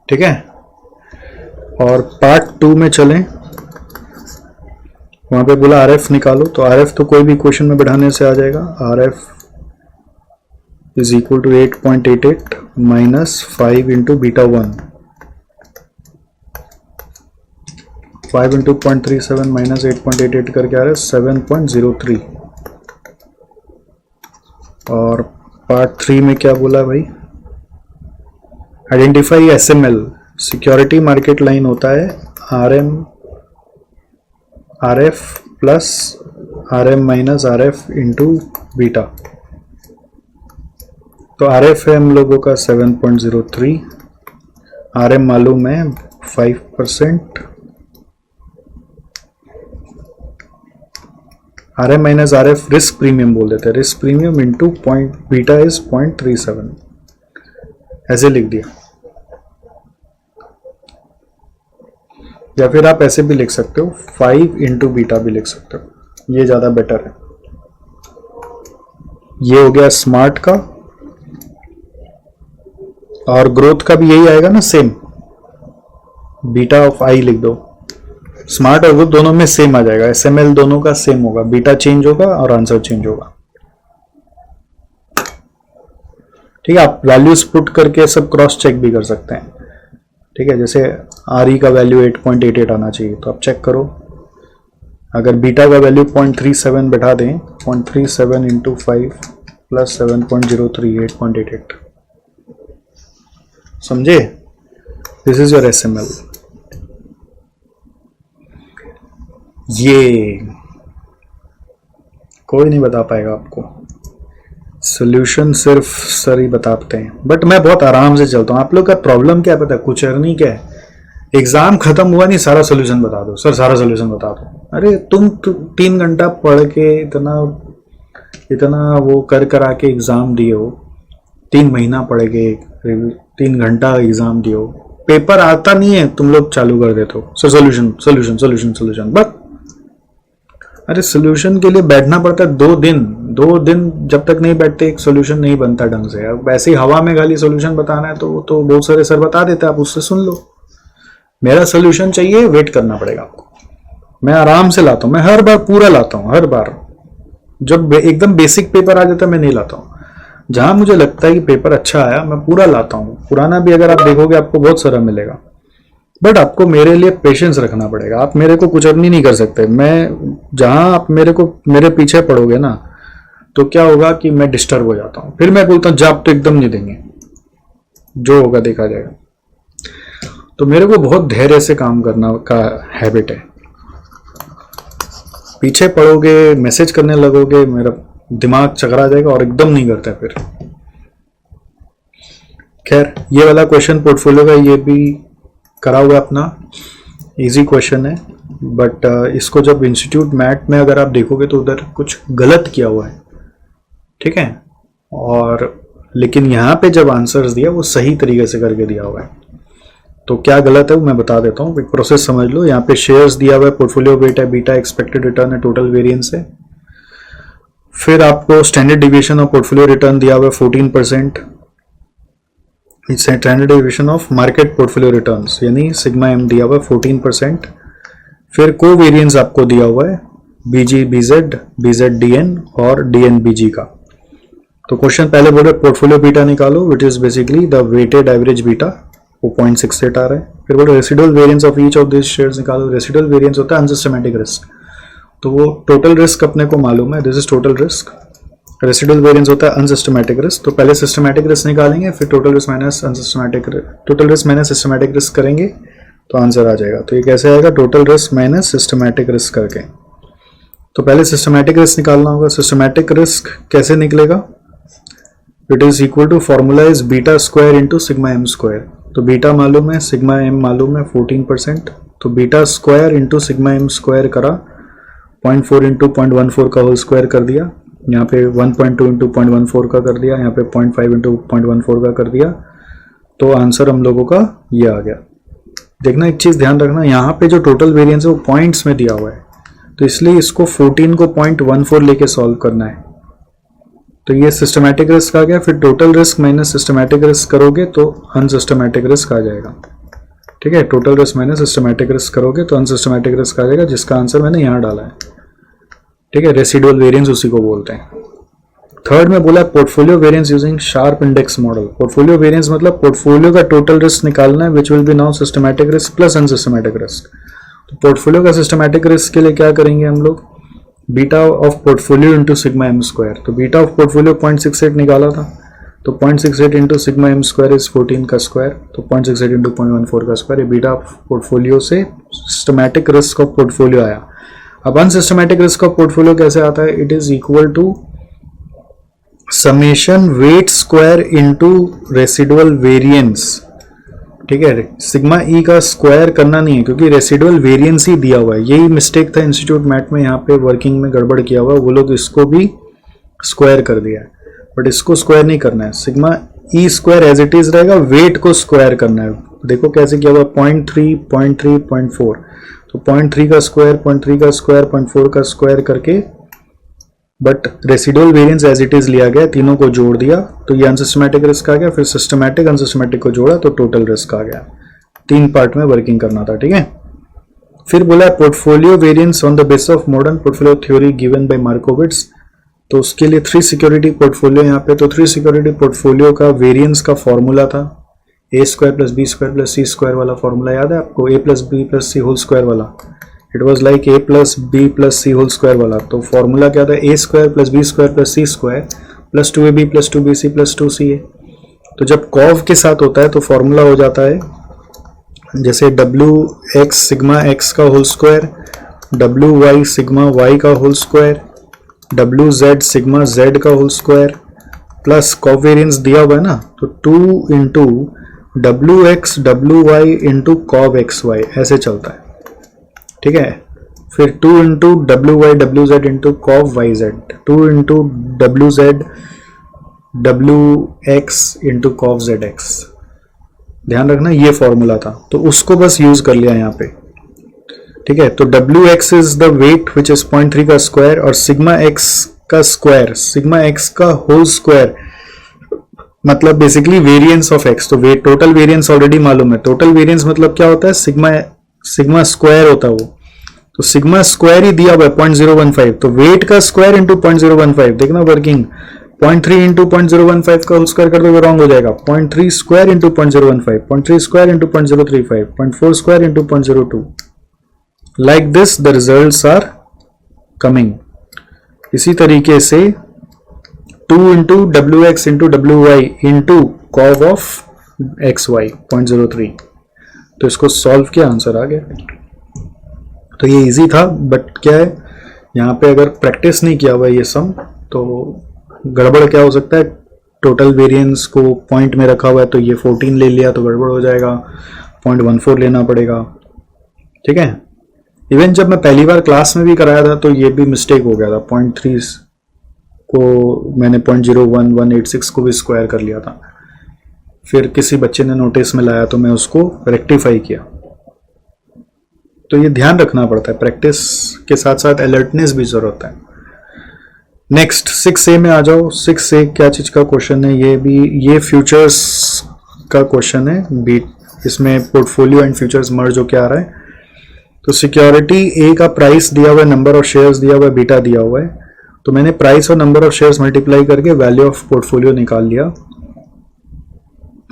ठीक है, और पार्ट 2 में चलें, वहां पे बोला आरएफ निकालो, तो आरएफ तो कोई भी क्वेश्चन में बढ़ाने से आ जाएगा। RF is equal to 8.88 minus 5 into beta 1, 5 into 0.37 minus 8.88 करके आ रहा है 7.03। और पार्ट 3 में क्या बोला भाई, identify SML, security market line होता है RF plus RM minus RF into beta. तो RF है हम लोगों का 7.03, RM मालूम है 5%, RM minus RF risk premium बोल देते हैं, risk premium into point beta is 0.37, ऐसे लिख दिया। या फिर आप ऐसे भी लिख सकते हो 5 इंटू बीटा भी लिख सकते हो, ये ज्यादा बेटर है। ये हो गया स्मार्ट का, और ग्रोथ का भी यही आएगा ना सेम, बीटा ऑफ आई लिख दो, स्मार्ट और ग्रोथ दोनों में सेम आ जाएगा, SML दोनों का सेम होगा, बीटा चेंज होगा और आंसर चेंज होगा। ठीक है, आप वैल्यूज पुट करके सब क्रॉस चेक भी कर सकते हैं। ठीक है, जैसे RE का वैल्यू 8.88 आना चाहिए, तो आप चेक करो, अगर बीटा का वैल्यू 0.37 बैठा दें, 0.37 इंटू 5 प्लस 7.03, 8.88, समझे? This is your SML। ये कोई नहीं बता पाएगा आपको, सोल्यूशन सिर्फ सर ही बताते हैं, बट मैं बहुत आराम से चलता हूँ। आप लोग का प्रॉब्लम क्या पता है, कुछ अर्नी क्या है, एग्जाम खत्म हुआ नहीं सारा सोल्यूशन बता दो, सर सारा सोल्यूशन बता दो। अरे तुम 3 घंटा पढ़ के इतना वो कर के एग्जाम दिए हो, 3 महीना पढ़ के 3 घंटा एग्जाम दिए हो, पेपर आता नहीं है, तुम लोग चालू कर देते हो sir solution solution solution solution. But अरे सोल्यूशन के लिए बैठना पड़ता है 2 दिन, जब तक नहीं बैठते एक सोल्यूशन नहीं बनता ढंग से। अब वैसे ही हवा में खाली सोल्यूशन बताना है तो बहुत सारे सर बता देते हैं, आप उससे सुन लो। मेरा सोल्यूशन चाहिए, वेट करना पड़ेगा आपको। मैं आराम से लाता हूँ, मैं हर बार पूरा लाता हूँ, हर बार जब एकदम बेसिक पेपर आ जाता है मैं नहीं लाता हूँ। जहां मुझे लगता है कि पेपर अच्छा आया मैं पूरा लाता हूँ। पुराना भी अगर आप देखोगे आपको बहुत सारा मिलेगा, बट आपको मेरे लिए पेशेंस रखना पड़ेगा। आप मेरे को कुछ अर्नी नहीं कर सकते। मैं जहां आप मेरे पीछे पड़ोगे ना, तो क्या होगा कि मैं डिस्टर्ब हो जाता हूँ, फिर मैं बोलता हूँ जॉब तो एकदम नहीं देंगे, जो होगा देखा जाएगा। तो मेरे को बहुत धैर्य से काम करना का हैबिट है। पीछे पड़ोगे, मैसेज करने लगोगे, मेरा दिमाग चकरा जाएगा और एकदम नहीं करता फिर। खैर, ये वाला क्वेश्चन पोर्टफोलियो का ये भी करा हुआ अपना, इजी क्वेश्चन है, बट इसको जब इंस्टीट्यूट मैट में अगर आप देखोगे तो उधर कुछ गलत किया हुआ है, ठीक है। और लेकिन यहाँ पे जब आंसर्स दिया वो सही तरीके से करके दिया हुआ है। तो क्या गलत है वो मैं बता देता हूँ, एक प्रोसेस समझ लो। यहाँ पे शेयर्स दिया हुआ है, पोर्टफोलियो वेट है, बीटा एक्सपेक्टेड रिटर्न है, टोटल वेरिएंस है। फिर आपको standard deviation of portfolio return दिया हुआ है 14%, standard deviation of market portfolio returns यानी सिग्मा एम दिया हुआ है 14%। फिर को वेरिएंस आपको दिया हुआ है बीजी बीजेड, बीजेड डीएन और डीएन बीजी का। तो क्वेश्चन पहले बोल रहे पोर्टफोलियो बीटा निकालो, which is basically the weighted average beta, वो 0.68 आ रहा है। फिर बोल रहे residual variance of each of this shares निकालो। रेसिडुअल वेरिएंस होता है अनसिस्टमैटिक रिस्क, तो वो टोटल रिस्क अपने को मालूम है, this is total risk. Residual variance होता है अनसिस्टमैटिक रिस्क, तो पहले सिस्टमैटिक रिस्क निकालेंगे, फिर total risk minus unsystematic, total risk minus systematic risk करेंगे तो आंसर आ जाएगा। तो ये कैसे आएगा, total risk minus systematic risk करके। तो पहले सिस्टमैटिक रिस्क निकालना होगा। सिस्टमैटिक रिस्क कैसे निकलेगा, it is equal to formula is beta square into sigma M square. तो बीटा मालूम है, सिग्मा एम मालूम है 14%, तो beta square into sigma M square करा, 0.4 इंटू 0.14 का होल स्क्वायर कर दिया, यहाँ पे 1.2 इंटू 0.14 का कर दिया, यहाँ पे 0.5 इंटू 0.14 का कर दिया। तो आंसर हम लोगों का ये आ गया। देखना एक चीज ध्यान रखना, यहाँ पे जो टोटल वेरिएंस है वो पॉइंट्स में दिया हुआ है, तो इसलिए इसको 14 को 0.14 लेके सॉल्व करना है। तो ये सिस्टमैटिक रिस्क आ गया। फिर total risk minus systematic risk करोगे तो अनसिस्टमैटिक रिस्क आ जाएगा, ठीक है। Total risk minus systematic risk करोगे तो अनसिस्टमैटिक रिस्क आ जाएगा, जिसका आंसर मैंने यहाँ डाला है, ठीक है। रेसिडुअल वेरिएंस उसी को बोलते हैं। थर्ड में बोला portfolio variance using Sharpe index model. Portfolio variance मतलब पोर्टफोलियो का टोटल रिस्क निकालना है, which will be now systematic risk plus unsystematic risk. तो पोर्टफोलियो का सिस्टमैटिक रिस्क के लिए क्या करेंगे हम लोग, beta of portfolio into sigma M square. तो बीटा ऑफ पोर्टफोलियो 0.68 निकाला था, तो 0.68 into sigma M square is 14 का स्क्वायर, तो 0.68 इंटू 0.14 का स्क्वायर, ये बीटा पोर्टफोलियो से सिस्टमैटिक रिस्क ऑफ पोर्टफोलियो आया। अब अनसिस्टमैटिक रिस्क ऑफ पोर्टफोलियो कैसे आता है? It is equal to summation weight square into residual variance. ठीक है, सिग्मा ई का स्क्वायर करना नहीं है क्योंकि रेसिडुअल वेरिएंस ही दिया हुआ है। यही मिस्टेक था इंस्टीट्यूट मैट में, यहाँ पे वर्किंग में गड़बड़ किया हुआ है, वो लोग इसको भी स्क्वायर कर दिया है, बट इसको स्क्वायर नहीं करना है। Sigma E square as it is रहेगा, वेट को स्क्वायर करना है। देखो कैसे किया हुआ, 0.3, 0.3, 0.4, तो 0.3 का स्क्वायर, 0.3 का स्क्वायर, 0.4 का स्क्वायर करके, but residual variance as it is लिया गया, तीनों को जोड़ दिया तो ये अनसिस्टमैटिक रिस्क आ गया, फिर सिस्टमैटिक अनसिस्टमैटिक को जोड़ा तो टोटल रिस्क आ गया। 3 पार्ट में वर्किंग करना था। ठीक है, फिर बोला portfolio variance on the basis of modern portfolio theory given by Markowitz, तो उसके लिए 3 सिक्योरिटी पोर्टफोलियो यहाँ पे, तो 3 सिक्योरिटी पोर्टफोलियो का वेरिएंस का फॉर्मूला था A square plus B square plus C square वाला फॉर्मूला याद है आपको? A plus B plus C whole square वाला, it was like A plus B plus C whole square वाला। तो फॉर्मूला क्या था? A square plus B square plus C square plus 2ab plus 2bc plus 2ca। तो जब कॉव के साथ होता है तो फॉर्मूला हो जाता है जैसे डब्ल्यू एक्स सिग्मा एक्स का whole square, W Y sigma Y का whole square, W Z sigma Z का होल स्क्वायर, प्लस कॉवेरियंस दिया हुआ है ना, तो 2 into W X W Y into cov X Y, ऐसे चलता है। ठीक है, फिर 2 into W Y W Z into cov Y Z, 2 into W Z W X into cov Z X. ध्यान रखना ये फॉर्मूला था, तो उसको बस यूज कर लिया यहाँ पे। ठीक है, तो W X is the weight which is 0.3 का स्क्वायर, और सिग्मा एक्स का स्क्वायर, सिग्मा एक्स का होल स्क्वायर मतलब बेसिकली वेरिएंस ऑफ एक्स। तो वेट टोटल वेरिएंस ऑलरेडी मालूम है, टोटल वेरिएंस मतलब क्या होता है? सिग्मा स्क्वायर होता है वो, तो सिग्मा स्क्वायर ही दिया हुआ है 0.015, तो वेट का स्क्वायर इंटू 0.015, देखना वर्किंग 0.3 इंटू 0.015 का होल स्क्वायर कर दो रॉन्ग हो जाएगा, 0.3 square into 0.015, 0.3 square into 0.035, 0.4 square into 0.02, like this the results are coming. इसी तरीके से 2 into W X into W Y into cov of X Y 0.03, तो इसको सॉल्व किया, आंसर आ गया। तो ये इजी था, बट क्या है यहाँ पे अगर प्रैक्टिस नहीं किया हुआ ये सम तो गड़बड़ क्या हो सकता है? टोटल वेरिएंस को पॉइंट में रखा हुआ है तो ये 14 ले लिया तो गड़बड़ हो जाएगा, 0.14 लेना पड़ेगा। ठीक है, इवन जब मैं पहली बार क्लास में भी कराया था तो ये भी मिस्टेक हो गया था, 0.3 को मैंने 0.01186 को भी स्क्वायर कर लिया था, फिर किसी बच्चे ने नोटिस में लाया तो मैं उसको रेक्टिफाई किया। तो ये ध्यान रखना पड़ता है, प्रैक्टिस के साथ साथ अलर्टनेस भी जरूरत है। नेक्स्ट 6A में आ जाओ। 6A क्या चीज का क्वेश्चन है? ये फ्यूचर्स का क्वेश्चन है, बी इसमें पोर्टफोलियो एंड फ्यूचर्स मर्ज होके आ रहा है। तो सिक्योरिटी ए का प्राइस दिया हुआ है, नंबर ऑफ शेयर्स दिया हुआ है, बीटा दिया हुआ है, तो मैंने प्राइस और नंबर ऑफ शेयर्स मल्टीप्लाई करके वैल्यू ऑफ पोर्टफोलियो निकाल लिया।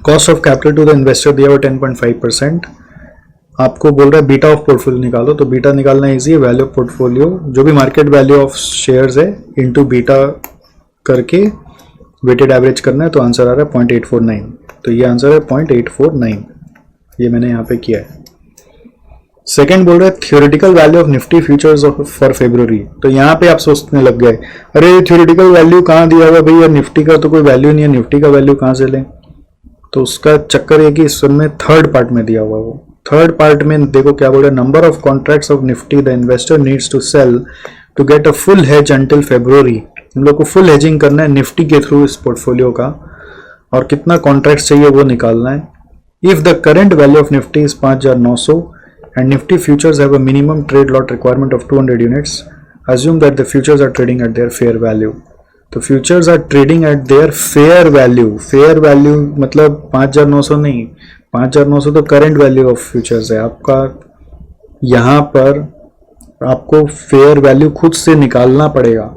Cost of capital to the investor दिया हुआ 10.5%। आपको बोल रहा है बीटा ऑफ पोर्टफोलियो निकालो, तो बीटा निकालना इजी है, वैल्यू ऑफ पोर्टफोलियो जो भी मार्केट वैल्यू ऑफ शेयर्स है इनटू बीटा करके वेटेड एवरेज करना है, तो आंसर आ रहा है 0.849। तो ये आंसर है 0.849, ये मैंने यहाँ पे किया है। सेकंड बोल रहा है theoretical value of Nifty futures for February. तो यहाँ पे आप सोचने लग गए अरे थ्योरेटिकल वैल्यू कहाँ दिया हुआ भैया, निफ्टी का तो कोई वैल्यू नहीं है, निफ्टी का वैल्यू कहाँ से लें? तो उसका चक्कर है कि इसमें थर्ड पार्ट में दिया हुआ है। वो थर्ड पार्ट में देखो क्या बोल रहा है, number of contracts of Nifty the investor needs to sell to get a full hedge until February. हम लोग को फुल हेजिंग करना है निफ्टी के थ्रू इस पोर्टफोलियो का, और कितना कॉन्ट्रैक्ट्स चाहिए वो निकालना है। If the current value of Nifty is 5,900 and Nifty futures have a minimum trade lot requirement of 200 units, assume that the futures are trading at their fair value. तो futures are trading at their fair value. fair value मतलब 5,900 नहीं, 5,900 तो current value of futures है आपका। यहाँ पर आपको fair value खुद से निकालना पड़ेगा,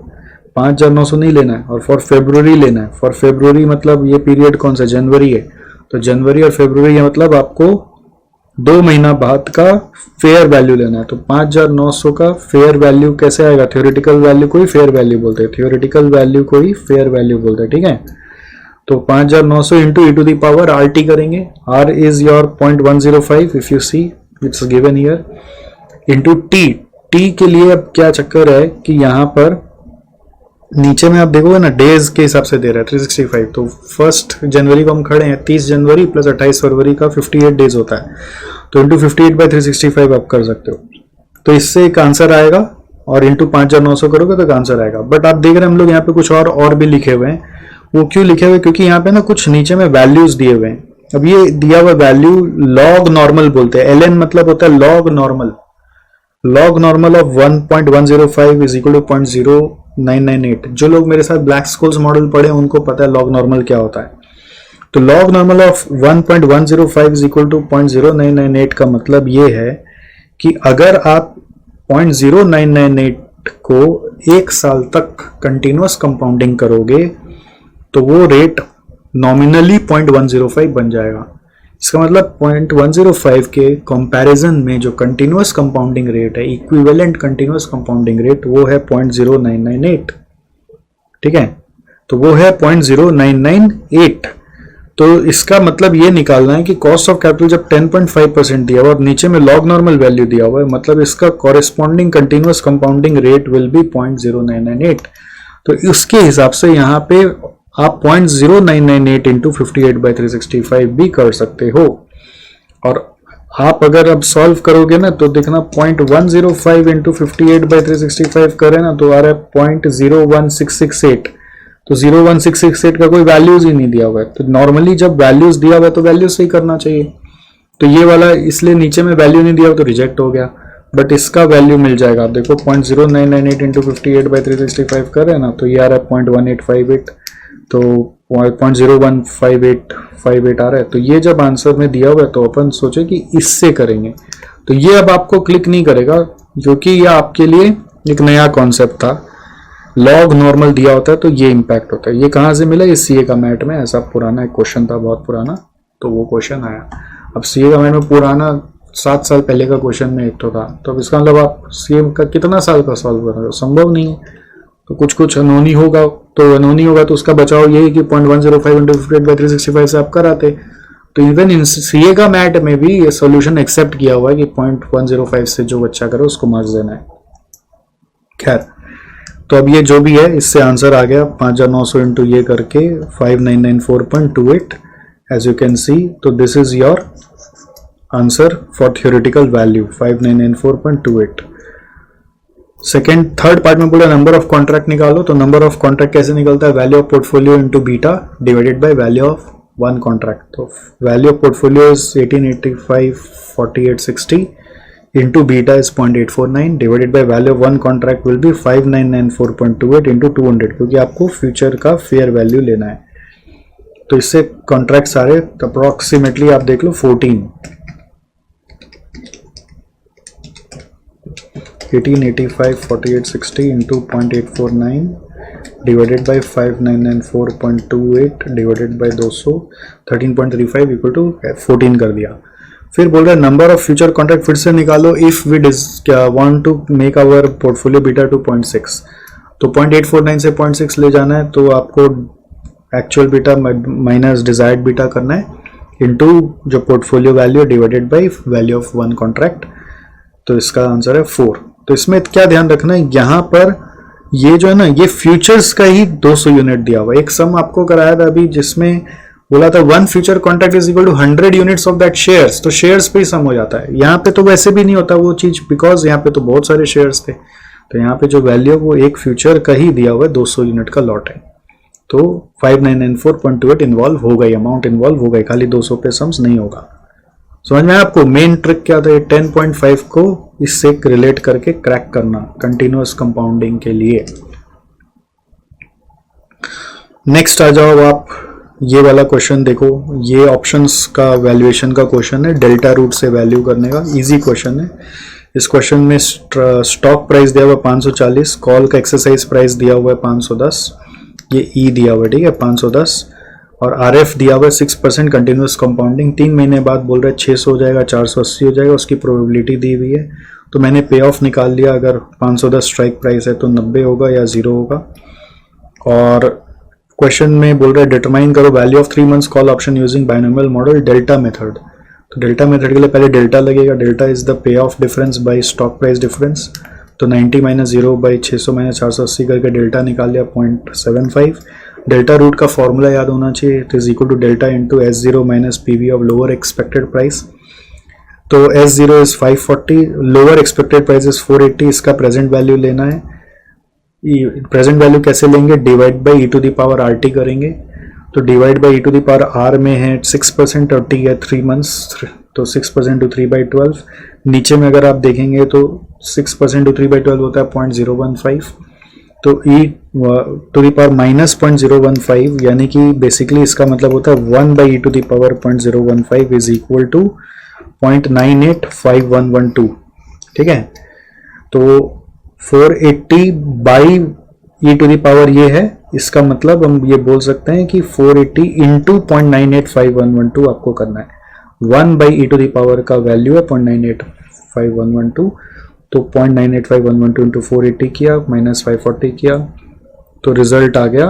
5,900 नहीं लेना है, और फॉर फेब्रुवरी लेना है। फॉर फेब्रुवरी मतलब ये पीरियड कौन सा, जनवरी है, तो जनवरी और फेब्रुवरी है मतलब आपको 2 महीना बाद का फेयर वैल्यू लेना है। तो 5,900 का फेयर वैल्यू कैसे आएगा? थ्योरेटिकल वैल्यू को ही फेयर वैल्यू बोलते हैं, थ्योरेटिकल वैल्यू को ही फेयर वैल्यू बोलते हैं। ठीक है, तो 5900 into E to the power R T करेंगे. R is your 0.105 if you see it's given here into T. T के लिए अब क्या चक्कर है कि यहाँ पर नीचे में आप देखोगे ना डेज के हिसाब से दे रहा है 365. तो 1 जनवरी को हम खड़े हैं, 30 जनवरी प्लस 28 फरवरी का 58 डेज होता है. तो इंटू 58/365 आप कर सकते हो. तो इससे एक आंसर आएगा और इंटू 5900 करोगे तो एक आंसर आएगा. बट आप देख रहे हैं हम लोग यहाँ पे कुछ और भी लिखे हुए हैं. वो क्यों लिखे हुए? क्योंकि यहाँ पे ना कुछ नीचे में वैल्यूज दिए हुए हैं. अब ये दिया हुआ वैल्यू लॉग नॉर्मल बोलते हैं. एल एन मतलब होता है log normal. Log normal of 1.105 is equal to 0.0998. जो लोग मेरे साथ ब्लैक स्कूल्स मॉडल पढ़े उनको पता है लॉग नॉर्मल क्या होता है. तो log normal of 1.105 is equal to 0.0998 का मतलब ये है कि अगर आप 0.0998 को एक साल तक कंटिन्यूअस कंपाउंडिंग करोगे तो वो रेट नॉमिनली 0.105 बन जाएगा. इसका मतलब 0.105 के कंपैरिजन में जो कंटिन्यूअस कंपाउंडिंग रेट है, इक्विवेलेंट कंटिन्यूअस कंपाउंडिंग रेट, वो है 0.0998. ठीक है, तो वो है 0.0998. तो इसका मतलब ये निकालना है कि कॉस्ट ऑफ कैपिटल जब 10.5% दिया हुआ और नीचे में लॉग नॉर्मल वैल्यू दिया हुआ है, मतलब इसका corresponding continuous compounding rate will be 0.0998. तो उसके हिसाब से यहाँ पे आप 0.0998 इंटू 58/365 भी कर सकते हो. और आप अगर अब सॉल्व करोगे ना तो देखना 0.105 इंटू 58/365 करें ना तो आ रहा है 0.01668. तो 0.01668 का कोई वैल्यूज ही नहीं दिया हुआ है. तो नॉर्मली जब वैल्यूज दिया हुआ है तो वैल्यूज से ही करना चाहिए. तो ये वाला इसलिए नीचे में वैल्यू नहीं दिया हुआ तो रिजेक्ट हो गया. बट इसका वैल्यू मिल जाएगा. आप देखो 0.0998 इंटू 58/365 करें ना तो ये आ रहा है 0.1858. तो 0.015858 आ रहा है. तो ये जब आंसर में दिया हुआ है तो अपन सोचे कि इससे करेंगे. तो ये अब आपको क्लिक नहीं करेगा क्योंकि ये आपके लिए एक नया कॉन्सेप्ट था. लॉग नॉर्मल दिया होता है तो ये इंपैक्ट होता है. ये कहाँ से मिला? ये सीए का मैट में ऐसा पुराना एक क्वेश्चन था, बहुत पुराना. तो वो क्वेश्चन आया. अब सीए का मैट में पुराना 7 साल पहले का क्वेश्चन में एक तो था. तो अब इसका मतलब आप सीए का कितना साल का सॉल्व कर रहे हो? संभव नहीं है. तो कुछ अनहोनी होगा. तो अनहोनी होगा तो उसका बचाव यही कि 0.105 इंटू 58/365 से आप कराते. तो इवन इन सीए का मैट में भी ये सोल्यूशन एक्सेप्ट किया हुआ है कि 0.105 से जो बच्चा करे उसको मार्क्स देना है. खैर, तो अब ये जो भी है इससे आंसर आ गया 5900 इंटू ये करके 5994.28 एज यू कैन सी. तो this is your answer for theoretical value 5994.28. Second third part में बोला नंबर ऑफ कॉन्ट्रैक्ट निकालो. तो नंबर ऑफ कॉन्ट्रैक्ट कैसे निकलता है? Value of portfolio into beta divided by value of one contract. तो value of portfolio is 1885.4860 into beta is 0.849 divided by value of one contract will be 5994.28 into 200 क्योंकि आपको future का fair value लेना है. तो इससे कॉन्ट्रैक्ट सारे approximately आप देख लो 14 1885.4860 into 0.849 divided by 5994.28 divided by 200 13.35 equal to 14 कर दिया. फिर बोल रहा है नंबर ऑफ फ्यूचर कॉन्ट्रैक्ट फिर से निकालो if we want to make our portfolio beta to 0.6. तो 0.849 से 0.6 ले जाना है तो आपको actual beta minus desired beta करना है इनटू जो portfolio value divided by value of one contract. तो इसका आंसर है 4. तो इसमें क्या ध्यान रखना है, यहाँ पर ये जो है ना ये फ्यूचर्स का ही 200 यूनिट दिया हुआ. एक सम आपको कराया था अभी जिसमें बोला था 1 future contract is equal to 100 units of that shares. तो शेयर्स पे ही सम हो जाता है. यहाँ पे तो वैसे भी नहीं होता वो चीज बिकॉज यहाँ पे तो बहुत सारे शेयर्स थे. तो यहाँ पे जो वैल्यू वो एक फ्यूचर का ही दिया हुआ है 200 यूनिट का लॉट है. तो 5994.28 इन्वॉल्व हो गई, अमाउंट इन्वॉल्व हो गई, खाली 200 पे सम्स नहीं होगा. समझ में आपको मेन ट्रिक क्या था? 10.5 को इससे रिलेट करके क्रैक करना कंटिन्यूअस कंपाउंडिंग के लिए. नेक्स्ट आ जाओ आप, ये वाला क्वेश्चन देखो. ये ऑप्शंस का वैल्यूएशन का क्वेश्चन है, डेल्टा रूट से वैल्यू करने का. इजी क्वेश्चन है. इस क्वेश्चन में स्टॉक प्राइस दिया हुआ है 540, कॉल का एक्सरसाइज प्राइस दिया हुआ है 510, ये ई दिया हुआ है, ठीक है 510, और आरएफ दिया हुआ है 6% कंटिन्यूअस कंपाउंडिंग. 3 महीने बाद बोल रहे हैं 600 हो जाएगा, 480 हो जाएगा, उसकी प्रोबेबिलिटी दी हुई है. तो मैंने पे ऑफ निकाल लिया. अगर 510 स्ट्राइक प्राइस है तो 90 होगा या 0 होगा. और क्वेश्चन में बोल रहा है डिटरमाइन करो value of 3 months call option using binomial model delta method. तो डेल्टा मेथड के लिए पहले डेल्टा लगेगा। Delta is the pay of difference bye stock price difference. तो 90 माइनस 0 बाई 600 माइनस 480 करके डेल्टा निकाल लिया 0.75। डेल्टा रूट का फॉर्मूला याद होना चाहिए, it is equal to delta into S0 minus PV of lower expected price. तो S0 is 540, lower expected price is 480, इसका प्रेजेंट वैल्यू लेना है। प्रेजेंट वैल्यू कैसे लेंगे, divide by e to the power R T करेंगे। तो divide by e to the power r में है 6% और टी है 3 मंथ्स, तो 6% टू 3/12। नीचे में अगर आप देखेंगे तो 6% टू 3/12 होता है 0.015। तो e to the power minus 0.015 यानी कि बेसिकली इसका मतलब होता है 1 by e to the power 0.015 is equal to 0.985112। ठीक है, तो 480 by e to the power ये है, इसका मतलब हम ये बोल सकते हैं कि 480 इंटू 0.985112 आपको करना है। 1 by e to the power का वैल्यू है 0.985112, तो 0.985112 इंटू 480 किया माइनस 540 किया, तो रिजल्ट आ गया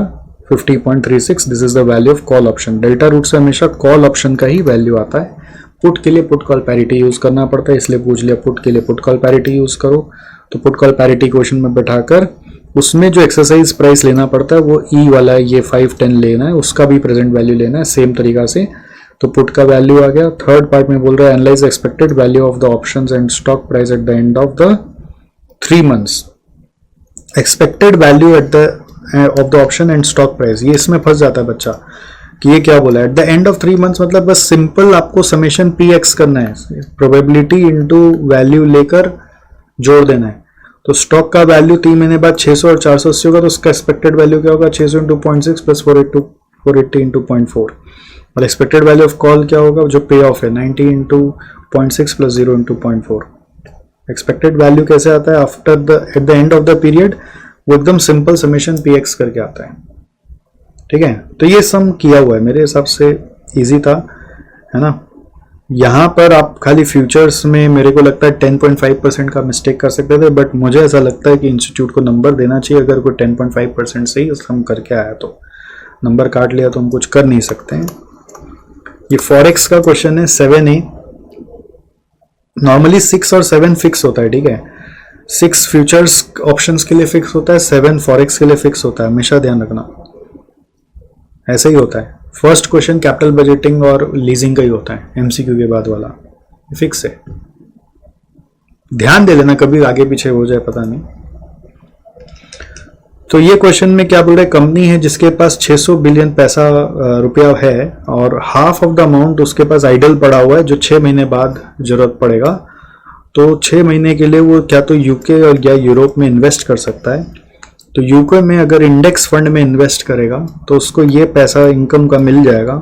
50.36। This is the value of call option. Delta route से हमेशा कॉल ऑप्शन का ही वैल्यू आता है। पुट के लिए पुट कॉल पैरिटी यूज करना पड़ता है, इसलिए पूछ लिया पुट के लिए पुट कॉल पैरिटी यूज करो। तो पुट कॉल पैरिटी क्वेश्चन में बैठाकर उसमें जो एक्सरसाइज प्राइस लेना पड़ता है वो ई वाला है, ये 510 लेना है, उसका भी प्रेजेंट वैल्यू लेना है सेम तरीका से। तो पुट का वैल्यू आ गया। थर्ड पार्ट में बोल रहा है analyse expected value of the options and stock price at the end of the 3 months. Expected value at the of the option and stock price, ये इसमें फंस जाता है बच्चा कि ये क्या बोला। Eight the end of 3 months मतलब बस सिंपल आपको समेशन पी एक्स करना है, प्रोबेबिलिटी इंटू वैल्यू लेकर जोड़ देना है। तो स्टॉक का वैल्यू 3 महीने बाद 600 और 480 होगा, तो उसका एक्सपेक्टेड वैल्यू क्या होगा 600 इंटू 0.6 प्लस 480 इंटू 0.4। और एक्सपेक्टेड वैल्यू ऑफ कॉल क्या होगा, जो पे ऑफ है 90 into 0.6 plus 0 into 0.4। Expected value कैसे आता है after the eight the end of the period, वो एकदम सिंपल समेशन पी एक्स करके आता है। ठीक है, तो ये सम किया हुआ है, मेरे हिसाब से इजी था, है ना। यहाँ पर आप खाली फ्यूचर्स में मेरे को लगता है 10.5% का मिस्टेक कर सकते थे, बट मुझे ऐसा लगता है कि इंस्टीट्यूट को नंबर देना चाहिए। अगर कोई 10.5% से ही हम करके आया तो नंबर काट लिया तो हम कुछ कर नहीं सकते हैं। ये फॉरेक्स का क्वेश्चन है 7A। नॉर्मली 6 और 7 फिक्स होता है, ठीक है। 6 फ्यूचर्स ऑप्शंस के लिए फिक्स होता है, 7 फॉरेक्स के लिए फिक्स होता है, हमेशा ध्यान रखना, ऐसा ही होता है। फर्स्ट क्वेश्चन कैपिटल बजटिंग और लीजिंग का ही होता है, एमसीक्यू के बाद वाला फिक्स है, ध्यान दे लेना, कभी आगे पीछे हो जाए पता नहीं। तो ये क्वेश्चन में क्या बोल रहे हैं, कंपनी है जिसके पास 600 बिलियन रुपया है और हाफ ऑफ द अमाउंट उसके पास आइडल पड़ा हुआ है जो 6 महीने बाद जरूरत पड़ेगा। तो 6 महीने के लिए वो क्या तो यूके और या यूरोप में इन्वेस्ट कर सकता है। तो यूके में अगर इंडेक्स फंड में इन्वेस्ट करेगा तो उसको ये पैसा इनकम का मिल जाएगा,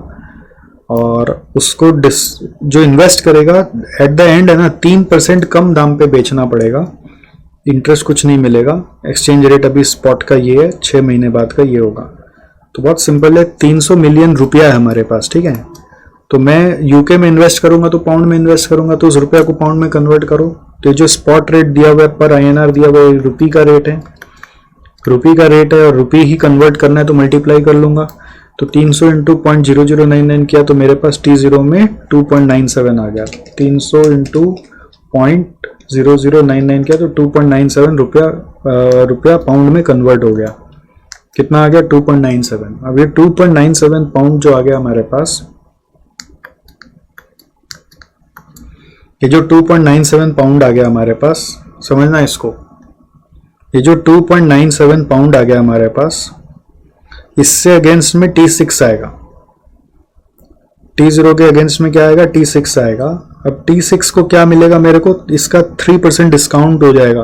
और उसको जो इन्वेस्ट करेगा एट द एंड है ना 3% कम दाम पे बेचना पड़ेगा, इंटरेस्ट कुछ नहीं मिलेगा। एक्सचेंज रेट अभी स्पॉट का ये है, 6 महीने बाद का ये होगा। तो बहुत सिंपल है, 300 मिलियन रुपया है हमारे पास, ठीक है। तो मैं यूके में इन्वेस्ट करूंगा तो पाउंड में इन्वेस्ट करूंगा, तो उस रुपया को पाउंड में कन्वर्ट करो। तो जो स्पॉट रेट दिया हुआ है पर INR दिया हुआ है रुपी का रेट है, रुपी का रेट है और रुपी ही कन्वर्ट करना है तो मल्टीप्लाई कर लूंगा। तो 300 इंटू 0.0099 किया तो मेरे पास T0 में 2.97 आ गया। 300 इंटू 0.0099 किया तो 2.97 रुपया पाउंड में कन्वर्ट हो गया। कितना आ गया 2.97। अब ये 2.97 पाउंड जो आ गया हमारे पास, ये जो 2.97 पाउंड आ गया हमारे पास, समझना इसको, ये जो 2.97 पाउंड आ गया हमारे पास, इससे अगेंस्ट में T6 आएगा। T0 के अगेंस्ट में क्या आएगा, T6 आएगा। अब T6 को क्या मिलेगा मेरे को, इसका 3% डिस्काउंट हो जाएगा,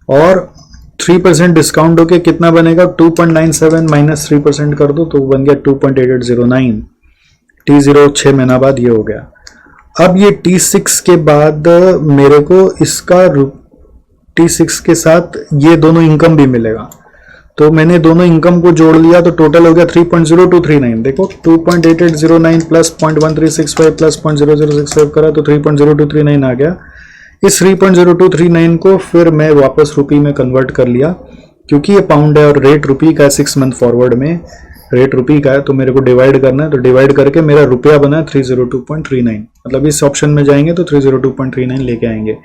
और 3% डिस्काउंट होके कितना बनेगा 2.97 माइनस 3% कर दो तो बन गया 2.8809। T0 6 महीना बाद ये हो गया। अब ये T6 के बाद मेरे को इसका T6 के साथ ये दोनों इनकम भी मिलेगा, तो मैंने दोनों इनकम को जोड़ लिया तो टोटल हो गया 3.0239। देखो 2.8809 प्लस 0.1365 प्लस 0.0065 करा तो 3.0239 आ गया। इस 3.0239 को फिर मैं वापस रुपी में कन्वर्ट कर लिया, क्योंकि ये पाउंड है और रेट रुपी का 6 मंथ फॉरवर्ड में रेट रुपी का है तो मेरे को डिवाइड करना है, तो डिवाइड करके मेरा रुपया बना है 302.39, मतलब इस ऑप्शन में जाएंगे तो 302.39 लेके आएंगे।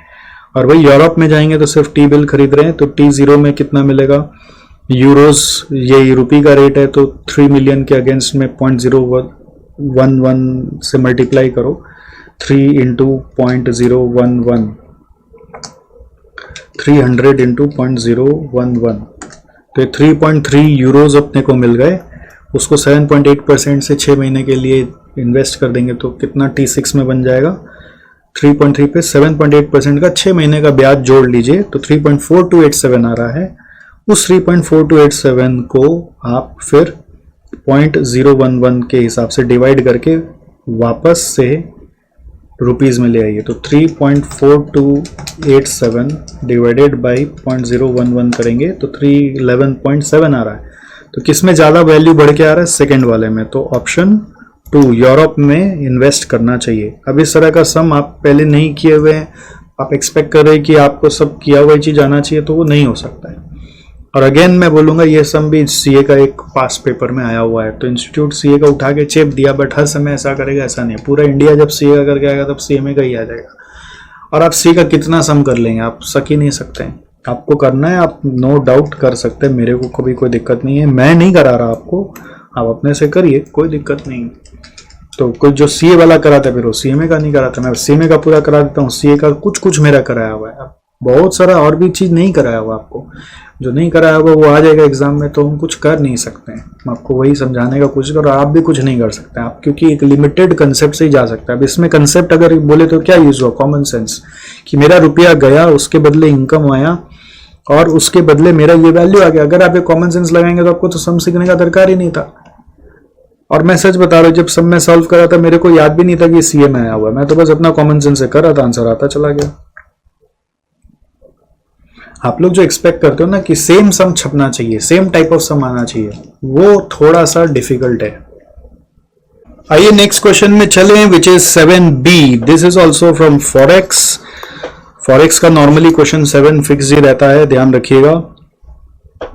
और वही यूरोप में जाएंगे तो सिर्फ टी बिल खरीद रहे हैं तो T0 में कितना मिलेगा, यूरोस, ये रुपी का रेट है तो 3 मिलियन के अगेंस्ट में 0.011 से मल्टीप्लाई करो, 3 इंटू 0.011, 300 इंटू 0.011, तो 3.3 यूरोज अपने को मिल गए। उसको 7.8% से 6 महीने के लिए इन्वेस्ट कर देंगे तो कितना T6 में बन जाएगा, 3.3 पे 7.8% का 6 महीने का ब्याज जोड़ लीजिए तो 3.4287 आ रहा है। उस 3.4287 को आप फिर 0.011 के हिसाब से डिवाइड करके वापस से रुपीस में ले आइए, तो 3.4287 डिवाइडेड बाई 0.011 करेंगे तो 311.7 आ रहा है। तो किस में ज़्यादा वैल्यू बढ़ के आ रहा है, सेकेंड वाले में, तो ऑप्शन 2 यूरोप में इन्वेस्ट करना चाहिए। अब इस तरह का सम आप पहले नहीं किए हुए हैं, आप एक्सपेक्ट कर रहे हैं कि आपको सब किया हुआ चीज़ आना चाहिए, तो वो नहीं हो सकता है। और अगेन मैं बोलूँगा ये सम भी सीए का एक पास पेपर में आया हुआ है, तो इंस्टीट्यूट सीए का उठा के चेप दिया, बट हर समय ऐसा करेगा ऐसा नहीं। पूरा इंडिया जब सीए का करके आएगा तब सीएमए का ही आ जाएगा। और आप सी का कितना सम कर लेंगे, आप सक ही नहीं सकते हैं। आपको करना है, आप नो डाउट कर सकते हैं, मेरे को कभी कोई दिक्कत नहीं है, मैं नहीं करा रहा आपको, आप अपने से करिए, कोई दिक्कत नहीं। तो कोई जो सीए वाला कराता है फिर वो सीएमए का नहीं कराता, मैं सीएमए का पूरा करा देता हूँ, सीए का कुछ कुछ मेरा कराया हुआ है। अब बहुत सारा और भी चीज़ नहीं कराया हुआ, आपको जो नहीं कराया हुआ वो आ जाएगा एग्जाम में, तो हम कुछ कर नहीं सकते हैं। मैं आपको वही समझाने का कोशिश कर रहा हूँ, आप भी कुछ नहीं कर सकते आप, क्योंकि एक लिमिटेड कंसेप्ट से ही जा सकता है। अब इसमें कंसेप्ट अगर बोले तो क्या यूज हुआ, कॉमन सेंस, कि मेरा रुपया गया, उसके बदले इनकम आया और उसके बदले मेरा ये वैल्यू आ गया। अगर आप ये कॉमन सेंस लगाएंगे तो आपको तो सम सीखने का दरकार ही नहीं था। और मैं सच बता रहा हूँ, जब सब मैं सॉल्व कर रहा था मेरे को याद भी नहीं था कि सीए में आया हुआ, मैं तो बस अपना कॉमन सेंस से कर रहा था, आंसर आता चला गया। आप लोग जो एक्सपेक्ट करते हो ना कि सेम सम छपना चाहिए, सेम टाइप ऑफ सम आना चाहिए, वो थोड़ा सा डिफिकल्ट है। आइए नेक्स्ट क्वेश्चन में चलें, which is 7B। This is also from forex. Forex का नॉर्मली क्वेश्चन 7 फिक्स ही रहता है, ध्यान रखिएगा।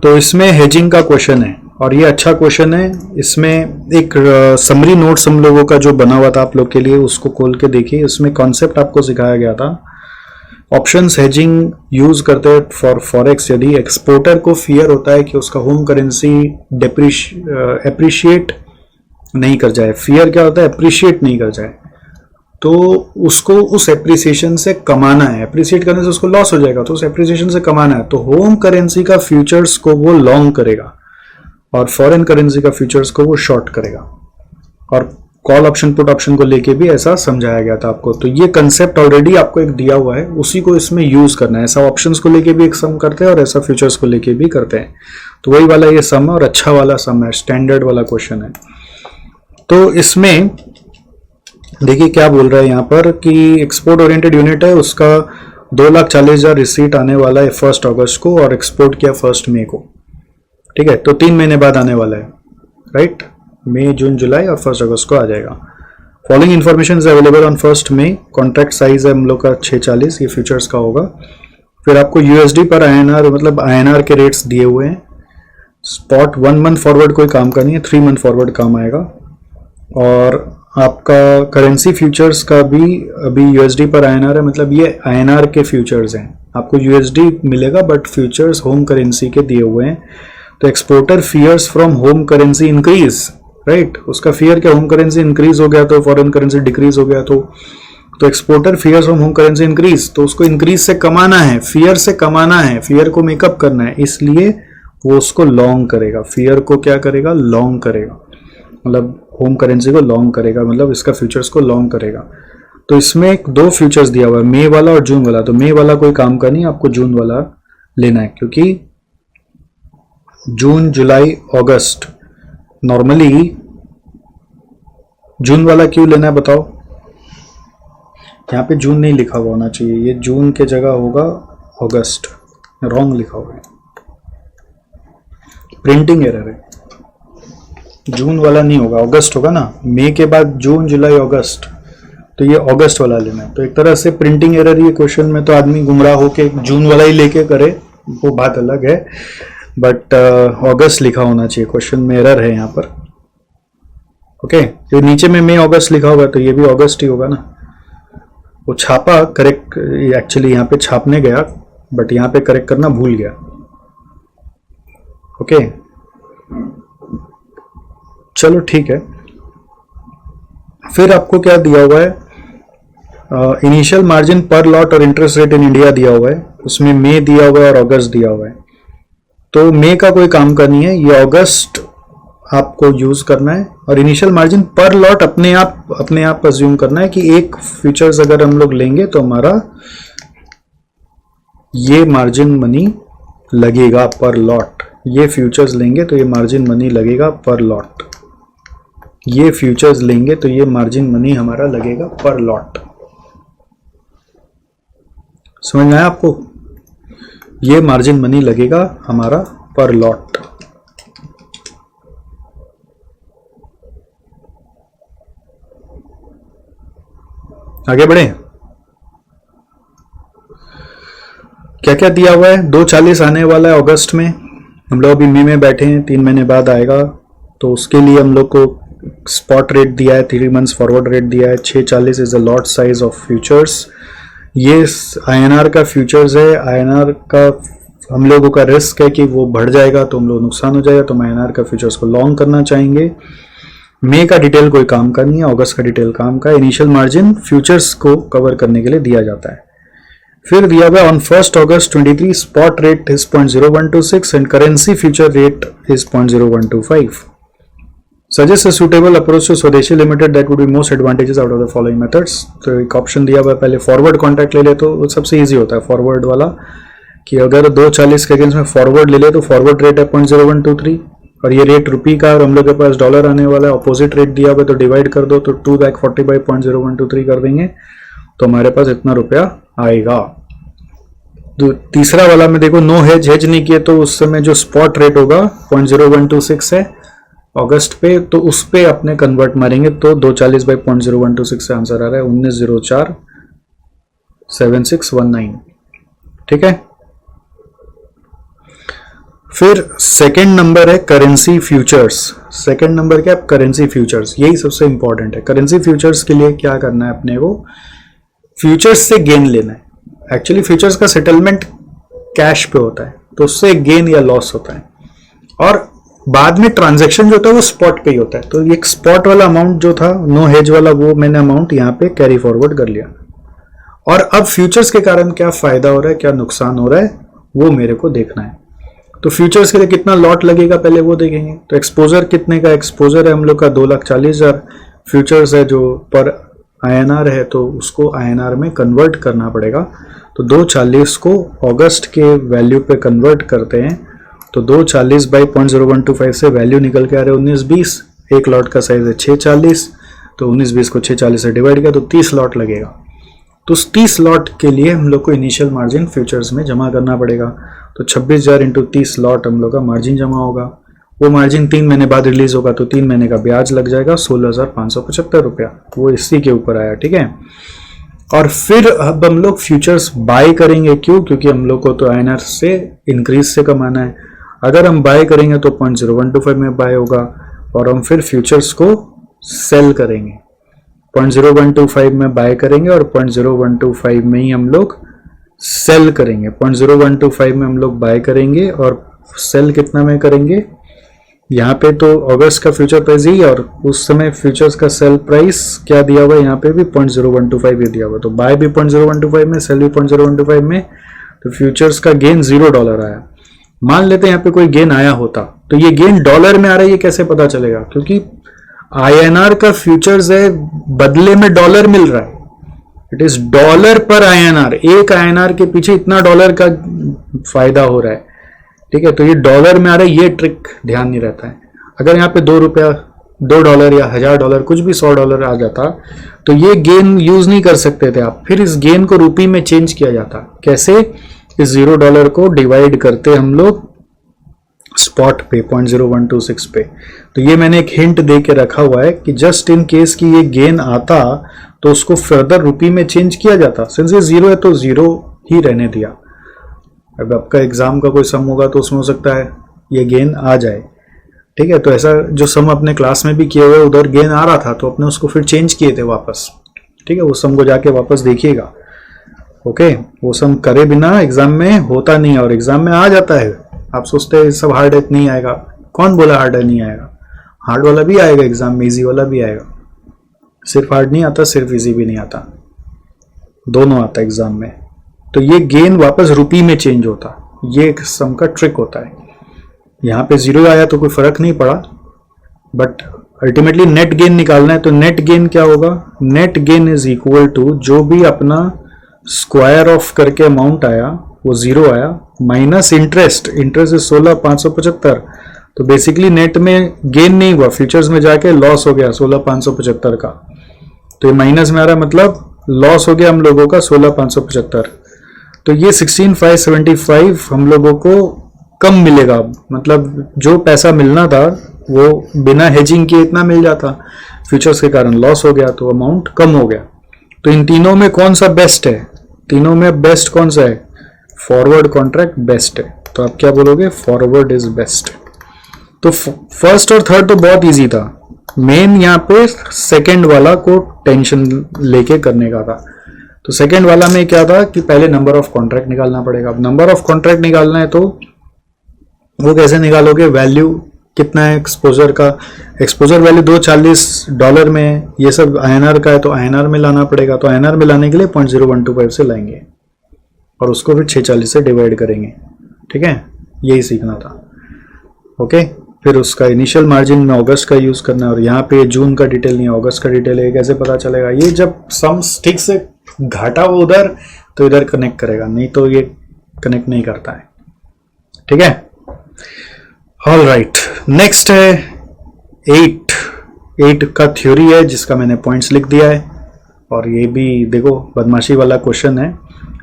तो इसमें हेजिंग का क्वेश्चन है और ये अच्छा क्वेश्चन है। इसमें एक समरी नोट्स हम लोगों का जो बना हुआ था आप लोग के लिए, उसको खोल के देखिए। इसमें कॉन्सेप्ट आपको सिखाया गया था। ऑप्शंस हेजिंग यूज करते हैं फॉर फॉरेक्स। यदि एक्सपोर्टर को फियर होता है कि उसका होम करेंसी एप्रिशिएट नहीं कर जाए, फियर क्या होता है, एप्रिशिएट नहीं कर जाए, तो उसको उस एप्रिसिएशन से कमाना है। एप्रिसिएट करने से उसको लॉस हो जाएगा, तो उस एप्रिसिएशन से कमाना है, तो होम करेंसी का फ्यूचर्स को वो लॉन्ग करेगा और फॉरेन करेंसी का फ्यूचर्स को वो शॉर्ट करेगा। और कॉल ऑप्शन पुट ऑप्शन को लेके भी ऐसा समझाया गया था आपको। तो ये कंसेप्ट ऑलरेडी आपको एक दिया हुआ है, उसी को इसमें यूज करना है। ऐसा ऑप्शंस को लेके भी एक सम करते हैं और ऐसा फ्यूचर्स को लेके भी करते हैं। तो वही वाला ये सम है और अच्छा वाला सम है, स्टैंडर्ड वाला क्वेश्चन है। तो इसमें देखिए क्या बोल रहा है यहाँ पर कि एक्सपोर्ट ओरिएंटेड यूनिट है, उसका 2,40,000 रिसीट आने वाला है 1 अगस्त को और एक्सपोर्ट किया 1 मई को। ठीक है, तो 3 महीने बाद आने वाला है, राइट, मई, जून, जुलाई और 1 अगस्त को आ जाएगा। Following information is available on 1 May. Contract size है हम लोग का 640, ये फ्यूचर्स का होगा। फिर आपको यूएसडी पर आईएनआर, मतलब आईएनआर के रेट्स दिए हुए हैं। स्पॉट 1 मंथ फॉरवर्ड कोई काम का नहीं है, 3 मंथ फॉरवर्ड काम आएगा। और आपका करेंसी फ्यूचर्स का भी अभी यूएसडी पर आईएनआर है, मतलब ये आईएनआर के फ्यूचर्स हैं। आपको यूएसडी मिलेगा बट फ्यूचर्स होम करेंसी के दिए हुए हैं। तो exporter fears from home currency increase, right, उसका फियर क्या, होम करेंसी इंक्रीज हो गया तो फॉरेन करेंसी डिक्रीज हो गया, तो exporter fears from home currency increase, तो उसको इंक्रीज से कमाना है, फियर से कमाना है, फियर को मेकअप करना है, इसलिए वो उसको लॉन्ग करेगा। फियर को क्या करेगा, लॉन्ग करेगा, मतलब होम करेंसी को लॉन्ग करेगा, मतलब इसका फ्यूचर्स को लॉन्ग करेगा। तो इसमें 2 फ्यूचर्स दिया हुआ है, मई वाला और जून वाला। तो मई वाला कोई काम का नहीं, आपको जून वाला लेना है, क्योंकि जून, जुलाई, अगस्त, नॉर्मली जून वाला क्यों लेना है बताओ। यहाँ पे जून नहीं लिखा हुआ होना चाहिए, ये जून के जगह होगा अगस्त, रॉन्ग लिखा हुआ है, प्रिंटिंग एरर है। जून वाला नहीं होगा, अगस्त होगा ना, मई के बाद जून, जुलाई, अगस्त, तो ये अगस्त वाला लेना है। तो एक तरह से प्रिंटिंग एरर ये क्वेश्चन में, तो आदमी गुमराह होके जून वाला ही लेके करे, वो बात अलग है, बट अगस्त लिखा होना चाहिए, क्वेश्चन में एरर है यहाँ पर। ओके, ये नीचे में मई अगस्त लिखा होगा तो ये भी अगस्त ही होगा ना। वो छापा करेक्ट, एक्चुअली यहाँ पे छापने गया बट यहाँ पे करेक्ट करना भूल गया। ओके चलो ठीक है। फिर आपको क्या दिया हुआ है, इनिशियल मार्जिन पर लॉट और इंटरेस्ट रेट इन इंडिया दिया हुआ है, उसमें मई दिया हुआ है और अगस्त दिया हुआ है। तो मई का कोई काम का नहीं है, ये अगस्त आपको यूज करना है। और इनिशियल मार्जिन पर लॉट अपने आप अज्यूम करना है कि एक फ्यूचर्स अगर हम लोग लेंगे तो हमारा ये मार्जिन मनी लगेगा पर लॉट। ये फ्यूचर्स लेंगे तो ये मार्जिन मनी लगेगा पर लॉट। ये फ्यूचर्स लेंगे तो ये मार्जिन मनी हमारा लगेगा पर लॉट। समझ में आया आपको? ये मार्जिन मनी लगेगा हमारा पर लॉट। आगे बढ़े। क्या क्या दिया हुआ है, 240 आने वाला है अगस्त में। हम लोग अभी मई में बैठे हैं, 3 महीने बाद आएगा, तो उसके लिए हम लोग को स्पॉट रेट दिया है, 3 मंथ्स फॉरवर्ड रेट दिया है। 640 is the lot size of futures. ये INR का फ्यूचर्स है। INR का हम लोगों का रिस्क है कि वो बढ़ जाएगा तो हम लोग नुकसान हो जाएगा, तो हम INR का फ्यूचर्स को लॉन्ग करना चाहेंगे। मई का डिटेल कोई काम का नहीं है, अगस्त का डिटेल काम का है। इनिशियल मार्जिन फ्यूचर्स को कवर करने के लिए दिया जाता है। फिर दिया हुआ on 1 August 23 spot rate is 0.0126 and currency future rate is 0.0125। Suggest a suitable approach to Swadeshi limited that would be most advantages out of the following methods. तो एक ऑप्शन दिया हुआ है, पहले फॉरवर्ड कॉन्ट्रैक्ट ले ले तो वो सबसे ईजी होता है फॉरवर्ड वाला, कि अगर 240 के अगेंस्ट में फॉरवर्ड ले ले तो फॉरवर्ड रेट है 0.0123 और ये रेट रुपी का, और हम लोग के पास डॉलर आने वाला है। अपोजिट रेट दिया हुआ है तो डिवाइड कर दो, तो 2,40,023 कर देंगे तो हमारे पास इतना रुपया आएगा। तो तीसरा वाला में देखो, नो हेज, हेज नहीं किए तो उस समय जो स्पॉट रेट होगा 0.0126 है अगस्त पे, तो उस पे अपने कन्वर्ट मारेंगे तो 240/0.0126 से आंसर आ रहा है 19047619। ठीक है। फिर सेकंड नंबर है करेंसी फ्यूचर्स। सेकंड नंबर क्या, करेंसी फ्यूचर्स, यही सबसे इंपॉर्टेंट है। करेंसी फ्यूचर्स के लिए क्या करना है अपने को, फ्यूचर्स से गेन लेना है। एक्चुअली फ्यूचर्स का सेटलमेंट कैश पे होता है तो उससे गेन या लॉस होता है, और बाद में ट्रांजैक्शन जो होता है वो स्पॉट पे ही होता है। तो एक स्पॉट वाला अमाउंट जो था नो हेज वाला, वो मैंने अमाउंट यहाँ पे कैरी फॉरवर्ड कर लिया। और अब फ्यूचर्स के कारण क्या फायदा हो रहा है, क्या नुकसान हो रहा है, वो मेरे को देखना है। तो फ्यूचर्स के लिए कितना लॉट लगेगा पहले वो देखेंगे। तो एक्सपोजर कितने का एक्सपोजर है हम लोग का, 2,40,000 फ्यूचर्स है जो पर INR है, तो उसको INR में कन्वर्ट करना पड़ेगा। तो 240 को अगस्त के वैल्यू पे कन्वर्ट करते हैं तो 240/0.0125 से वैल्यू निकल के आ रहे 1920। एक लॉट का साइज है 640, तो 1920 को 640 से डिवाइड किया तो 30 लॉट लगेगा। तो उस 30 लॉट के लिए हम लोग को इनिशियल मार्जिन फ्यूचर्स में जमा करना पड़ेगा। तो 26,000 इंटू 30 लॉट हम लोग का मार्जिन जमा होगा। वो मार्जिन 3 महीने बाद रिलीज होगा तो 3 महीने का ब्याज लग जाएगा 16,575 रुपया, वो इसी के ऊपर आया। ठीक है। और फिर अब हम लोग फ्यूचर्स बाय करेंगे, क्यों, क्योंकि हम लोग को तो INR से इंक्रीज से कमाना है। अगर हम बाय करेंगे तो 0.0125 में बाय होगा, और हम फिर फ्यूचर्स को सेल करेंगे। 0.0125 में बाय करेंगे और 0.0125 में ही हम लोग सेल करेंगे। 0.0125 में हम लोग बाय करेंगे और सेल कितना में करेंगे, यहाँ पे तो अगस्त का फ्यूचर प्राइस ही, और उस समय फ्यूचर्स का सेल प्राइस क्या दिया हुआ है, यहाँ पे भी 0.0125 ही दिया हुआ। तो बाय भी 0.0125 में, सेल भी 0.0125 में, तो फ्यूचर्स का गेन $0 आया। मान लेते हैं यहाँ पे कोई गेन आया होता, तो ये गेन डॉलर में आ रहा है, ये कैसे पता चलेगा, क्योंकि INR का फ्यूचर्स है, बदले में डॉलर मिल रहा है। इट इज डॉलर पर INR, एक INR के पीछे इतना डॉलर का फायदा हो रहा है। ठीक है। तो ये डॉलर में आ रहा है, ये ट्रिक ध्यान नहीं रहता है। अगर यहाँ पे $2 या $1,000 कुछ भी $100 आ जाता तो ये गेन यूज नहीं कर सकते थे आप। फिर इस गेन को रुपी में चेंज किया जाता। कैसे, इस $0 को डिवाइड करते हम लोग स्पॉट पे 0.0126 पे। तो ये मैंने एक हिंट दे के रखा हुआ है कि जस्ट इन केस कि ये गेन आता तो उसको फर्दर रुपी में चेंज किया जाता। सिंस ये 0 है तो 0 ही रहने दिया। अब आपका एग्जाम का कोई सम होगा तो उसमें हो सकता है ये गेन आ जाए। ठीक है, तो ऐसा जो सम अपने क्लास में भी किए हुए उधर गेन आ रहा था तो अपने उसको फिर चेंज किए थे वापस। ठीक है, उस सम को जाके वापस देखिएगा। ओके, वो सम करे बिना एग्जाम में होता नहीं है और एग्जाम में आ जाता है। आप सोचते हैं सब हार्ड नहीं आएगा, कौन बोला हार्ड नहीं आएगा? हार्ड वाला भी आएगा एग्जाम में, इजी वाला भी आएगा। सिर्फ हार्ड नहीं आता, सिर्फ इजी भी नहीं आता, दोनों आता है एग्जाम में। तो ये गेन वापस रुपी में चेंज होता, ये एक सम का ट्रिक होता है। यहाँ पे 0 आया तो कोई फर्क नहीं पड़ा, बट अल्टीमेटली नेट गेन निकालना है। तो नेट गेन क्या होगा? Net gain is equal to जो भी अपना स्क्वायर ऑफ करके अमाउंट आया वो 0 आया माइनस इंटरेस्ट। Interest is 16,575। तो बेसिकली नेट में गेन नहीं हुआ, फ्यूचर्स में जाके लॉस हो गया 16,575 का। तो ये माइनस में आ रहा है, मतलब लॉस हो गया हम लोगों का 16,575। तो ये 16,575 हम लोगों को कम मिलेगा, मतलब जो पैसा मिलना था वो बिना हेजिंग किए इतना मिल जाता, फ्यूचर्स के कारण लॉस हो गया तो अमाउंट कम हो गया। तो इन तीनों में कौन सा बेस्ट है? तीनों में बेस्ट कौन सा है? फॉरवर्ड कॉन्ट्रैक्ट बेस्ट है। तो आप क्या बोलोगे? Forward is best. तो फर्स्ट और थर्ड तो बहुत इजी था, मेन यहाँ पे सेकंड वाला को टेंशन लेके करने का था। तो सेकंड वाला में क्या था कि पहले नंबर ऑफ कॉन्ट्रैक्ट निकालना पड़ेगा। अब नंबर ऑफ कॉन्ट्रैक्ट निकालना है तो वो कैसे निकालोगे? वैल्यू कितना है एक्सपोजर का? एक्सपोजर वैल्यू $240 में है, ये सब INR का है तो INR में लाना पड़ेगा। तो INR में लाने के लिए 0.0125 से लाएंगे और उसको फिर 640 से डिवाइड करेंगे। ठीक है, यही सीखना था। ओके, फिर उसका इनिशियल मार्जिन में अगस्त का यूज करना है, और यहाँ पे जून का डिटेल नहीं है, अगस्त का डिटेल है। कैसे पता चलेगा? ये जब सम्स ठीक से घाटा हो उधर तो इधर कनेक्ट करेगा, नहीं तो ये कनेक्ट नहीं करता है। ठीक है, ऑल राइट। नेक्स्ट है 8 का थ्योरी है जिसका मैंने पॉइंट्स लिख दिया है। और ये भी देखो बदमाशी वाला क्वेश्चन है,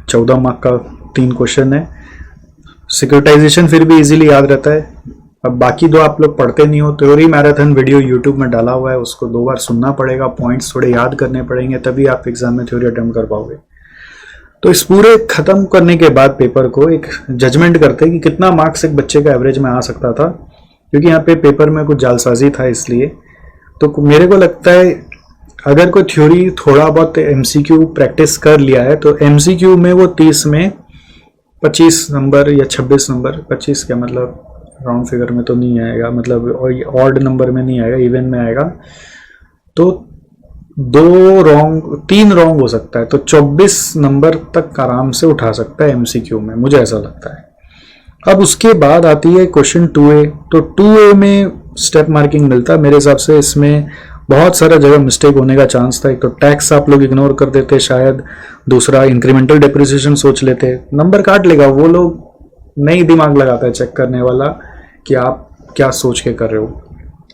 14 मार्क का 3 क्वेश्चन है। सिक्योरिटाइजेशन फिर भी इजीली याद रहता है। अब बाकी दो आप लोग पढ़ते नहीं हो, थ्योरी मैराथन वीडियो यूट्यूब में डाला हुआ है, उसको 2 बार सुनना पड़ेगा, पॉइंट्स थोड़े याद करने पड़ेंगे, तभी आप एग्जाम में थ्योरी अटेम्प्ट कर पाओगे। तो इस पूरे खत्म करने के बाद पेपर को एक जजमेंट करते हैं कि कितना मार्क्स एक बच्चे का एवरेज में आ सकता था, क्योंकि यहाँ पे पेपर में कुछ जालसाजी था इसलिए। तो मेरे को लगता है अगर कोई थ्योरी थोड़ा बहुत MCQ प्रैक्टिस कर लिया है तो MCQ में वो 30 में 25 नंबर या 26 नंबर, 25 क्या मतलब राउंड फिगर में तो नहीं आएगा, मतलब ऑड नंबर में नहीं आएगा, इवन में आएगा। तो 3 रॉन्ग हो सकता है, तो 24 नंबर तक आराम से उठा सकता है MCQ में, मुझे ऐसा लगता है। अब उसके बाद आती है क्वेश्चन 2A। तो 2A में स्टेप मार्किंग मिलता है मेरे हिसाब से। इसमें बहुत सारा जगह मिस्टेक होने का चांस था। एक तो टैक्स आप लोग इग्नोर कर देते शायद, दूसरा इंक्रीमेंटल डेप्रिसिएशन सोच लेते, नंबर काट लेगा। वो लोग नहीं दिमाग लगाता है चेक करने वाला कि आप क्या सोच के कर रहे हो,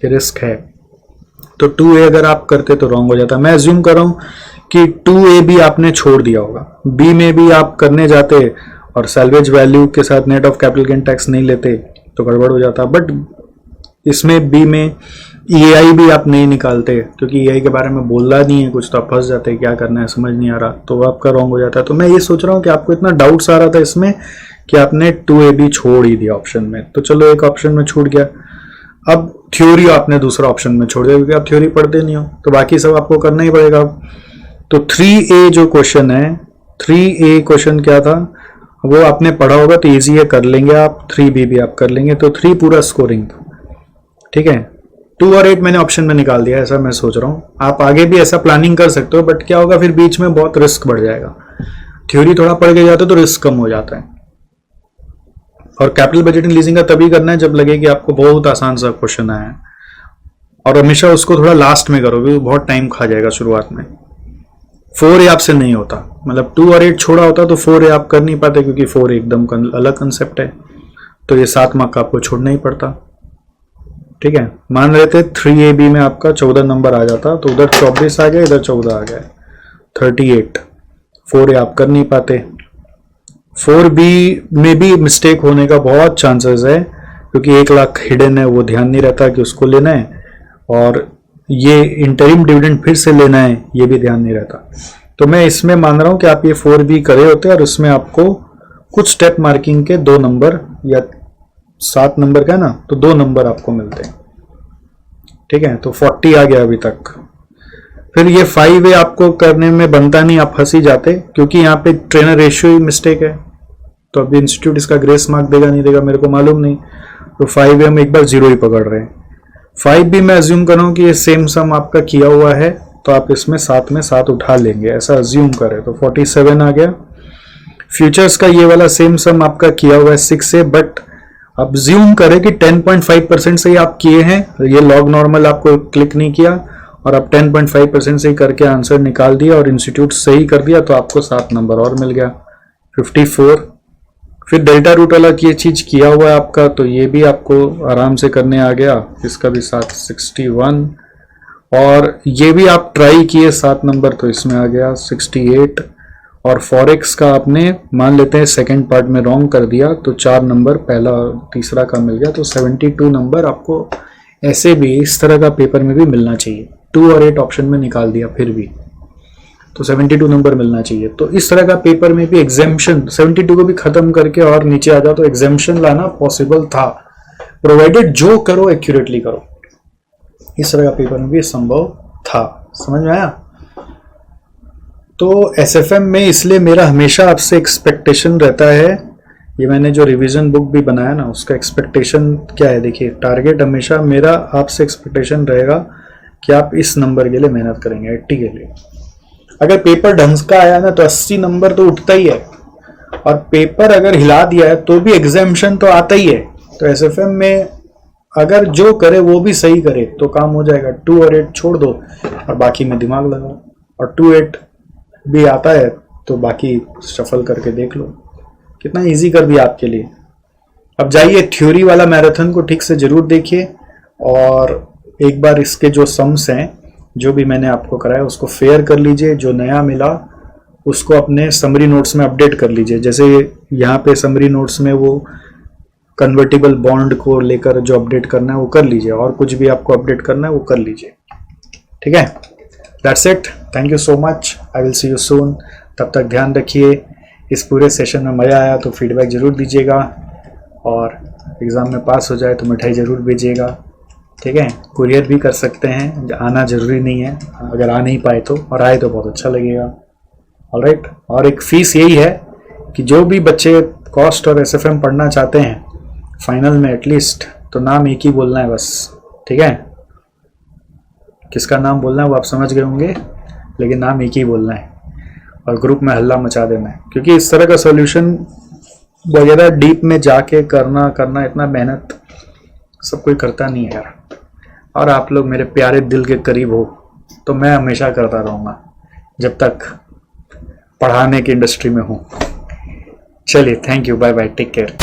रिस्क है। तो 2A अगर आप करते तो रॉन्ग हो जाता। मैं अज्यूम कर रहा हूँ कि 2A भी आपने छोड़ दिया होगा। B में भी आप करने जाते और सैल्वेज वैल्यू के साथ net of capital gain tax नहीं लेते तो गड़बड़ हो जाता। बट इसमें B में EAI भी आप नहीं निकालते, क्योंकि EAI के बारे में बोलना नहीं है कुछ, तो आप फंस जाते, क्या करना है समझ नहीं आ रहा, तो आपका रॉन्ग हो जाता है। तो मैं ये सोच रहा हूँ कि आपको इतना डाउट्स आ रहा था इसमें कि आपने 2A भी छोड़ ही दिया ऑप्शन में। तो चलो एक ऑप्शन में छूट गया। अब थ्योरी आपने दूसरा ऑप्शन में छोड़ दिया, क्योंकि आप थ्योरी पढ़ते नहीं हो, तो बाकी सब आपको करना ही पड़ेगा। तो 3A जो क्वेश्चन है, 3A क्वेश्चन क्या था वो आपने पढ़ा होगा तो इजी है, कर लेंगे आप। 3B भी आप कर लेंगे। तो 3 पूरा स्कोरिंग, ठीक है। 2 और 8 मैंने ऑप्शन में निकाल दिया, ऐसा मैं सोच रहा हूँ। आप आगे भी ऐसा प्लानिंग कर सकते हो, बट क्या होगा फिर बीच में बहुत रिस्क बढ़ जाएगा। थ्योरी थोड़ा पढ़ के जाते तो रिस्क कम हो जाता है। और कैपिटल बजटिंग लीजिंग का तभी करना है जब लगे कि आपको बहुत आसान सा क्वेश्चन आया है, और हमेशा उसको थोड़ा लास्ट में करोगे, बहुत टाइम खा जाएगा शुरुआत में। 4A आपसे नहीं होता, मतलब 2 और 8 छोड़ा होता तो 4A आप कर नहीं पाते, क्योंकि 4 एकदम अलग कंसेप्ट है। तो ये 7 मार्क का आपको छोड़ना ही पड़ता, ठीक है। मान रहे थे 3AB में आपका 14 नंबर आ जाता, तो उधर 24 आ गया, इधर 14 आ गया, 38। 4A आप कर नहीं पाते। 4B में भी मिस्टेक होने का बहुत चांसेस है, क्योंकि 1 लाख हिडन है, वो ध्यान नहीं रहता कि उसको लेना है, और ये इंटरिम डिविडेंड फिर से लेना है, ये भी ध्यान नहीं रहता। तो मैं इसमें मान रहा हूं कि आप ये 4B करे होते और उसमें आपको कुछ स्टेप मार्किंग के 2 नंबर या 7 नंबर का है ना, तो 2 नंबर आपको मिलते हैं। ठीक है, तो 40 आ गया अभी तक। फिर ये 5A आपको करने में बनता नहीं, आप फंस ही जाते, क्योंकि यहाँ पे ट्रेनर रेशियो ही मिस्टेक है। तो अभी इंस्टीट्यूट इसका ग्रेस मार्क देगा नहीं देगा मेरे को मालूम नहीं। तो 5A हम एक बार 0 ही पकड़ रहे हैं। 5B मैं अज्यूम कर रहा हूँ कि ये सेम सम आपका किया हुआ है, तो आप इसमें 7 में 7 उठा लेंगे, ऐसा अज्यूम करें। तो 47 आ गया। फ्यूचर्स का ये वाला सेम सम आपका किया हुआ है 6A, बट अब ज्यूम करें कि 10.5% से ही आप किए हैं, ये लॉग नॉर्मल आपको क्लिक नहीं किया और आप 10.5% से ही करके आंसर निकाल दिया और इंस्टीट्यूट सही कर दिया, तो आपको 7 नंबर और मिल गया, 54। फिर डेल्टा रूट वाला ये चीज किया हुआ है आपका, तो ये भी आपको आराम से करने आ गया, इसका भी 7, 61। और ये भी आप ट्राई किए 7 नंबर, तो इसमें आ गया 68। और फॉरेक्स का आपने मान लेते हैं सेकंड पार्ट में रॉन्ग कर दिया, तो 4 नंबर पहला तीसरा का मिल गया, तो 72 नंबर आपको ऐसे भी इस तरह का पेपर में भी मिलना चाहिए। 2 और 8 ऑप्शन में निकाल दिया फिर भी, तो 72 नंबर मिलना चाहिए। तो इस तरह का पेपर में भी एग्जाम्शन 72 को भी खत्म करके और नीचे आ जाओ तो एग्जाम्शन लाना पॉसिबल था, प्रोवाइडेड जो करो एक्यूरेटली करो। इस तरह का पेपर में भी संभव था, समझ में आया। तो एसएफएम में इसलिए मेरा हमेशा आपसे एक्सपेक्टेशन रहता है, ये मैंने जो रिवीजन बुक भी बनाया ना उसका एक्सपेक्टेशन क्या है, देखिए टारगेट हमेशा मेरा आपसे एक्सपेक्टेशन रहेगा कि आप इस नंबर के लिए मेहनत करेंगे, 80 के लिए। अगर पेपर ढंग का आया ना तो 80 नंबर तो उठता ही है, और पेपर अगर हिला दिया है तो भी एग्जाम्शन तो आता ही है। तो एसएफएम में अगर जो करे वो भी सही करे तो काम हो जाएगा। 2 और 8 छोड़ दो और बाकी में दिमाग लगाओ, और 2, 8 भी आता है तो बाकी शफल करके देख लो, कितना इजी कर दिया आपके लिए। अब जाइए थ्योरी वाला मैराथन को ठीक से जरूर देखिए, और एक बार इसके जो सम्स हैं जो भी मैंने आपको कराया उसको फेयर कर लीजिए, जो नया मिला उसको अपने समरी नोट्स में अपडेट कर लीजिए। जैसे यहाँ पे समरी नोट्स में वो कन्वर्टिबल बॉन्ड को लेकर जो अपडेट करना है वो कर लीजिए, और कुछ भी आपको अपडेट करना है वो कर लीजिए, ठीक है। That's it, thank you so much, I will see you soon. तब तक ध्यान रखिए। इस पूरे सेशन में मज़ा आया तो फीडबैक ज़रूर दीजिएगा, और एग्ज़ाम में पास हो जाए तो मिठाई ज़रूर भेजिएगा, ठीक है। कुरियर भी कर सकते हैं, आना ज़रूरी नहीं है, अगर आ नहीं पाए तो, और आए तो बहुत अच्छा लगेगा। ऑलराइट, और एक फ़ीस यही है कि जो भी बच्चे कॉस्ट और एसएफएम पढ़ना चाहते हैं फाइनल में एटलीस्ट, तो नाम एक ही बोलना है बस, ठीक है। किसका नाम बोलना है वो आप समझ गए होंगे, लेकिन नाम एक ही बोलना है, और ग्रुप में हल्ला मचा देना है, क्योंकि इस तरह का सॉल्यूशन वगैरह डीप में जाके करना इतना मेहनत सब कोई करता नहीं है यार। और आप लोग मेरे प्यारे दिल के करीब हो तो मैं हमेशा करता रहूँगा जब तक पढ़ाने की इंडस्ट्री में हूँ। चलिए, thank you, bye bye, take care.